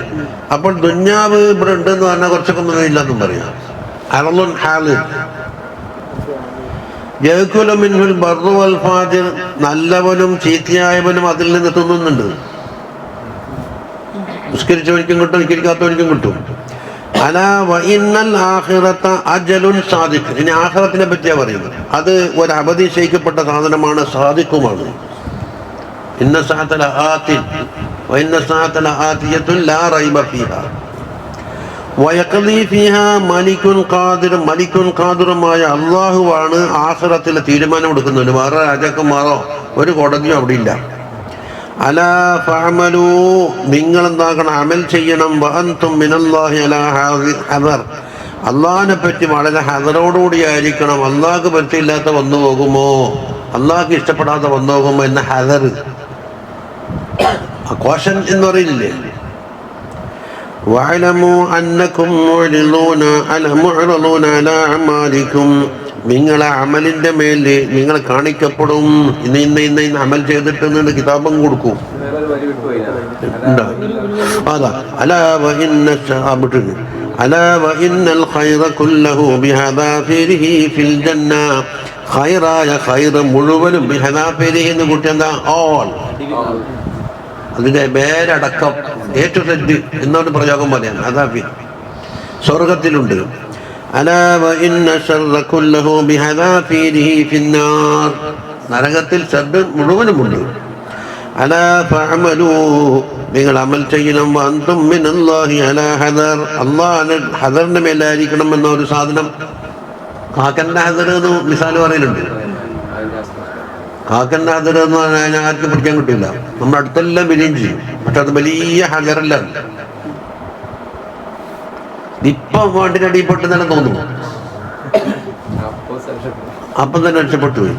അപ്പോൾ ദുന്യാവ് ഇവിടെ ഉണ്ടെന്ന് പറഞ്ഞാൽ കുറച്ചൊക്കെ ഒന്നും ഇല്ലെന്നും പറയാം. അറളുൻ ഹാല് യഅ്കുലു ബർറു വൽ ഫാജിർ, നല്ലവനും ചീത്തയായവനും അതിൽ നിന്ന് തിന്നുന്നുണ്ട്. നിസ്കരിച്ചവനിക്കും കിട്ടും, നിസ്കരിക്കാത്തവനിക്കും കിട്ടും. അലാ വഇന്നൽ ആഖിറത അജലുൻ സാദിഖ്. ഇനി ആഖിറത്തിനെ പറ്റിയാ പറയുന്നത്. അത് ഒരു അബദിശയിക്കപ്പെട്ട സാധനമാണ്, സാദിഖുമാണ്. ഇന്ന സഅത ലആതിൻ വഇന്ന സഅത ലആതിയത്തുൻ ലാ റൈബ ഫീഹാ വയഖ്ളി ഫീഹാ മലികുൻ ഖാദിർ. മലികുൻ ഖാദിറുമായ അല്ലാഹുവാണ് ആഖിറത്തിലെ തീരുമാനം എടുക്കുന്നത്. വേറെ രാജാക്കന്മാരോ ഒരു കോടതിയോ അവിടെ ഇല്ല. അലാ ഫഅമലൂ, നിങ്ങൾ എന്താക്കണം, അമൽ ചെയ്യണം. വഅൻതും മിനല്ലാഹി അലാ ഹദർ, അള്ളാഹിനെ പറ്റി വളരെ ഹദറോടുകൂടി ആയിരിക്കണം. അള്ളാഹ്ക്ക് പറ്റില്ലാത്ത വന്നു പോകുമോ, അള്ളാഹ്ക്ക് ഇഷ്ടപ്പെടാതെ വന്നു പോകുമോ എന്ന ഹദർ, കോഷൻ എന്ന് പറയുന്നില്ലേ. വഅലമു അന്നകും മുഅ്രിദൂന അലാ അഅമാലികും, നിങ്ങളെ അമലിന്റെ മേല് നിങ്ങൾ കാണിക്കപ്പെടും. ഇന്ന് അമൽ ചെയ്തിട്ട് കിതാബം കൊടുക്കും. അതാ അലാ വഇന്ന ശഅബുൻ അലാ വഇന്നൽ ഖൈറ കുല്ലഹു ബിഹദാഫിരിഹി ഫിൽ ജന്ന, ഖൈറായ ഖൈർ മുഴുവനും ബിഹദാഫിരിഹി എന്ന് കൂട്ടി എന്താ, ഓൾ, അതിന്റെ പേരടക്കം എ ടു സെഡ് എന്നൊരു പ്രയോഗം പോലെയാണ്. അതാഫി സ്വർഗത്തിലുണ്ട്. അലാ വഇന്ന ശർറ കുല്ലഹു ബിഹദാഫിരിഹി ഫിന്നാർ, നരകത്തിൽ ശർറ് മുഴുവനുമുണ്ട്. അലാ ഫഅമലൂ, നിങ്ങൾ അമൽ ചെയ്യണം. വഅൻതും മിനല്ലാഹി അലാ ഹദർ, അല്ലാഹുവിന്റെ ഹദറിന്റെ മേലായിരിക്കണം എന്ന ഒരു സാധനം. കാക്കന്റെ ഹദർ എന്ന് മിസാൽ പറയുന്നുണ്ട്. കാക്കന്റെ ഹദർ എന്ന് പറഞ്ഞാൽ ആർക്കും പിടിക്കാൻ കിട്ടില്ല. നമ്മുടെ അടുത്തെല്ലാം വരികയും ചെയ്യും. പക്ഷെ അത് വലിയ ഹദറല്ല. ഇപ്പം വാണ്ടിന്റെ അടിപ്പെട്ട് തന്നെ തോന്നുന്നു, അപ്പം തന്നെ രക്ഷപ്പെട്ടു പോയി.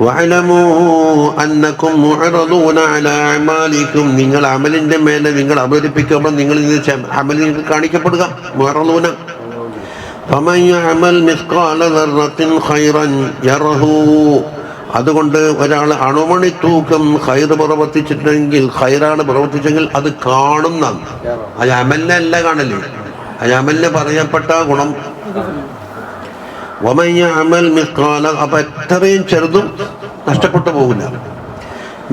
വഅലമൂ അന്നകും മുഅ്റദൂന അലാ അഅമാലികും, നിങ്ങൾ അമലിന്റെ മേലെ നിങ്ങൾ അവതരിപ്പിക്കുമ്പോൾ നിങ്ങൾ അമലിൽ കാണിക്കപ്പെടുക. മുഅ്റദൂന ഫമൻ യഅമൽ മിസ്ഖാല ദർറത്തിൻ ഖൈറൻ യറഹു, അതുകൊണ്ട് ഒരാൾ അണുമണി തൂക്കം ഖൈർ പ്രവർത്തിച്ചിട്ടുണ്ടെങ്കിൽ, ഖൈറാണ് പ്രവർത്തിച്ചെങ്കിൽ അത് കാണുന്ന, അത് അമലിനെ അല്ല കാണല്, അത് അമലിന് പറയപ്പെട്ട ഗുണം. വമൻ യഅമൽ മിസ്ഖാല, അപ്പൊ എത്രയും ചെറുതും നഷ്ടപ്പെട്ടു പോകില്ല.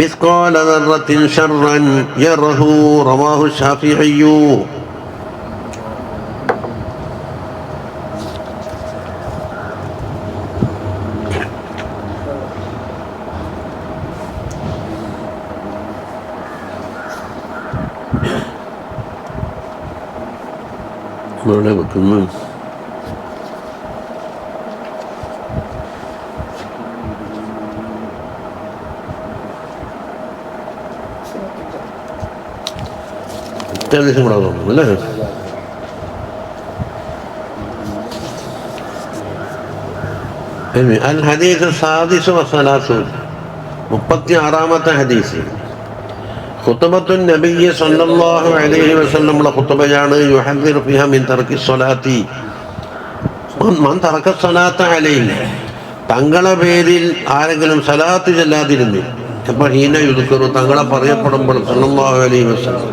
മിസ്ഖാല ദർറത്തിൻ ശർറൻ യറഹു, റവാഹു ശാഫിഈ. ഇവിടെ വെക്കുന്നു. ദിവസം കൂടെ തോന്നുന്നു അല്ലേ? അൽ ഹദീസ് സാദിസു വസലാസൂൻ 36-ാമത്തെ ഹദീസ് ഖുത്ബത്തുൻ നബിയ്യ സല്ലല്ലാഹു അലൈഹി വസല്ലമയുടെ ഖുത്ബയാണ്. യുഹദ്ദിറു ഫിഹാ മിൻ തർക്കി സ്വലാത്തി മൻ തറക സ്വലാത്ത അലൈഹി, തങ്ങളെ പേരിൽ ആരെങ്കിലും സലാത്ത് ചെല്ലാതിരുന്നു അപ്പോൾ ഹീന യുദ്ക്കറു, തങ്ങളെ പറയപ്പെടുമ്പോൾ സല്ലല്ലാഹു അലൈഹി വസല്ലം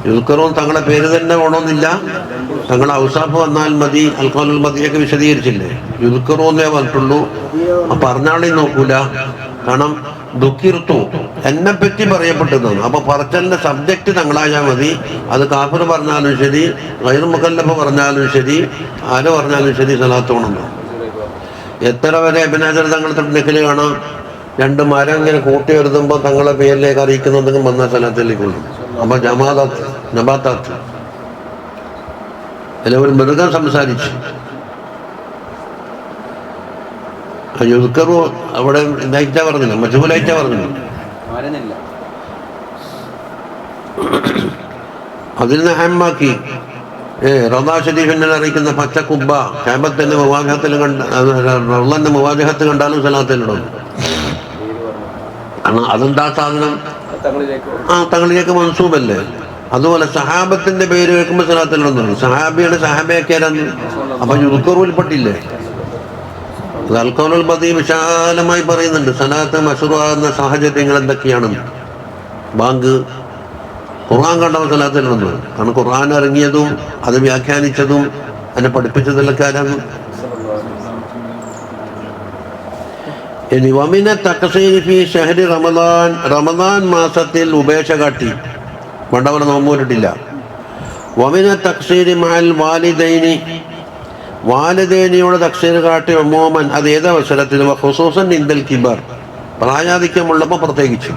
യുദ്ക്കറു, തങ്ങളെ പേര് തന്നെ വേണമെന്നില്ല, തങ്ങളെ ഔസാഫ് വന്നാൽ മതി. അൽഖാലുൽ മദിയൊക്കെ വിശദീകരിച്ചില്ലേ, യുദ്ക്കറു എന്നേ പറഞ്ഞിട്ടുള്ളൂ. പറഞ്ഞാളി നോക്കൂല, കാരണം ദുഃഖിർത്തു എന്നെപ്പറ്റി പറയപ്പെട്ടതാണ്. അപ്പൊ പറച്ചലിന്റെ സബ്ജക്റ്റ് തങ്ങളായാൽ മതി. അത് കാഫിർ പറഞ്ഞാലും ശരി, ഗൈർ മുകല്ലഫ് പറഞ്ഞാലും ശരി, ആര് പറഞ്ഞാലും ശരി, സലാത്ത് വേണമെന്ന്. എത്ര വരെ ഇബ്നു ഹജർ തങ്ങൾ നെക്കില് കാണാം, രണ്ട് മരം ഇങ്ങനെ കൂട്ടി എഴുതുമ്പോൾ തങ്ങളെ പേരിലേക്ക് അറിയിക്കുന്നതെങ്കിൽ വന്ന സലാത്തിലേക്കുള്ളൂ. അപ്പൊ ജമാഅത്ത് നബാത്താത്ത് അല്ല, ഒരു മൃഗം സംസാരിച്ചു യുദ്ക്കറു അവിടെ ഇതായിട്ടാ പറഞ്ഞില്ല, മജൂലായിട്ടാ പറഞ്ഞില്ല. അതിൽ നിന്ന് ഹാമാക്കി റദാ ഷരീഫിനെ അറിയിക്കുന്ന പച്ച കുബ്ബ കാബത്തിന്റെ മുവാജഹത്തിൽ റൗളന്റെ മുവാജഹത്ത് കണ്ടാലും സലാത്തിലിടും. കാരണം അതെന്താ സാധനം, തങ്ങളിലേക്ക് മൻസൂബല്ലേ. അതുപോലെ സഹാബത്തിന്റെ പേര് കേൾക്കുമ്പോൾ സലാത്തിലിടുന്നു. സഹാബിയാണ്, സഹാബിയാക്കിയാരാന്ന്. അപ്പൊ യുദ്ക്കറുവിൽപ്പെട്ടില്ലേ. അൽഖൗലുൽ ബദീ വിശാലമായി പറയുന്നുണ്ട് സലാത്ത് മശ്റൂആകുന്ന സാഹചര്യങ്ങൾ എന്തൊക്കെയാണെന്ന്. ബാങ്ക്, ഖുർആൻ കണ്ടവൻ സലാത്തിലിടുന്നു. കാരണം ഖുർആൻ ഇറങ്ങിയതും അത് വ്യാഖ്യാനിച്ചതും അതിനെ പഠിപ്പിച്ചതിലൊക്കെ ആരാണ്. ഇനി വമിന തഖ്സീരി ഫീ ശഹ്രി റമദാൻ, റമദാൻ മാസത്തിൽ ഉപേക്ഷ കാട്ടി, പണ്ടവരെ നോമ്പൂരിട്ടില്ല. വമിന തഖ്സീരി മഅൽ വാലിദൈനി, വാലിദൈനിയോട് തഖ്സീർ കാട്ടി ഉമൂമൻ, അത് ഏതവസരത്തിലും ഖുസൂസൻ ഇൻദൽ കിബർ, പ്രായാധിക്യമുള്ളപ്പോൾ പ്രത്യേകിച്ചു.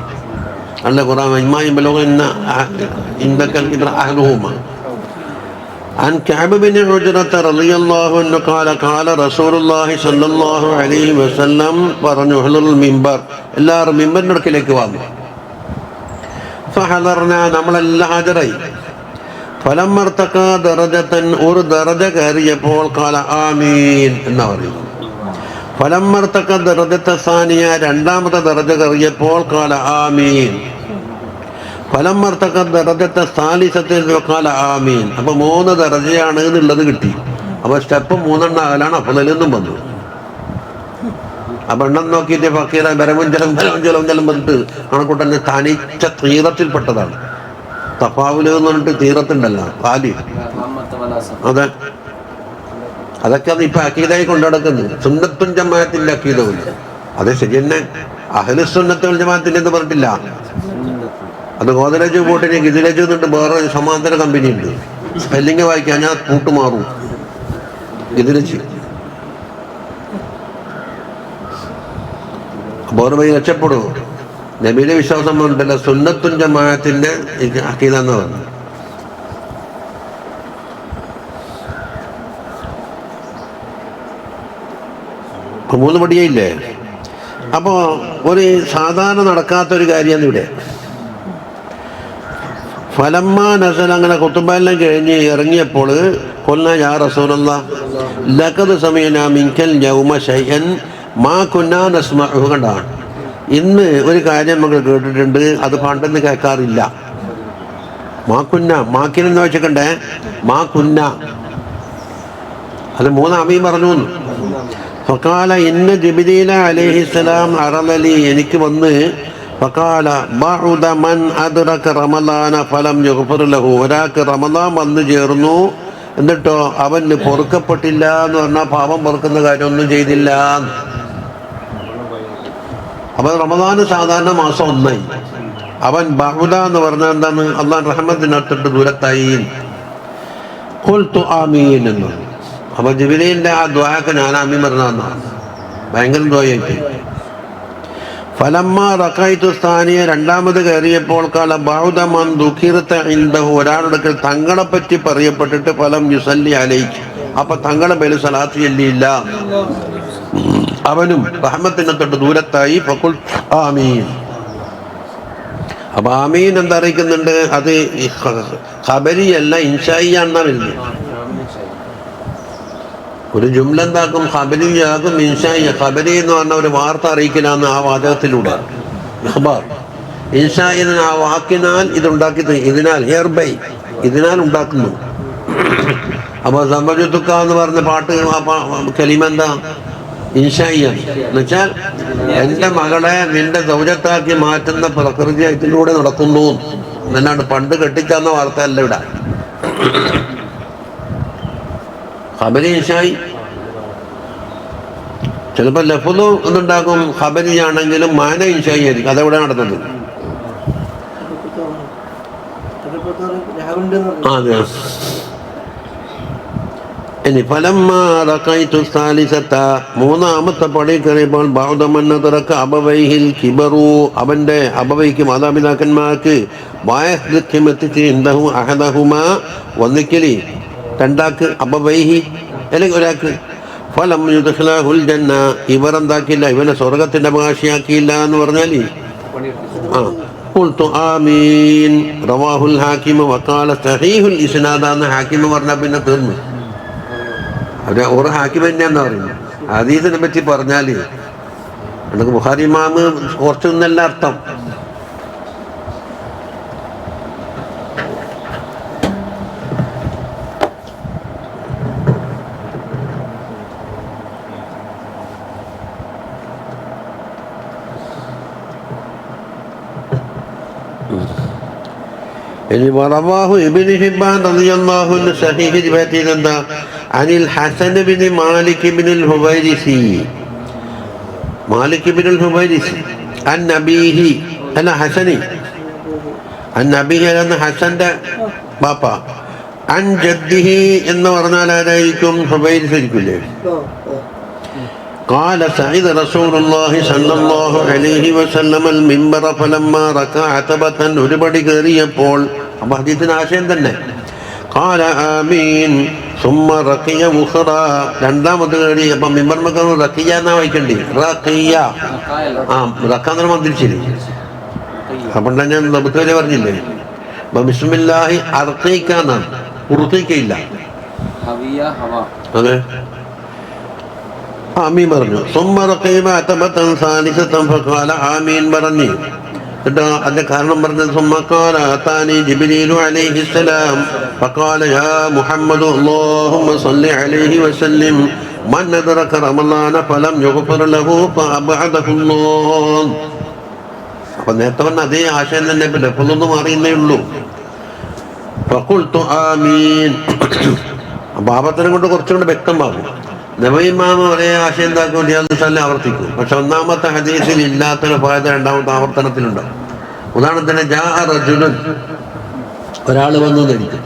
അല്ല ഖുർആൻ ഇമ്മായും ബലഗന്ന ഇൻദകൽ കിബർ അഹ്ലുഹുമ. عن كعب بن عجرة رضي الله عنه قال قال رسول الله صلى الله عليه وسلم പറഞ്ഞു ഹുലുൽ മിമ്പർ, എല്ലാവരും മിമ്പറിൻ്റെ അടുക്കിലേക്ക് വന്നു. ഫഹദർന, നമ്മളെല്ലാം ഹാജരായി. ഫലമ്മർത്തക ദറജതൻ, ഒരു ദറജ കയറിയപ്പോൾ ഖാല ആമീൻ എന്നാ പറയുന്നു. ഫലമ്മർത്തക ദറജത സാനിയ, രണ്ടാമത്തെ ദറജ കയറിയപ്പോൾ ഖാല ആമീൻ. ഫലമ്മർത്തക ദറജത സാലിസത്തിൽ ഖാല ആമീൻ. അപ്പൊ 3 ദറജയാണ് എന്നുള്ളത് കിട്ടി. അപ്പൊ സ്റ്റെപ്പ് 3 ആകലാണ് അഫ്ളലെന്നും വന്നു. അപ്പൊ എണ്ണം നോക്കിയിട്ട് ഫക്കീറ ബരമുഞ്ചലം പറഞ്ഞിട്ട് കണക്കൂട്ടന്നെ തനിച്ച തീറത്തിൽപ്പെട്ടതാണ്. തഫാവുല് എന്ന് പറഞ്ഞിട്ട് തീറത്തുണ്ടല്ല, പാലി. അതെ, അതൊക്കെ അത് ഇപ്പൊ അക്കീദായി കൊണ്ടുനടക്കുന്നത്. സുന്നത്തുൻ ജമാഅത്തിന്റെ അക്കീദവില്ല. അത് ശരി തന്നെ, അഹ്ലു സുന്നത്തുൽ ജമാഅത്തിന്റെ എന്ന് പറഞ്ഞിട്ടില്ല. അത് ഗോദരേജ് പോട്ടിന് ഗിദിലേജ് എന്നിട്ട് വേറെ സമാന്തര കമ്പനി ഉണ്ട്. സ്പെല്ലിങ് വായിക്കാൻ ഞാൻ കൂട്ടുമാറും. ഗിദിലേജ് വേറെ വഴി രക്ഷപ്പെടും. നബിയുടെ വിശ്വാസം ഉണ്ടല്ല, സുന്നത്തുൻ ജമാഅത്തിന്റെ അഖീദ എന്ന് പറഞ്ഞു. ഇപ്പൊ 3 പടിയയില്ലേ. അപ്പോ ഒരു സാധാരണ നടക്കാത്തൊരു കാര്യമാണ് ഇവിടെ. ഫലമ്മ നസൽ, അങ്ങനെ ഖുത്ബയെല്ലാം കഴിഞ്ഞ് ഇറങ്ങിയപ്പോൾ കൊല്ല യാ റസൂലല്ലാഹ് ലഖദ് സമയനാ മിൻകൽ യൗമ ശൈഅൻ മാ കുന്നാ നസ്മഉഹു. കണ്ടാണ്, ഇന്ന് ഒരു കാര്യം നമ്മൾ കേട്ടിട്ടുണ്ട്, അത് പണ്ടെന്ന് കേൾക്കാറില്ല. മാക്കുന്ന, മാക്കിനെന്ന് വെച്ചിട്ടുണ്ടേ, മാക്കുന്ന അത് 3 അമീൻ പറഞ്ഞു. ഫഖാല ഇന്ന ജിബ്രീല അലൈഹിസ്സലാം അറലലി, എനിക്ക് വന്ന് ഫഖാല ബഅദ മൻ അദ്റക റമളാന ഫലം യുഗ്ഫർ ലഹു, ഒരാൾക്ക് റമളാൻ വന്നു ചേർന്നു എന്നിട്ടോ അവന് പൊറുക്കപ്പെട്ടില്ല എന്ന് പറഞ്ഞാൽ പാപം പൊറുക്കുന്ന കാര്യമൊന്നും ചെയ്തില്ല. അപ്പൊ റമദാന് സാധാരണ മാസം 1, അവൻ ബഅദ എന്ന് പറഞ്ഞാൽ എന്താണ്, അല്ലാഹുവിന്റെ റഹ്മത്തിനടുത്തിട്ട് ദൂരത്തായി. ഖുൽതു ആമീൻ എന്ന്. അപ്പൊ ജിബ്രീലിന്റെ ആ ദുആക്ക് ഞാൻ ആമീൻ പറഞ്ഞതാണ്. ഭയങ്കര ദുആയായി. ഫലമ്മ റഖൈതു സ്ഥാനിയ, രണ്ടാമത് കയറിയപ്പോൾ ഖാല ബഅദ മൻ ദുഖിറത ഇൻദഹു, ഒരാളുടെ തങ്ങളെ പറ്റി പറയപ്പെട്ടിട്ട് ഫലം യുസല്ലി അലൈഹി, അപ്പൊ തങ്ങളെ പേര് സലാത്ത് ചൊല്ലിയില്ല, അവനും റഹ്മത്തിനെ തൊട്ട് ദൂരത്തായി. ഫഖുൽ ആമീൻ. അപ്പൊ ആമീൻ എന്താ അറിയിക്കുന്നുണ്ട്, അത് ഖബരിയല്ല ഇൻഷായിയാണെന്നാ വരുന്നത്. ഒരു ജുംല എന്താക്കും, ഖബരിയാകും ഇൻഷായി. ഖബരി എന്ന് പറഞ്ഞ ഒരു വാർത്ത അറിയിക്കലാന്ന് ആ വാചകത്തിലൂടെ. ഇഖ്ബാർ ഇൻഷായി ആ വാക്കിനാൽ ഇതുണ്ടാക്കി, ഇതിനാൽ ഹിയർ ബൈ ഇതിനാൽ ഉണ്ടാക്കുന്നു. അപ്പൊ സമജുത്തുക്ക എന്ന് പറഞ്ഞ പാട്ട് കലിമ എന്താ? ഇൻഷായിയാണ്. എന്നുവെച്ചാൽ എൻ്റെ മകളെ നിന്റെ സൗജത്താക്കി മാറ്റുന്ന പ്രകൃതി ഇതിലൂടെ നടക്കുന്നു എന്നാണ്. പണ്ട് കെട്ടിച്ചന്ന വാർത്തയല്ല ഇവിടെ. ഖബരി ഇൻഷായി. ചിലപ്പോൾ ലഫ്ള് എന്നുണ്ടാകും ഖബരിയാണെങ്കിലും മാന ഇൻഷായി ആയിരിക്കും. അതെവിടെ നടന്നത്? അതെ. ഇനി മൂന്നാമത്തെ പടി കയറിയപ്പോൾ അവന്റെ അബവൈക്ക് മാതാപിതാക്കന്മാർക്ക് വന്നിക്കലി രണ്ടാക്ക് അബവൈഹി അല്ലെങ്കിൽ ഒരാൾക്ക് ഫലം യുദ്ഖിലഹുൽ ജന്ന, ഇവർ എന്താക്കിയില്ല, ഇവനെ സ്വർഗത്തിന്റെ അവകാശിയാക്കിയില്ല എന്ന് പറഞ്ഞാൽ ഖുൽതു ആമീൻ റവാഹുൽ ഹാക്കിം വഖാല സഹീഹുൽ ഇസ്നാദ് എന്ന് ഹാക്കിം പറഞ്ഞാൽ പിന്നെ തീർന്നു. ഒരു ഹാക്കിം തന്നെയാന്ന് പറയുന്നത്. ഹദീസിനെ പറ്റി പറഞ്ഞാൽ നമുക്ക് ബുഖാരി ഇമാമ് കുറച്ച് നിന്നല്ല അർത്ഥം. ഇനി വറവാഹു ഇബ്നു ഹിബ്ബാൻ റളിയല്ലാഹു അൻഹു സഹീഹ് റിവായത്തിൽ എന്താ അനിൽ ഹസൻ ഇബ്നു മാലിക് ഇബ്നുൽ ഹുവൈരിസി, മാലിക് ഇബ്നുൽ ഹുവൈരിസി അൻ നബീഹി അല്ല ഹസനി അൻ നബീഹി എന്ന ഹസന്റെ ബാപ്പ അൻ ജദ്ദിഹി എന്ന് പറഞ്ഞാൽ ആരായിരിക്കും? ഹുവൈരിസ് ആയിരിക്കില്ലേ? قال سعيد رسول الله صلى الله عليه وسلم المنبر فلما ركع عتبة ഒരുപടി കയറിയപ്പോൾ. അപ്പൊ ഹദീസിന് ആശയം തന്നെ. قال آمين ثم رقي أخرى രണ്ടാമത് കയറി. അപ്പൊ മിമ്പർ മക്കൾ റഖിയ എന്നാ വായിക്കണ്ടേ? റഖിയ. റഖാന്ന് മന്ത്രിച്ചില്ലേ? അപ്പൊ ഞാൻ നബുത്തവരെ പറഞ്ഞില്ലേ ബിസ്മില്ലാഹി അർഖീക്കാന്നാണ്, ഉറുഖീക്കയില്ല. അതെ, ആമീൻ പറഞ്ഞു. ആമീൻ പറഞ്ഞു. എന്നിട്ട് അതിന്റെ കാരണം പറഞ്ഞത് ജിബ്രീലു അലൈഹിസ്സലാം فقال يا محمد اللهم صل عليه وسلم من أدرك رمضان فلم يغفر له فأبعده الله. അപ്പൊ നേരത്തെ പറഞ്ഞ അതേ ആശയം തന്നെ ലഫ്ളൊന്നും അറിയുന്നേ ഉള്ളൂ. ഫഖുൽതു ആമീൻ. പാപത്തിനെ കൊണ്ട് കുറച്ചുകൂടെ വ്യക്തമാകും. നബിമാമ ഒരേ ആശയം എന്താക്കും റിയാദുൽ ആവർത്തിക്കും. പക്ഷെ ഒന്നാമത്തെ ഹദീസിൽ ഇല്ലാത്തൊരു ഫായദ രണ്ടാമത്തെ ആവർത്തനത്തിലുണ്ടാവും. ഉദാഹരണത്തിന് ജാ റജുലുൻ, ഒരാൾ വന്നു ധരിക്കും.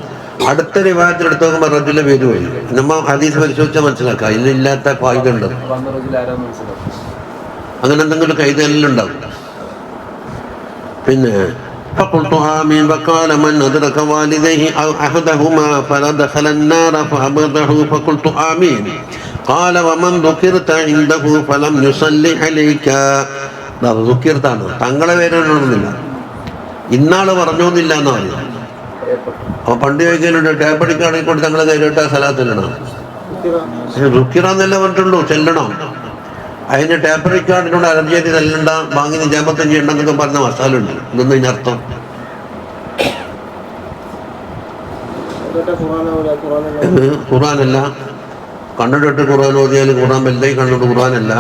അടുത്ത റിവായത്തിൽ എടുത്ത് നോക്കുമ്പോൾ റജുലിന്റെ പേര് പോയി. നമ്മ ഹദീസ് പരിശോധിച്ചാൽ മനസ്സിലാക്കാം ഇതിലില്ലാത്ത ഫായദ ഉണ്ട്. അങ്ങനെ എന്തെങ്കിലും കൈതെല്ലാം ഉണ്ടാവും. പിന്നെ فقلت آمين وقال من أدرك والديه أو أحدهما فدخل النار فأبغضه فقلت آمين قال ومن ذكرت عنده فلم يصلي عليك. ذكرتാണ്, തങ്ങളെ പേരൊന്നുമില്ല, ഇന്നാള് പറഞ്ഞോന്നില്ല എന്ന് പറഞ്ഞു. അപ്പൊ പണ്ട് ചോദിക്കാനുണ്ട് ടേപ്പടിക്കാണെങ്കിൽ കൊണ്ട് തങ്ങളെ കയറിയിട്ട സ്ഥലത്തിലിടണം. റുക്കിറാന്നല്ലേ പറഞ്ഞിട്ടുള്ളൂ, ചെല്ലണം. അതിന് ടേപ്പ് റിക്കാർഡിനോട് അലർജിയായിട്ട് ചെല്ലണ്ട, വാങ്ങി നിജാമത്തും ചെയ്യണ്ടെന്നൊക്കെ പറഞ്ഞ മസാല ഉണ്ട്. ഇതൊന്നും ഇതിനർത്ഥം ഖുറാനല്ല. കണ്ടിട്ട് ഖുറാൻ ഓതിയാൽ ഖുറാൻ വലുതായി കണ്ടിട്ട് ഖുറാനല്ല.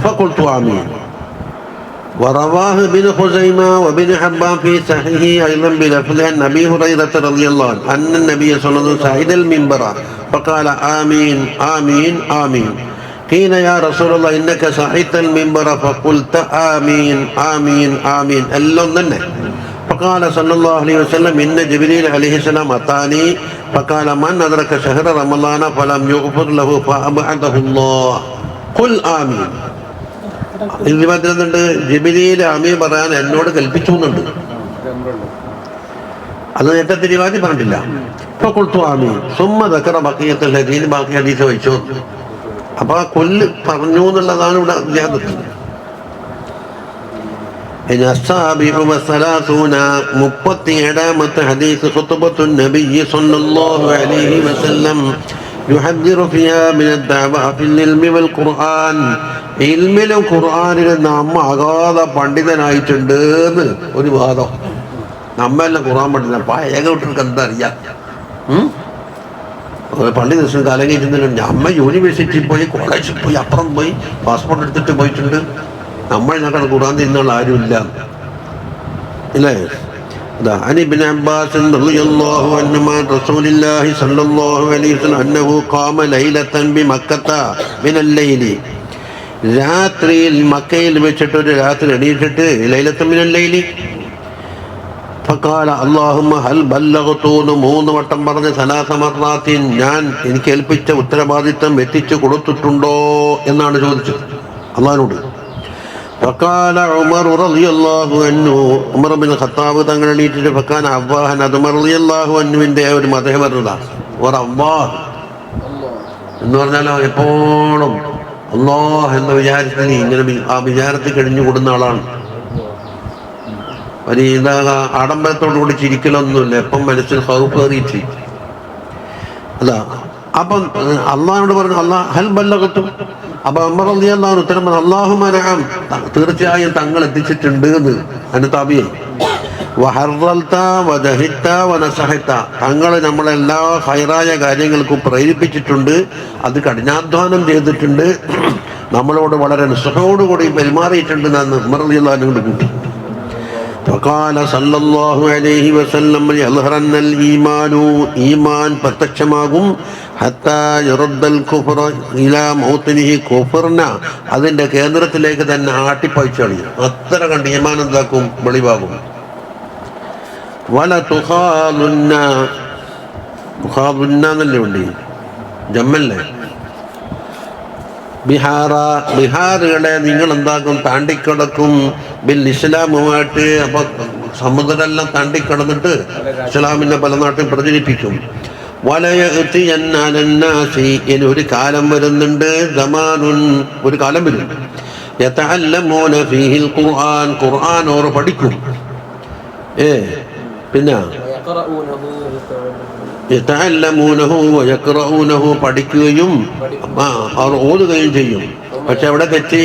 فقلت آمين. ورواه ابن خزيمة وابن حبان في صحيحه أيضا بلفظ عن أبي هريرة رضي الله عنه أن النبي صلى الله عليه وسلم صعد المنبر فقال آمين آمين آمين. قيل يا رسول الله إنك صعدت المنبر فقلت آمين آمين آمين. فقال صلى الله عليه وسلم إن جبريل عليه السلام أتاني فقال من أدرك شهر رمضان فلم يغفر له فأبعده الله قل آمين. ഇതിൽ പറയുന്നുണ്ട് ജിബ്രീൽ ആമീൻ പറയാൻ എന്നോട് കൽപ്പിച്ചു എന്നുണ്ട്. അത് നേരത്തെ തിരുവാതി പറഞ്ഞിട്ടില്ല. ഇപ്പൊ കൊടുത്തു ആമീൻ സുമ്മ ദക്കറ ബഖിയത്തുൽ ഹദീസ്, ബാക്കി ഹദീസ് വായിച്ചു. അപ്പൊ ആ കൊല്ല് പറഞ്ഞു എന്നുള്ളതാണ് ഇവിടെ വ്യാപത്തിൽ. ഇനി السابع والثلاثون 37ാമത്തെ ഹദീസ് ഖുത്ബത്തു നബി സ്വല്ലല്ലാഹു അലൈഹി വസല്ലം يحذر فيها من الدعوة في العلم والقرآن. ഇൽമിലും ഖുർആനിലും നമ്മ അഗാധ പണ്ഡിതനായിട്ടുണ്ട് എന്ന് ഒരു വാദം. നമ്മെല്ലാം ഖുർആൻ പണ്ഡിതന പഴയ കുട്ടികൾക്ക് എന്താ അറിയാം. പള്ളി ദിവസം കാലം കഴിച്ചിട്ടുണ്ടെങ്കിൽ നമ്മ യൂണിവേഴ്സിറ്റിയിൽ പോയി കോളേജിൽ പോയി അപ്പുറം പോയി പാസ്പോർട്ട് എടുത്തിട്ട് പോയിട്ടുണ്ട്. നമ്മളിനൊക്കെ ഖുർആൻ തിന്നുള്ള ആരുമില്ല ഇല്ലേ. عن ابن عباس رضي الله عنهما عن رسول الله صلى الله عليه وسلم أنه قام ليلة بمكة من الليل. രാത്രിയിൽ മക്കയിൽ വെച്ചിട്ട് ഒരു രാത്രി എണീറ്റിട്ട് ലൈലത്തും മിനൽ ലൈലി ഫഖാല അല്ലാഹുമ്മ ഹൽ ബല്ലഗ്തു എന്ന് 3 വട്ടം പറഞ്ഞ് സലാസ മർറാത്തിൻ ഞാൻ എനിക്ക് ഏൽപ്പിച്ച ഉത്തരവാദിത്തം എത്തിച്ചു കൊടുത്തിട്ടുണ്ടോ എന്നാണ് ചോദിച്ചത് അള്ളാഹിനോട്. ഫഖാല ഉമർ റളിയല്ലാഹു അൻഹു ഉമർ ഇബ്നുൽ ഖത്താബ് തങ്ങൾ എണീറ്റിട്ട് ഫഖാന അബ്വാഹൻ അത് ഉമർ റളിയല്ലാഹു അൻഹുവിൻ്റെ ഒരു മദ്ഹ് പറഞ്ഞതാണ്. ഒരു അല്ലാഹ് എന്ന് പറഞ്ഞാലോ എപ്പോഴും അല്ലാഹ് എന്ന വിചാരത്തിൽ ഇങ്ങനെ ആ വിചാരത്തിൽ കഴിഞ്ഞു കൂടുന്ന ആളാണ്. ഒരു ഇതാ ആഡംബരത്തോടു കൂടി ചിരിക്കലൊന്നുമില്ല. എപ്പം മനസ്സിൽ ഹൗഫ് കയറിയിട്ട് അതാ. അപ്പം അള്ളാഹിനോട് പറഞ്ഞു അള്ളാഹ് ഹൽ ബല്ലഗതു. അപ്പൊ ഉമർ റളിയല്ലാഹു അൻഹു ഉത്തരം പറഞ്ഞു അല്ലാഹുമ്മ നഅം തീർച്ചയായും തങ്ങൾ എത്തിച്ചിട്ടുണ്ട് എന്ന്. അതിന് താബിഈ വഹർറൽത വദഹിത വനസഹത തങ്ങൾ നമ്മളെല്ലാ ഖൈറായ കാര്യങ്ങൾക്കും പ്രേരിപ്പിച്ചിട്ടുണ്ട്. അത് കഠിനാധ്വാനം ചെയ്തിട്ടുണ്ട്. നമ്മളോട് വളരെ നിസ്സഹയോടുകൂടി പെരുമാറിയിട്ടുണ്ട് എന്ന് ഉമർ റളിയല്ലാഹു അൻഹു കൂട്ടി. فقال صلى الله عليه وسلم يظهرن الإيمان ഈമാൻ പ്രത്യക്ഷമാകും ഹത്താ യറദ്ദൽ കുഫ്റ ഇലാ മൗതിനിഹി കുഫ്റന അതിൻ്റെ കേന്ദ്രത്തിലേക്ക് തന്നെ ആട്ടിപ്പായിച്ചറിയും. അത്ര കണ്ട് ഈമാൻ എന്താക്കും വെളിവാകും. വല തുഖാലുന്ന തുഖാലുന്നല്ലേ ഉണ്ട് ജമ്മല്ലേ ബിഹാറുകളെ നിങ്ങൾ എന്താക്കും താണ്ടിക്കിടക്കും ബിൽ ഇസ്ലാമുമായിട്ട്. അപ്പൊ സമുദ്രമെല്ലാം താണ്ടിക്കിടന്നിട്ട് ഇസ്ലാമിനെ പല നാട്ടിൽ പ്രചരിപ്പിക്കും. വലയഅ്തിയന്നനാസി ഇനി ഒരു കാലം വരുന്നുണ്ട്. സമാനുൻ ഒരു കാലം വരും. യതഅല്ലമൂന ഫീഹിൽ ഖുർആൻ ഖുർആൻ ഓർ പഠിക്കും. പിന്നെ യതഅല്ലമൂനഹു വയഖറഊനഹു പഠിക്കുകയും അവർ ഓതുകയും ചെയ്യും. പക്ഷെ അവിടെ തെറ്റി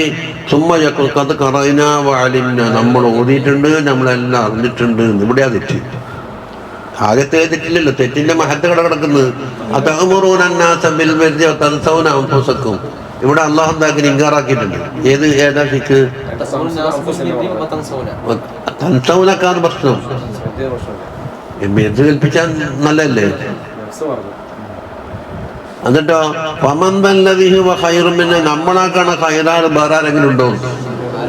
സുമ്മ യഖത് ഖറൈന വഅലിംന നമ്മൾ ഓതിയിട്ടുണ്ട് നമ്മളെല്ലാം അറിഞ്ഞിട്ടുണ്ട്. ഇവിടെയാ തെറ്റ്. ആദ്യത്തെ തെറ്റില്ലല്ലോ. തെറ്റിന്റെ മഹത്ത് കിടക്കുന്നത് അതഅമുറൂന അന്നാസ ബിൽ ബിർരി വതൻസൗന അൻഫുസക്കും. ഇവിടെ അല്ലാഹു എന്താക്കി ഇൻകാറാക്കിയിട്ടുണ്ട്. ഏതാ ഫിക്ക് തൻസൗനക്കാണ് പ്രശ്നം. എന്ത് കൽപ്പിച്ചാൽ നല്ലല്ലേ. എന്നിട്ടോ പിന്നെ നമ്മളാക്കാണ് ഹൈറാറ് വേറെ ആരെങ്കിലും ഉണ്ടോ.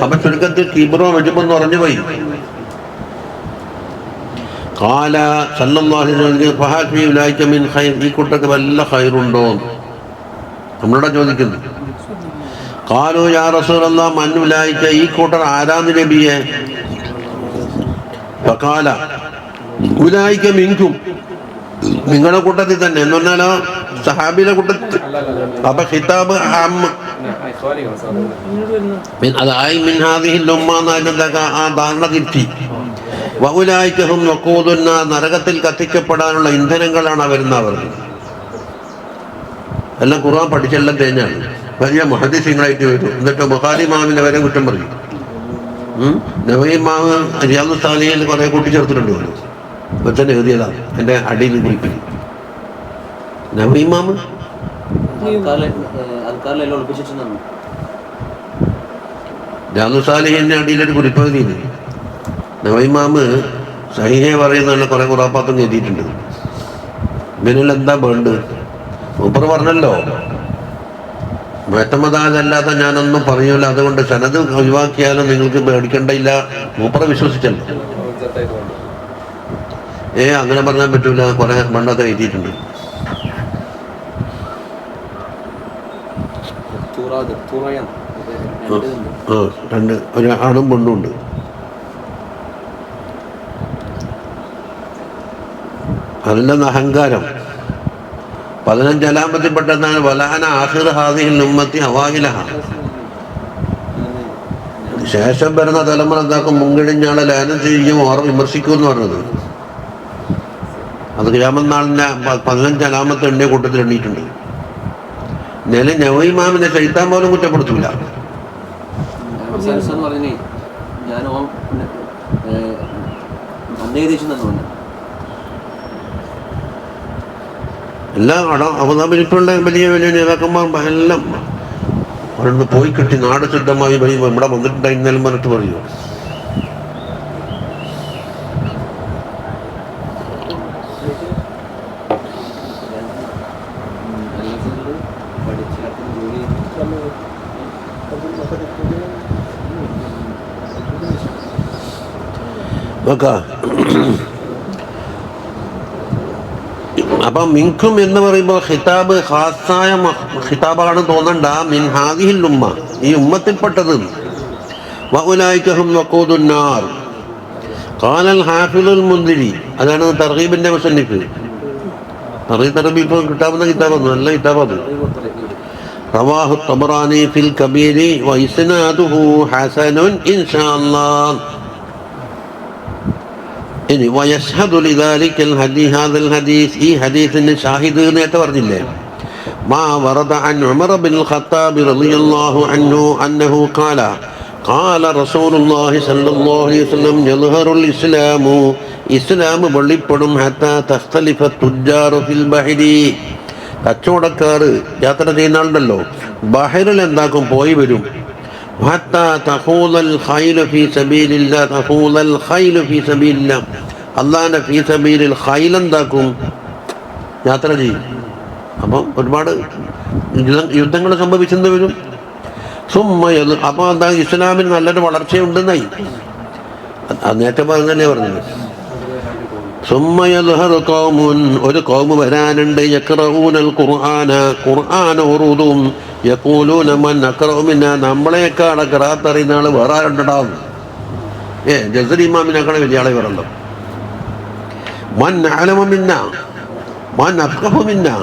അപ്പൊ ചുരുക്കത്തിൽ കിബ്രോ വെജുമെന്ന് പറഞ്ഞു പോയി. കാല ഈ കൂട്ടർക്ക് വല്ല ഹൈറുണ്ടോ നമ്മളോട് ചോദിക്കുന്നു. കാലു യാ റസൂലല്ലാഹ് മൻ ഉലൈക ഈ കൂട്ടർ ആരാന്ന് നബിയെ. ഫഖാല ഉലൈക മിൻകും നിങ്ങളുടെ കൂട്ടത്തിൽ തന്നെ എന്ന് പറഞ്ഞാലോ സഹാബിയുടെ കൂട്ടത്തിൽ. അപ്പൊ ഖിതാബ് അതായി മിൻ ഹാദിഹിൽ ഉമ്മ ആ ധാരണ തിരുത്തി. വഉലൈകഹും വഖൂദുന്ന നരകത്തിൽ കത്തിക്കപ്പെടാനുള്ള ഇന്ധനങ്ങളാണ് വരുന്നവർ. എല്ലാം ഖുർആൻ പഠിച്ചെല്ലാം തേഞ്ഞാണ്. വലിയ മുഹദ്ദിസീങ്ങളായിട്ട് വരും. എന്നിട്ട് ബുഖാരി ഇമാമിനെ വരെ കുറ്റം പറയും. നബവി ഇമാമ് റിയാദു സാലിഹിൽ കുറെ കൂട്ടിച്ചേർത്തിട്ടുണ്ട്. തന്നെ എഴുതിയതാണ് എൻ്റെ അടിയിൽ കുറിപ്പിൽ. നബവി ഇമാമ് റിയാദു സാലിഹിന്റെ അടിയിലൊരു കുറിപ്പ് എഴുതിയില്ല. നബവി ഇമാമ് സഹീഹേ പറയുന്ന കുറെ ഖുറാഫാത്തും എഴുതിയിട്ടുണ്ട്. ഇതിനുള്ള എന്താ വേണ്ടത്? മൂപ്പർ പറഞ്ഞല്ലോ മുഅ്തമദല്ലാതെ ഞാനൊന്നും പറയൂല, അതുകൊണ്ട് സനത് ഒഴിവാക്കിയാലും നിങ്ങൾക്ക് പേടിക്കണ്ടില്ല. മൂപ്പറെ വിശ്വസിച്ചല്ലോ. അങ്ങനെ പറഞ്ഞാൽ പറ്റൂല. കുറെ മണ്ണൊക്കെ എഴുതിയിട്ടുണ്ട്. രണ്ട് ഒരു ആണും പെണ്ണും ഉണ്ട്. അതിൻ്റെ അഹങ്കാരം 15 പെട്ടെന്നാണ് വലാന ആഖിർ ഹാദിഹിൽ ഉമ്മത്തി ഹവാഹിലഹ. ശേഷം വരുന്ന തലമുറ എന്താക്കും? മുൻകഴിഞ്ഞാളെ ലാനം ചെയ്യും, ഓർ വിമർശിക്കുമെന്ന് പറഞ്ഞത്. അത് ഖിയാമത്ത് നാളിൻ്റെ 15 അലാമത്ത് എണ്ണിയ കൂട്ടത്തിൽ എണ്ണീയിട്ടുണ്ട്. നവൈമാമിനെ ശൈത്താൻ പോലും കുറ്റപ്പെടുത്തൂല. എല്ലാ അബുദാബിയിൽ ഇപ്പോഴുള്ള വലിയ വലിയ നേതാക്കന്മാർ എല്ലാം അവിടെ പോയി കിട്ടി നാട് ശുദ്ധമായി ഇവിടെ വന്നിട്ടുണ്ടായിരുന്നാലും പറഞ്ഞിട്ട് പറയൂ. അപ്പം മിൻകും എന്ന് പറയുമ്പോൾ ഖിതാബ് ഖാസായ ഖിതാബാണ് തോന്നണ്ട. മിൻ ഹാദിഹിൽ ഉമ്മ, ഈ ഉമ്മത്തിൽപ്പെട്ടത്. വഉലൈകഹും വഖൂദുൻ നാർ. ഖാലൽ ഹാഫിളുൽ മുൻദിരി, അതാണ് തർഗീബിന്റെ മുസന്നിഫ്. തർഗീബ് ഇപ്പോൾ കിട്ടാവുന്ന കിതാബാണ്, നല്ല കിതാബാണ്. റവാഹു തബറാനി ഫിൽ കബീരി വഇസ്നാദുഹു ഹസനുൻ ഇൻഷാ അല്ലാഹ്. ഇനി വയശ്ഹദു ലിദാലികൽ ഹദീസ്, ഹാദൽ ഹദീസ്, ഈ ഹദീസിന് ഷാഹിദ് നേരത്തെ പറഞ്ഞില്ലേ. മാ വറദ അൻ ഉമർ ബിൻ ഖത്താബ് റളിയല്ലാഹു അൻഹു അന്നഹു ഖാല ഖാല റസൂലുള്ളാഹി സ്വല്ലല്ലാഹു അലൈഹി വസല്ലം യദ്ഹറുൽ ഇസ്ലാമു, ഇസ്ലാം വെളിപ്പെടും. ഹത്താ തഖ്തലിഫ തുജ്ജാറു ഫിൽ ബഹരി, കച്ചവടക്കാർ യാത്ര ചെയ്യുന്ന ആളുണ്ടല്ലോ, ബഹറിൽ എന്താക്കും? പോയി വരും. ഹത്താ തഖൂലൽ ഖൈലു ഫീ സബീലില്ലാ, തഖൂലൽ ഖൈലു ഫീ സബീലില്ലാ, അല്ലാഹുവിൻ്റെ ഫീ സബീലിൽ ഖൈൽ എന്താക്കും? യാത്ര ചെയ്യും. അപ്പം ഒരുപാട് യുദ്ധങ്ങൾ സംഭവിച്ചെന്ന് വരും. സുമ്മയത്, അപ്പോൾ എന്താ? ഇസ്ലാമിന് നല്ലൊരു വളർച്ചയുണ്ടെന്നായി. അത് നേരത്തെ പറഞ്ഞല്ലേ പറഞ്ഞത്. സുമ്മയദ്ഹറു ഖൗമുൻ, ഒരു ഖൗമ് വരാനുണ്ട്. യഖറഊനൽ ഖുർആന, ഖുർആൻ ഓതും. യഖൂലൂന മൻ അഖറഉ മിന്നാ, നമ്മളെക്കാൾ ഖിറാഅത്ത് അറിയുന്ന ആൾ വേറെ ആരുണ്ടാവും? ജസരി ഇമാമിനേക്കാൾ വലിയ ആളെ വേറല്ലോ. മൻ അഅലമു മിന്നാ, മൻ അഫ്ഖഹു മിന്നാ.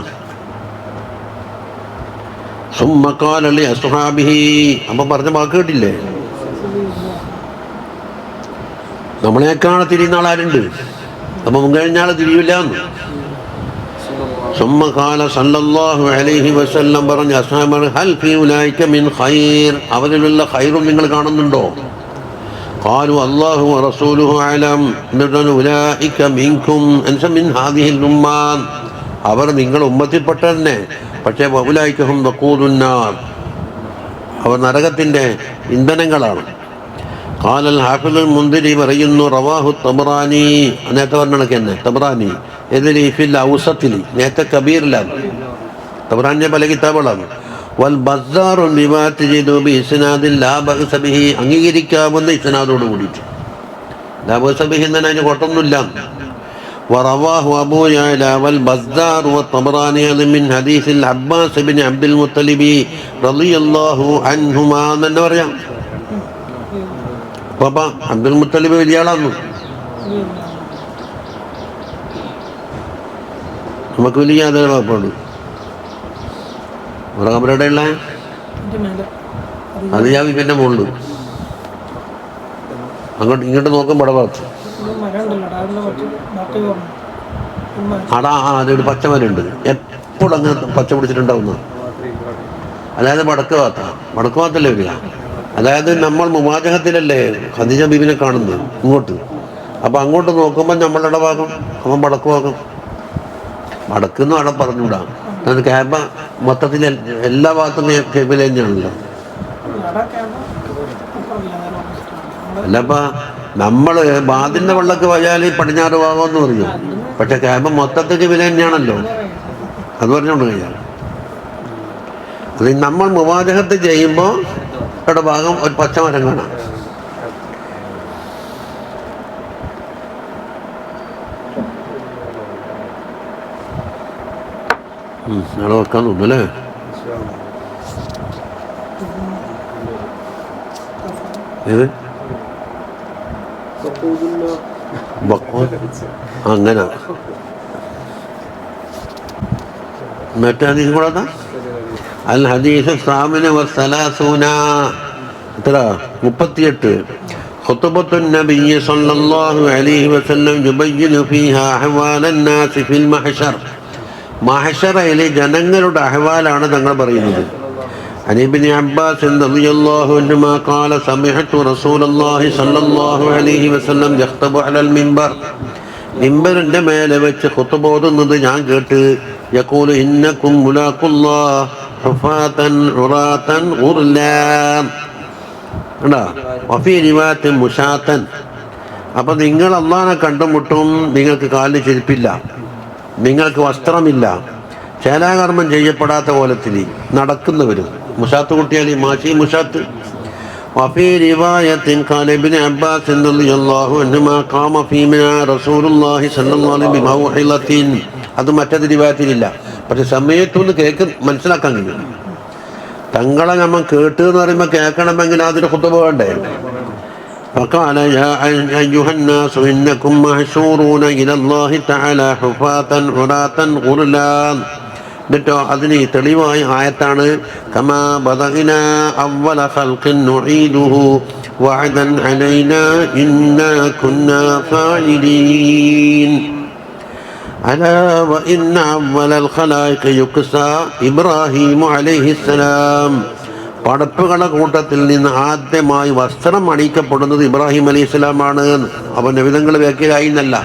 സുമ്മ ഖാല ലി അസ്ഹാബിഹി, അപ്പം പറഞ്ഞ വാക്ക് കേട്ടില്ലേ? നമ്മളെക്കാൾ തിരിയുന്ന ആളാരുണ്ട്? അപ്പം മുൻകഴിഞ്ഞാൾ തിരിയില്ല എന്ന്. ثم قال صلى الله عليه وسلم പറഞ്ഞു അസ്ഹാബർ ഹൽ ഫീ ഉലൈക മിൻ ഖൈർ, അവരിലുള്ള ഖൈറും നിങ്ങൾ കാണുന്നുണ്ടോ? قالوا الله ورسوله أعلم. എന്നിട്ട് ഉലൈക മിൻകും അൻസ മിൻ ഹാദിഹിൽ ഉമ്മ, അവർ നിങ്ങൾ ഉമ്മത്തിൽപ്പെട്ട തന്നെ. പക്ഷേ വഉലൈകഹും വഖൂദുൻ നാർ, അവർ നരകത്തിൻ്റെ ഇന്ധനങ്ങളാണ്. ഖാലൽ ഹാഫിളുൽ മുൻദിരി പറയുന്നു റവാഹു തബറാനി, നേരത്തെ പറഞ്ഞ കണക്ക് തന്നെ തബറാനി. ഇതിൽ ഫിൽ ഔസത്തിൽ, നേരത്തെ കബീറിലാണ്. തബറാനിൻ്റെ പല കിതാബുകളാണ്. വൽ ബസ്സാറു ബിമാ തജിദു ബി ഇസ്നാദിൻ ലാ ബഅസ ബിഹി, അംഗീകരിക്കാവുന്ന ഇസ്നാദോട് കൂടിയിട്ട്. ലാ ബഅസ ബിഹി എന്ന് അതിന് കുഴപ്പമൊന്നുമില്ല. വറവാഹു അബൂ യഅല വൽ ബസ്സാർ വത്തബറാനി മിൻ ഹദീസിൽ അബ്ബാസ് ഇബ്നു അബ്ദുൽ മുത്തലിബി റളിയല്ലാഹു അൻഹുമാ എന്ന് പറയാം. പാപ്പ അബ്ദുൽ മുത്തലിബ് വലിയ ആളാന്നു, നമുക്ക് വലിയ യാതൊരു പാപ്പുണ്ട്. വേറെ കബറയുടെ ഉള്ള അത് ഞാൻ പിന്നെ മുകളിൽ അങ്ങോട്ട് ഇങ്ങോട്ട് നോക്കും പടഭാഗത്ത്. അടാ അതൊരു പച്ചമരുണ്ട്, എപ്പോഴും അങ്ങനെ പച്ച പിടിച്ചിട്ടുണ്ടാവുന്ന. അതായത് വടക്ക് ഭാഗത്തല്ലേ വരിക. അതായത് നമ്മൾ മുവാജഹത്തിലല്ലേ ഖദീജ ബീബിനെ കാണുന്നത് ഇങ്ങോട്ട്. അപ്പം അങ്ങോട്ട് നോക്കുമ്പോൾ നമ്മളുടെ ഭാഗം, അവൻ വടക്ക് ഭാഗം. വടക്കെന്ന് അവിടെ പറഞ്ഞുകൂടാ. അത് ക്യാബ മൊത്തത്തിൽ എല്ലാ ഭാഗത്തും കേബിൽ തന്നെയാണല്ലോ. അല്ലപ്പ നമ്മൾ ബാദിൻ്റെ വെള്ളക്ക് പോയാൽ പടിഞ്ഞാറ് ഭാഗം എന്ന് പറയും. പക്ഷെ ക്യാബ മൊത്തത്തിൽ കേബിൽ തന്നെയാണല്ലോ. അത് പറഞ്ഞുകൊണ്ട് കഴിയാം. അത് നമ്മൾ മുവാജഹത്ത് ചെയ്യുമ്പോൾ ഇവിടെ ഭാഗം ഒരു പച്ചമരം കാണാം. നാളെ വെക്കാൻ തോന്നുന്നല്ലേ. ഏത് അങ്ങനെ മറ്റേ ഹദീസ് കൂടാ. അൽ ഹദീസ് സാമിന വസ്സലാസൂന, എത്ര 38 ഖുതുബത്തുൻ നബിയ്യ സല്ലല്ലാഹു അലൈഹി വസല്ലം യുബയ്യിനു ഫീഹാ അഹ്വാലൻ നാസി ഫിൽ മഹ്ശർ. മഹ്ശറയിലെ ജനങ്ങളുടെ അഹ്വാലാണ് തങ്ങൾ പറയുന്നത്. عن ابن عباس رضي الله عنهما قال سمعت رسول الله صلى الله عليه وسلم يخطب على المنبر. മിമ്പറിന്റെ മേലെ വെച്ച് ഖുതുബ ഓതുന്നത് ഞാൻ കേട്ട്. യഖൂലു ഇന്നകും മുലാഖുല്ലാഹ് ഹുഫാതൻ ഉറാതൻ ഗുർലാൻ. കണ്ടോ? വഫീ റിവായത്തിൻ മുശാതൻ. അപ്പൊ നിങ്ങൾ അല്ലാഹനെ കണ്ടുമുട്ടും, നിങ്ങൾക്ക് കാലിന് ചെരുപ്പില്ല, നിങ്ങൾക്ക് വസ്ത്രമില്ല, ശേലാകർമ്മം ചെയ്യപ്പെടാത്ത കോലത്തിൽ നടക്കുന്നവരും. മുഷാത്ത് കുട്ടിയാൽ മാഷി മുഷാത്ത്. وفي رواية قال ابن عباس رضي الله عنهما قام فينا رسول الله صلى الله عليه وسلم بموعظة. അത് മറ്റൊരു റിവായത്തിലില്ല. പക്ഷെ സമയത്തൊന്ന് മനസ്സിലാക്കാൻ കഴിയും. തങ്ങളെ നമ്മൾ കേട്ട് എന്ന് പറയുമ്പോൾ കേൾക്കണമെങ്കിൽ അതിന് ഖുതുബ വേണ്ടേ. فقال يا أيها الناس إنكم محشورون إلى الله تعالى حفاة عراة غرلا. എന്നിട്ടോ അതിന് തെളിവായ ആയത്താണ് കമാ ബദഅനാ അവ്വല ഖൽഖിൻ നുഈദുഹു വഅദൻ അലൈനാ ഇന്നാ കുന്നാ ഫാഇലീൻ. അലാ വഇന്ന അവ്വലൽ ഖലായിഖി യുക്സാ ഇബ്രാഹീം അലൈഹിസ്സലാം. പടപ്പുകളുടെ കൂട്ടത്തിൽ നിന്ന് ആദ്യമായി വസ്ത്രം അണിയിക്കപ്പെടുന്നത് ഇബ്രാഹിം അലൈഹിസ്സലാമാണ്. അവൻ നബിതങ്ങൾ വ്യാഖ്യാനായി എന്നല്ല.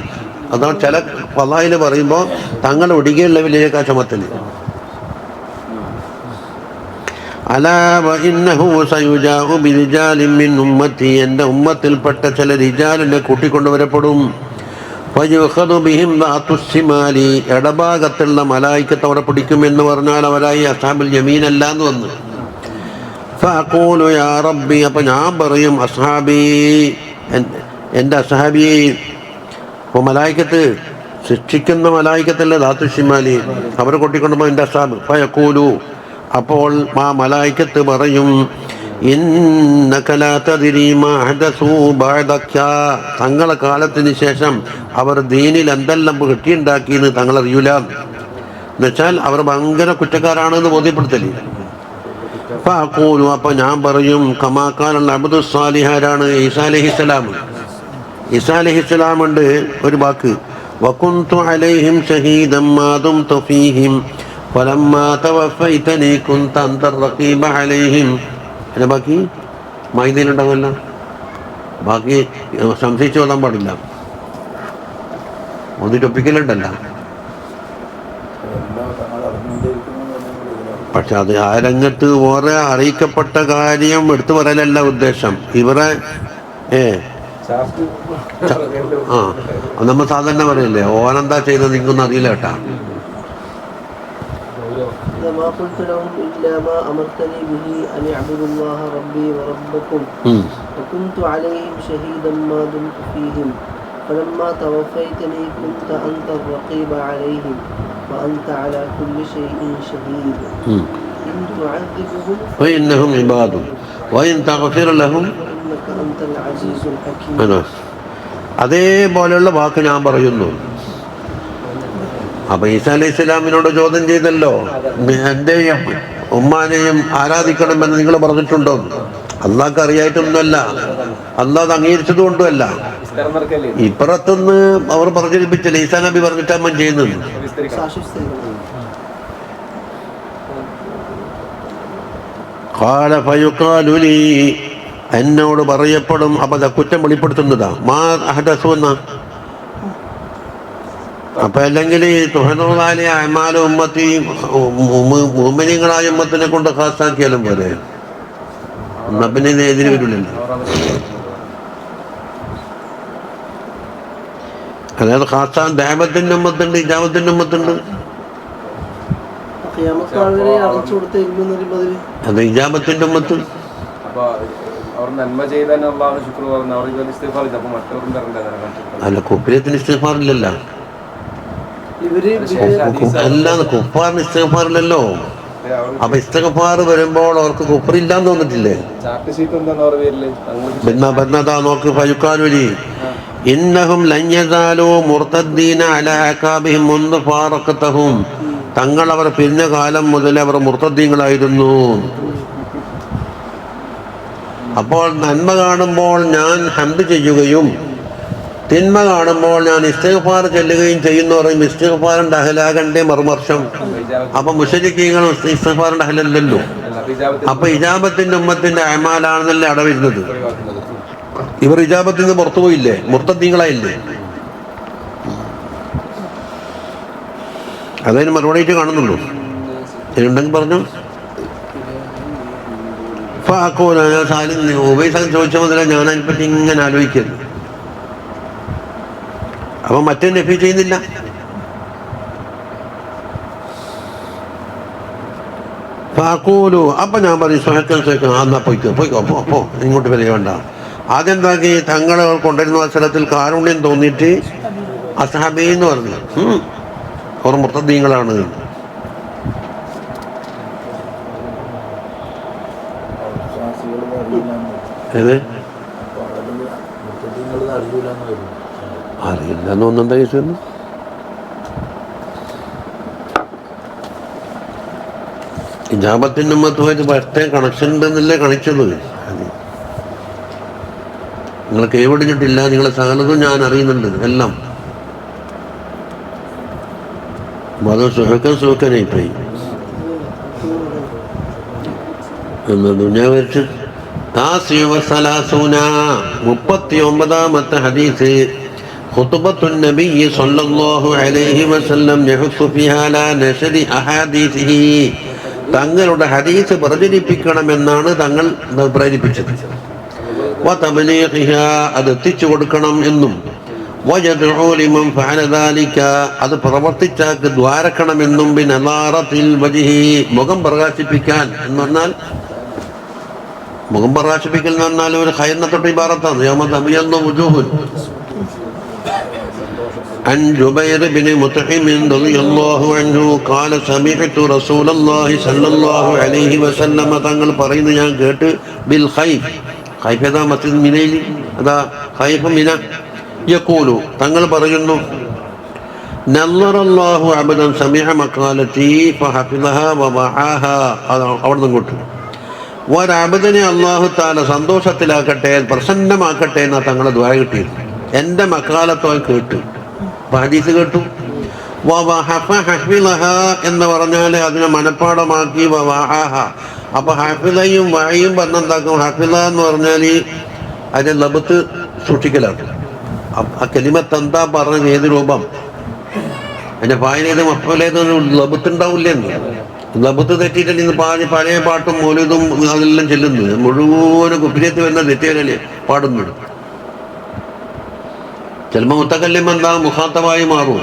അതാണ് ചില ഫളായില് പറയുമ്പോൾ തങ്ങൾ ഒടികയുള്ള വിലയേക്കാ ചുമത്തല്. അലാ വഇന്നഹു സയുജാഉ ബിരിജാലിൻ മിൻ ഉമ്മത്തി. എൻ്റെ ഉമ്മത്തിൽപ്പെട്ട ചില റിജാലിനെ കൂട്ടിക്കൊണ്ടുവരപ്പെടും. ഫയുഖദു ബിഹിം ദാത്തുസ്സിമാലി. ഇടഭാഗത്തുള്ള മലായിക്കത്ത് അവരെ പിടിക്കുമെന്ന് പറഞ്ഞാൽ അവരായി അസ്ഹാബുൽ യമീൻ അല്ല എന്ന് വന്നു. ഫഅഖൂലു യാ റബ്ബി. അപ്പം ഞാൻ പറയും അസ്ഹാബി, എൻ്റെ അസ്ഹാബി. അപ്പോൾ മലായിക്കത്ത് ശിക്ഷിക്കുന്ന മലായിക്കത്തല്ലേ ദാത്തുഷിമാലി, അവരെ കൊട്ടിക്കൊണ്ടുമ്പോൾ എൻ്റെ അസ്ഹാബ്. ഫയഖൂലു. അപ്പോൾ ആ മലായിക്കത്ത് പറയും ഇന്നക ലാ തദ്രി മാ അഹ്ദസൂ ബഅദക. തങ്ങളെ കാലത്തിന് ശേഷം അവർ ദീനിൽ എന്തെല്ലാം കെട്ടിയുണ്ടാക്കിയെന്ന് തങ്ങളറിയൂല. എന്നുവെച്ചാൽ അവർ ഭയങ്കര കുറ്റക്കാരാണെന്ന് ബോധ്യപ്പെടുത്തല്. ഫഅഖൂലു. അപ്പോൾ ഞാൻ പറയും കമാ ഖാലൽ അബ്ദു സ്വാലിഹാരാണ് ഈസാ അലൈഹിസ്സലാം. ഈസാ അലൈഹിസ്സലാമുണ്ട് ഒരു വാക്ക് വകുന്തു അലൈഹിം ഷഹീദൻ മാ ദുംതു ഫീഹിം ഫലമ്മാ തവഫൈതനി കുന്ത അൻത റഖീബ അലൈഹിം. അതിന്റെ ബാക്കി മൈദയിലുണ്ടാവില്ല. ബാക്കി സംശയിച്ചു കൊള്ളാൻ പാടില്ല. ഒന്ന് ടൊപ്പിക്കലുണ്ടല്ല. പക്ഷെ അത് ആ രംഗത്ത് വേറെ അറിയിക്കപ്പെട്ട കാര്യം എടുത്തു പറയലല്ല ഉദ്ദേശം. ഇവരെ നമ്മൾ സാധാരണ പറയല്ലേ ഓനെന്താ ചെയ്തത് നിങ്ങൊന്നും അറിയില്ല കേട്ടാ. فإنهم عباد وإن تغفر لهم. അതേപോലെയുള്ള വാക്ക് ഞാൻ പറയുന്നു. അപ്പൊ ഈസാ അലൈഹി സ്വലാമിനോട് ചോദ്യം ചെയ്തല്ലോ, എന്റെയും ഉമ്മാനെയും ആരാധിക്കണമെന്ന് നിങ്ങൾ പറഞ്ഞിട്ടുണ്ടോ? അള്ളാഹ്ക്ക് അറിയായിട്ടൊന്നുമല്ല, അള്ളാഹ് അംഗീകരിച്ചത് കൊണ്ടുമല്ല. ഇപ്പുറത്തുനിന്ന് അവർ പ്രചരിപ്പിച്ചല്ലേ ഈസാ നബി പറഞ്ഞിട്ടാ അമ്മ ചെയ്യുന്നത്. ഖാല ഫയുഖാലു ലീ. എന്നോട് പറയപ്പെടും. അപ്പൊ കുറ്റം വെളിപ്പെടുത്തുന്നതാ മാ അഹ്ദസു എന്ന. അപ്പൊ അല്ലെങ്കിൽ തുഹനൂദാലി അഅ്മാലു ഉമ്മത്തി മുഅ്മിനീങ്ങളായ ഉമ്മത്തിനെ കൊണ്ട് ഖാസാക്കിയാലും പോലെ നബിനെ എതിര് വരില്ലല്ലോ. അതായത് ഖാസാൻ ദഅവത്തിന്റെ ഉമ്മത്തുണ്ട്, ഇജാബത്തിന്റെ ഉമ്മത്തുണ്ട്. അത് ഇജാബത്തിന്റെ ഉമ്മത്ത്. അല്ല കുഫ്രിയത്തിന് ഇസ്തിഗ്ഫാറില്ലല്ലോ. അല്ലാന്ന് കുഫാറിന് ഇസ്തിഗ്ഫാറില്ലല്ലോ. അപ്പൊ ഇസ്തിഗ്ഫാർ വരുമ്പോൾ അവർക്ക് കുഫ്രില്ലാന്ന് തോന്നിട്ടില്ലേ? നോക്ക് ഫയുഖാലുലി ഇന്നഹും ലൻ യസാലു മുർതദ്ദീന അലാ അകാബിഹിം മുൻദു ഫാറഖതഹും. തങ്ങൾ അവർ പിരിഞ്ഞ കാലം മുതൽ അവർ മുർത്തദ്ദീങ്ങളായിരുന്നു. അപ്പോൾ നന്മ കാണുമ്പോൾ ഞാൻ ഹംദ് ചെയ്യുകയും തിന്മ കാണുമ്പോൾ ഞാൻ ഇസ്തിഗ്ഫാർ ചെല്ലുകയും ചെയ്യുന്നു പറയും. ഇസ്തിഗ്ഫാറിന്റെ അഹലാകണ്ടേ മറുവർഷം. അപ്പൊ മുശ്രിക്കീങ്ങൾ ഇസ്തിഗ്ഫാറിന്റെ അഹലല്ലല്ലോ. അപ്പൊ ഇജാബത്തിന്റെ ഉമ്മത്തിന്റെ അമാലാണെന്നല്ലേ അടവരുന്നത്. ഇവർ ഇജാബത്തിൽ നിന്ന് പുറത്തുപോയില്ലേ, മുർത്തദ്ദീങ്ങളായില്ലേ. അതിന് മറുപടിയിട്ട് കാണുന്നുള്ളൂ. ഉണ്ടെങ്കിൽ പറഞ്ഞു. ഉപേസം ചോദിച്ച മുതലേ ഞാൻ അതിനെപ്പറ്റി ഇങ്ങനെ ആലോചിക്കുന്നു. അപ്പൊ മറ്റേ നഫി ചെയ്യുന്നില്ല. ഫാക്കൂലു അപ്പൊ ഞാൻ പറയും സുഹൃത്തുക്കൾ എന്നാ പോയിക്കോ അപ്പോ ഇങ്ങോട്ട് വരിക വേണ്ട. ആദ്യം എന്താക്കി തങ്ങളെ കൊണ്ടുവരുന്ന അവസരത്തിൽ കാരുണ്യം തോന്നിയിട്ട് അസ്ഹാബി എന്ന് പറഞ്ഞു. അവർ മുർത്തദ്ദീങ്ങളാണ്. അറിയില്ലെന്ന് ഒന്നെന്താ ചോദിച്ചു. ഇജാബത്തിന്റെ ഉമ്മത്തുമായിട്ട് പറ്റേ കണക്ഷൻ ഉണ്ടെന്നല്ലേ കാണിച്ചത്. നിങ്ങൾ കൈവടിഞ്ഞിട്ടില്ല. നിങ്ങളെ സകലതും ഞാൻ അറിയുന്നുണ്ട് എല്ലാം. അത് സുഹക്കനായിപ്പോയി ദുനിയാവരിച്ച്. 39-ാമത്തെ ഹദീസ് ഖുതുബത്തുൻ നബിയ്യി സ്വല്ലല്ലാഹു അലൈഹി വസല്ലം യഹ്സു ഫിഹാ അലാ നശ്രി അഹാദീസിഹി. തങ്ങളുടെ ഹദീസ് പ്രചരിപ്പിക്കണമെന്നാണ് തങ്ങൾ പ്രേരിപ്പിച്ചത്. വതബ്ലീഗിഹാ അത് എത്തിച്ചു കൊടുക്കണം എന്നും വയദ്ഉ ലിമൻ ഫഅല ദാലിക അത് പ്രവർത്തിച്ചാക്ക് ദ്വാരക്കണമെന്നും ബിനളാറത്തിൽ വജ്ഹി മുഖം പ്രകാശിപ്പിക്കാൻ എന്ന് പറഞ്ഞാൽ മുഖം പ്രകാശിപ്പിക്കൽ എന്ന് പറഞ്ഞാൽ ഒരു ഖൈറിനെ തൊട്ട് ഇബാറത്താണ്. യൗമ തബിയദ്ദു വുജൂഹുൻ. عن جبير بن مطعم رضي الله عنه قال سمعت رسول الله صلى الله عليه وسلم തങ്ങൾ പറയുന്നത് ഞാൻ കേട്ട് ബിൽ ഖൈഫ്. ഖൈഫ് ഏതാ? മസ്ജിദ് മിനയിൽ അതാ ഖൈഫ് മിന. യഖൂലു തങ്ങൾ പറയുന്നു നല്ലറല്ലാഹു അബ്ദൻ സമിഅ മഖാലതി ഫഹഫിളഹാ വവആഹാ. അവിടെ നിന്ന് ഇങ്ങോട്ട് ഒരബദനെ അല്ലാഹു തആല സന്തോഷത്തിലാക്കട്ടെ, പ്രസന്നമാക്കട്ടെ എന്നാ തങ്ങളെ ദുആ കിട്ടിയത്. എൻ്റെ മക്കാലത്തോ കേട്ടു, ഹദീസ് കേട്ടു. എന്ന് പറഞ്ഞാൽ അതിനെ മനപ്പാടമാക്കി. അപ്പൊ ഹഫിലയും വയും പറഞ്ഞെന്താക്കും? ഹഫില എന്ന് പറഞ്ഞാൽ അതിന്റെ ലബത്ത് സൂക്ഷിക്കലാണ്. ആ കലിമത്ത് എന്താ പറഞ്ഞത്, ഏത് രൂപം, അതിന്റെ പായനേത് മഫലേതൊരു ലബത്ത് ഉണ്ടാവില്ലെന്ന്. ലബത്ത് തെറ്റിയിട്ടില്ല. പഴയ പാട്ടും മൗലിദും അതെല്ലാം ചെല്ലുന്നത് മുഴുവനും കുപ്പിരത്ത് വരുന്ന തെറ്റിയല്ലേ പാടുന്നത്. ചിലപ്പോൾ മുത്തക്കല്ലിം എന്താവും മുഖാത്തവായി മാറും.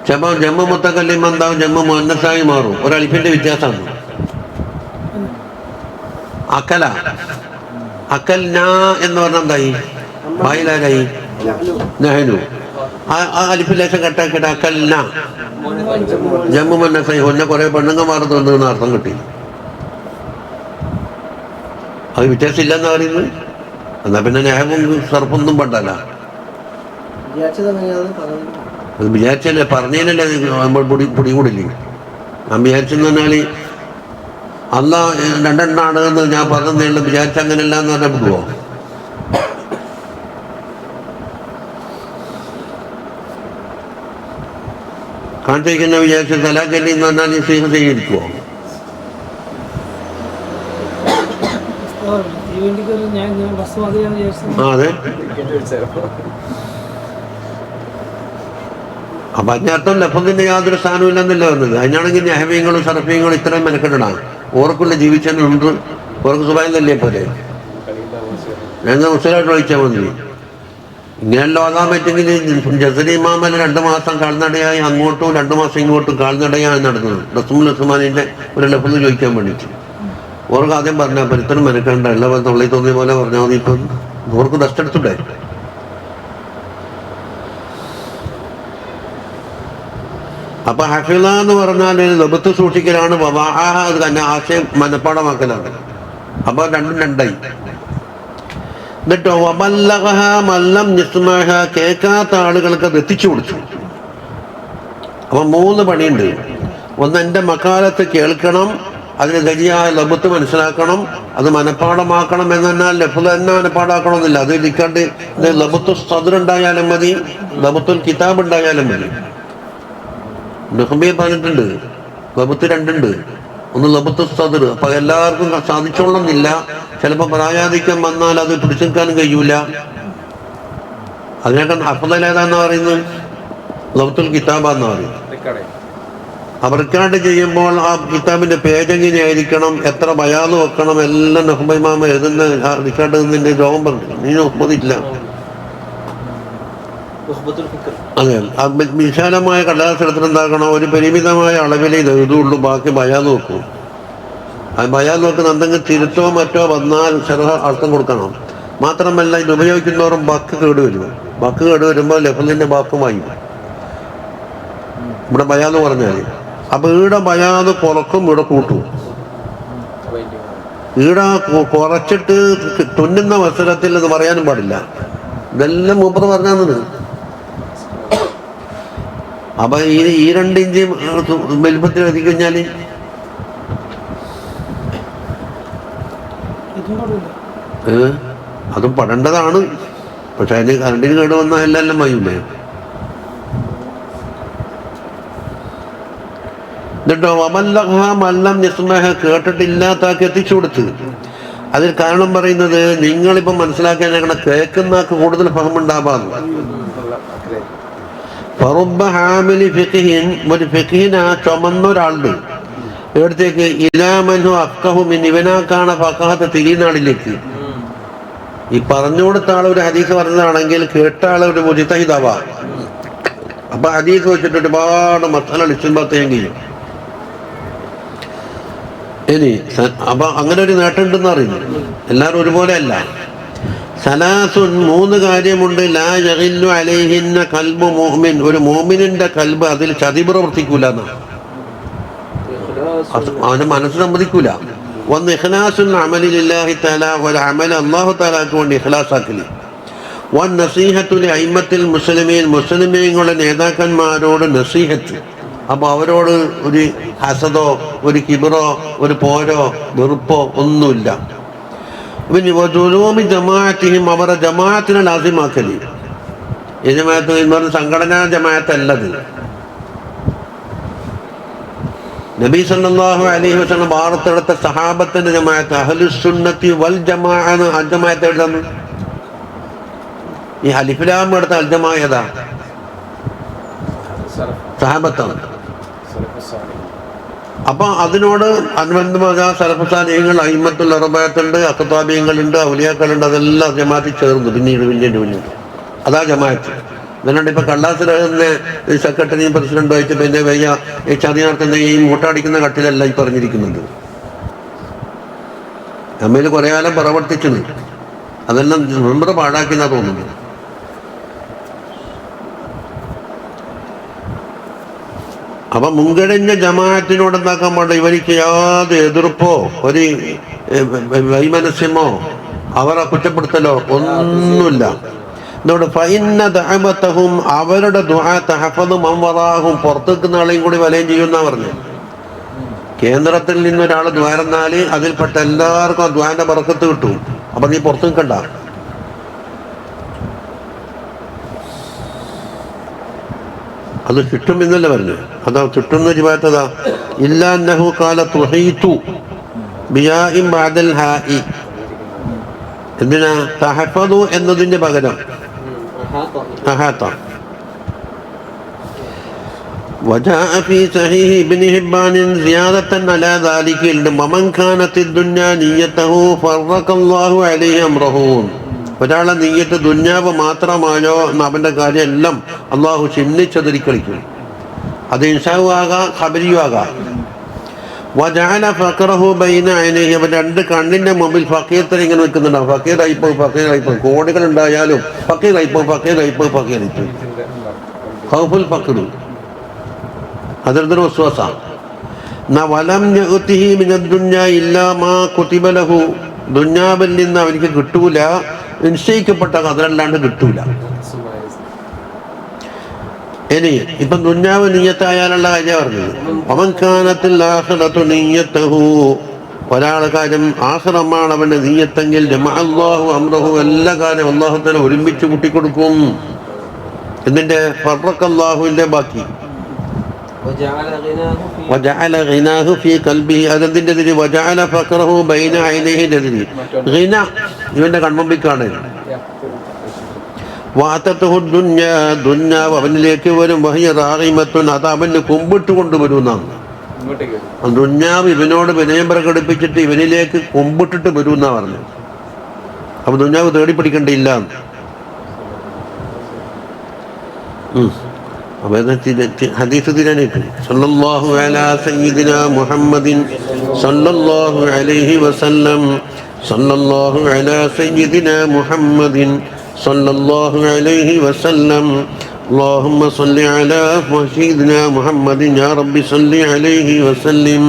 ചിലപ്പോൾ ജമ്മ മുത്തക്കല്ലിം എന്താവും ജമ്മ മുഅന്നസായി മാറും. ഒരലിഫിന്റെ വ്യത്യാസമാണ്. അക്കല അക്കൽ നാ എന്ന് പറഞ്ഞാൽ എന്തായി? വായിലാരായി? നഹനു. ആ അലിഫിൽ ലേശം കട്ടാക്കിയിട്ട് അക്കൽ നാ ജമ്മു മുഅന്നസായി. ഒന്നെ കുറെ പെണ്ണുങ്ങന്മാർ തോന്നുന്ന അർത്ഥം കിട്ടി. അത് വ്യത്യാസം ഇല്ലെന്നാ പറയുന്നത്. എന്നാ പിന്നെ ന്യായവും സർപ്പൊന്നും പണ്ടല്ല. അത് വിചാരിച്ചല്ലേ, പറഞ്ഞതിനല്ലേ നമ്മൾ പിടികൂടില്ലേ. ഞാൻ വിചാരിച്ചെന്ന് പറഞ്ഞാൽ അല്ലാഹ് രണ്ടെണ്ണാണ് എന്ന് ഞാൻ പറഞ്ഞതേ വിചാരിച്ച അങ്ങനെയല്ല എന്ന് പറഞ്ഞാൽ വിടുവോ? കാണിച്ചിരിക്കുന്ന വിചാരിച്ച തലാഖല്ലി എന്ന് പറഞ്ഞാൽ നീ സ്വീകരണം ചെയ്തിരിക്കുവോ? അതെ. അപ്പൊ അതിനർത്ഥം ലഫ്ദിന്റെ യാതൊരു സ്ഥാനവും ഇല്ലെന്നല്ല വന്നത്. അതിനാണെങ്കിൽ നഹ്വിയങ്ങളും സർഫിയങ്ങളും ഇത്രയും മെനക്കെട്ടിടാണ്. ഓർക്കുള്ള ജീവിച്ചുണ്ട്. ഓർക്ക് സുബാനല്ലേ പോലെ ഞങ്ങൾ മുസ്ലിമായിട്ട് വിളിച്ചാൽ മതി. ഇങ്ങനെയല്ലോ ഓതാൻ പറ്റുമെങ്കിൽ ജസരി ഇമാമൽ 2 മാസം കാൽനടയായി അങ്ങോട്ടും 2 മാസം ഇങ്ങോട്ടും കാൽനടയായി നടന്നത് റസൂൽ ഉസ്മാനിന്റെ ഒരു ലഫ്ദ് ചോദിക്കാൻ വേണ്ടിയിട്ട്. ഓർക്ക് ആദ്യം പറഞ്ഞാൽ പരിത്തരം മെനക്കണ്ട, എല്ലാ പോലെ തൊള്ളി തോന്നിയ പോലെ പറഞ്ഞാൽ മതി. ഇപ്പം ഓർക്ക് റെസ്റ്റ് എടുത്തുണ്ടേ. അപ്പൊ ഹഫിള എന്ന് പറഞ്ഞാൽ ലബത്ത് സൂക്ഷിക്കലാണ്. അത് തന്നെ ആശയം മനപ്പാടമാക്കലാണ്. അപ്പൊ രണ്ടും രണ്ടായി. എന്നിട്ടോ കേൾക്കാത്ത ആളുകൾക്ക് അത് എത്തിച്ചു കൊടുത്തു. അപ്പൊ 3 പണിയുണ്ട്. ഒന്ന് എൻ്റെ മക്കാലത്ത് കേൾക്കണം, അതിന് ഗജിയായ ലബത്ത് മനസ്സിലാക്കണം, അത് മനഃപ്പാടമാക്കണം എന്നാൽ ലഫ്ള് തന്നെ മനഃപ്പാടാക്കണമെന്നില്ല. അത് ഇരിക്കാണ്ട് ലബത്തു സദ്ർ ഉണ്ടായാലും മതി, ലബത്തുൽ കിതാബ് ഉണ്ടായാലും മതി. നഹ്ബി പറഞ്ഞിട്ടുണ്ട് ലബത്ത് രണ്ടുണ്ട്, ഒന്ന് ലബത്തു സദ്ർ. അപ്പൊ എല്ലാവർക്കും സാധിച്ചോളണമെന്നില്ല. ചിലപ്പോൾ പ്രായാധിക്യം വന്നാൽ അത് പിടിച്ചെടുക്കാനും കഴിയൂല. അതിനൊക്കെ അഫ്ളൽ ഏതാന്ന് പറയുന്നത് ലബത്തുൽ കിതാബാന്ന് പറയും. അപ്പൊ റിക്കാർഡ് ചെയ്യുമ്പോൾ ആ കിതാബിന്റെ പേജ് എങ്ങനെയായിരിക്കണം, എത്ര ബയാന് വെക്കണം, എല്ലാം നഹ്ബൈമാമ എഴുതുന്ന റിക്കാർഡ് എന്നതിന്റെ രോഗം പറഞ്ഞു. നീ നഹ്ബതില്ല. അതെ, വിശാലമായ കടലാസ് എടുത്തിട്ട് എന്താക്കണം, ഒരു പരിമിതമായ അളവിലേ ഇത് എഴുതുള്ളൂ, ബാക്കി ബയാന് വെക്കും. ആ ബയാൻ നോക്കുന്ന എന്തെങ്കിലും തിരുത്തോ മറ്റോ വന്നാൽ ചെറു അർത്ഥം കൊടുക്കണം. മാത്രമല്ല ഇത് ഉപയോഗിക്കുന്നവരും ബക്ക് കേടുവരും. ബക്ക് കേടുവരുമ്പോൾ ലഫ്ളിന്റെ ബാക്കുമായി ഇവിടെ ബയാന്ന് പറഞ്ഞാൽ. അപ്പൊ ഈടെ ബയാന്ന് കുറക്കും, ഇവിടെ കൂട്ടും. ഈടെ കുറച്ചിട്ട് തുന്നുന്ന അവസരത്തിൽ എന്ന് പറയാനും പാടില്ല. ഇതെല്ലാം മൂപ്പർ പറഞ്ഞാന്ന്. അപ്പൊ ഈ 2 ഇഞ്ച് വലിപ്പത്തിൽ എത്തി കഴിഞ്ഞാല് അതും പടേണ്ടതാണ്. പക്ഷെ അതിന് കറണ്ടിന് കേട് വന്നാൽ എല്ലാം വയ്യൂലേ. എന്നിട്ടോ വമല്ലഹ മല്ലം നിസ്മഹ കേട്ടിട്ടില്ലാത്താക്കി എത്തിച്ചു കൊടുത്ത്. അതിൽ കാരണം പറയുന്നത് നിങ്ങളിപ്പം മനസ്സിലാക്കാൻ ഞങ്ങളുടെ കേൾക്കുന്നാക്ക് കൂടുതൽ ഫഹമുണ്ടാവാന്ന്. ഫറുബ്ബ ഹാമിലി ഫിഖ്ഹിൻ, ഒരു ഫിഖ്ഹിനെ ചുമന്ന ഒരാളുണ്ട് ഇവിടത്തേക്ക് ഇലാമൻഹു അഫ്ഖഹു മിൻ, ഇവനാക്കാണ് ഫഖഹത്ത് തിരിനാളിലേക്ക്. ഈ പറഞ്ഞു കൊടുത്ത ആൾ ഒരു ഹദീസ് പറഞ്ഞതാണെങ്കിൽ കേട്ട ആൾ ഒരു മുജ്തഹിദാവ. അപ്പൊ ഹദീസ് വെച്ചിട്ട് ഒരുപാട് മസാല ഇസ്തിൻബാത്ത് ചെയ്യാൻ കഴിയും. ഇനി അപ്പൊ അങ്ങനെ ഒരു നേട്ടമുണ്ടെന്ന് അറിയുന്നു. എല്ലാവരും ഒരുപോലെ അല്ല. സലാസുൻ, 3 കാര്യമുണ്ട്. ലാ യഗില്ലു അലൈഹിന്ന ഖൽബു മുഅ്മിൻ, ഒരു മുഅ്മിനിന്റെ കൽബ് അതിൽ ചതി പ്രവർത്തിക്കൂല എന്നാണ്. അവന്റെ മനസ്സ് സമ്മതിക്കൂല. ഒന്ന് ഇഖ്ലാസുൽ അമലി ലില്ലാഹി തആല, വൽ അമൽ അല്ലാഹു തആലക്ക് വേണ്ടി ഇഖ്ലാസാക്കല്. വൻ നസീഹത്തു ലി അയിമ്മത്തിൽ മുസ്ലിമീൻ, മുസ്ലിമീങ്ങളുടെ നേതാക്കന്മാരോട് നസീഹത്ത്. അപ്പൊ അവരോട് ഒരു ഹസദോ ഒരു കിബറോ ഒരു പോരോ വെറുപ്പോ ഒന്നുമില്ല. പിന്നെ ജുലൂമി ജമാഅത്തിഹിം, അവരുടെ ജമാഅത്തിനെ ലാസിമാക്കല്. ഈ ജമാഅത്ത് എന്ന് പറഞ്ഞ സംഘടനാ ജമാഅത്തല്ലത്. നബി സല്ലല്ലാഹു അലൈഹി വസല്ലം വാർത്തെടുത്ത സഹാബത്തിന്റെ ജമാഅത്ത് അഹ്ലുസുന്നത്തി വൽ ജമാഅ എന്ന് ആ ജമാഅത്ത് എഴുതുന്നു. ഈ അലിഫ് എടുത്ത അൽ ജമാഅ ഏതാ? സഹാബത്താണ്. അപ്പൊ അതിനോട് അനുബന്ധമായ സലഫ് സാലിഹ്യങ്ങൾ, അയിമ്മത്തുൽ അർബഅത്തുണ്ട്, അഖ്താബിയങ്ങളുണ്ട്, ഔലിയാക്കളുണ്ട്, അതെല്ലാം ജമാഅത്തിൽ ചേർന്നു. പിന്നീട് അതാ ജമാഅത്ത്. അതുകൊണ്ട് ഇപ്പൊ കള്ളാസിൽ സെക്രട്ടറിയും പ്രസിഡന്റും ആയിട്ട് പിന്നെ വയ്യ ഈ ചതി നടത്തുന്ന ഈ മൂട്ടടിക്കുന്ന കട്ടിലല്ല ഈ പറഞ്ഞിരിക്കുന്നുണ്ട്. നമ്മയിൽ കുറെ കാലം പ്രവർത്തിച്ചത് അതെല്ലാം മെമ്പർ പാടാക്കിന്നാ തോന്നുന്നു. അപ്പൊ മുൻഗണന ജമാഅത്തിനോട് എന്താക്കാൻ പാടില്ല. ഇവർക്ക് യാതൊരു എതിർപ്പോ ഒരു വൈമനസ്യമോ അവരെ കുറ്റപ്പെടുത്തലോ ഒന്നുമില്ല. എന്നോട് ഫഇന്ന ദഅവതഹും, അവരുടെ ദുആ തഹഫദു മൻ വറാഹും, പുറത്തുനിൽക്കുന്ന ആളെയും കൂടി വലയം ചെയ്യുന്ന പറഞ്ഞു. കേന്ദ്രത്തിൽ നിന്നൊരാൾ ദ്വാരന്നാല് അതിൽപ്പെട്ട എല്ലാവർക്കും ആ ദ്വാന്റെ ബർക്കത്ത് കിട്ടും. അപ്പൊ നീ പുറത്തു നിൽക്കണ്ട. അത് കിട്ടും എന്നല്ല പറഞ്ഞു. അതാ കിട്ടുന്ന ജമാഅത്തതാ. ഇല്ലാ അന്നഹു ഖാല തുഹീതു ബിയാഇൻ ബഅദൽ ഹാഇ. എന്തിനാ തഹഫദു എന്നതിന്റെ പകരം അഹാത. وجاء في صحيح ابن حبان زيادة على ذلك ومن كانت الدنيا نيته فرق الله عليه أمره. ഒരാളെ നീയത്ത് ദുന്യാവ് മാത്രമായോ അവന്റെ കാര്യം എല്ലാം അള്ളാഹു ചിഹ്നിച്ചതിരിക്കളിക്കും. അത് ഇൻഷാവു ആകാം, ഖബരിയും ആകാം. വജഅല ഫഖറഹു ബൈന ഐനൈഹി, അവൻ 2 കണ്ണിന്റെ മുമ്പിൽ ഫഖീർ ഇങ്ങനെ നിൽക്കുന്നുണ്ടാവും. ഫഖീറായിപ്പോ കോടികൾ ഉണ്ടായാലും ഫഖീറായിപ്പോ. ഖൗഫുൽ ഫഖർ അതൊരു വസ്വാസ. വലം യഅതിഹി മിനദ് ദുനിയ ഇല്ലാ മാ കുതിബ ലഹു, ദുനിയാവിൽ നിന്ന് അവനിക്ക് കിട്ടൂല നിശ്ചയിക്കപ്പെട്ട കഥലല്ലാണ്ട് കിട്ടൂല. ഇനി ഇപ്പം ദുന്യാവ് നീയത്തായാലുള്ള കാര്യം പറഞ്ഞത് അവൻകാനത്തിൽ ആഖിറത്തു നീയത്തഹു, ഒരാളെ കാര്യം ആഖിറമാണ് അവന്റെ നീയത്തെങ്കിൽ ജമഅല്ലാഹു അംറഹു, എല്ലാ കാര്യം അല്ലാഹു തആല ഒരുമിച്ച് കൂട്ടിക്കൊടുക്കും. എന്നിന്റെ ഫറഖല്ലാഹുവിന്റെ ബാക്കി വജഅല ഗിനാഹു ഫീ ഖൽബിഹി, അതെന്തിന്റെ തിരി വജഅല ഫഖറഹു ബൈന ഐനൈഹി തിരി ഗിന ഇവന്റെ കൺമുമ്പിൽ. വാതത്തുഹു ദുന്യാ, ദുന്യാവ് അവനിലേക്ക് വരും. വഹിയ റാഗിമത്തുൻ, അത് അവന് കുമ്പിട്ട് കൊണ്ടുവരുമെന്നാണ്. ദുന്യാവ് ഇവനോട് വിനയം പ്രകടിപ്പിച്ചിട്ട് ഇവനിലേക്ക് കുമ്പിട്ടിട്ട് വരുമെന്നാ പറഞ്ഞു. അപ്പൊ ദുന്യാവ് തേടിപ്പിടിക്കേണ്ടിയില്ല. അപ്പൊ ഹദീസ് തിരാനായിട്ട് സല്ലല്ലാഹു അലാ സയ്യിദിനാ മുഹമ്മദിൻ സല്ലല്ലാഹു അലൈഹി വസല്ലം, സല്ലല്ലാഹു അലാ സയ്യിദിനാ മുഹമ്മദിൻ സല്ലല്ലാഹു അലൈഹി വസല്ലം. اللهم صل على سيدنا محمد يا رب صل عليه وسلم.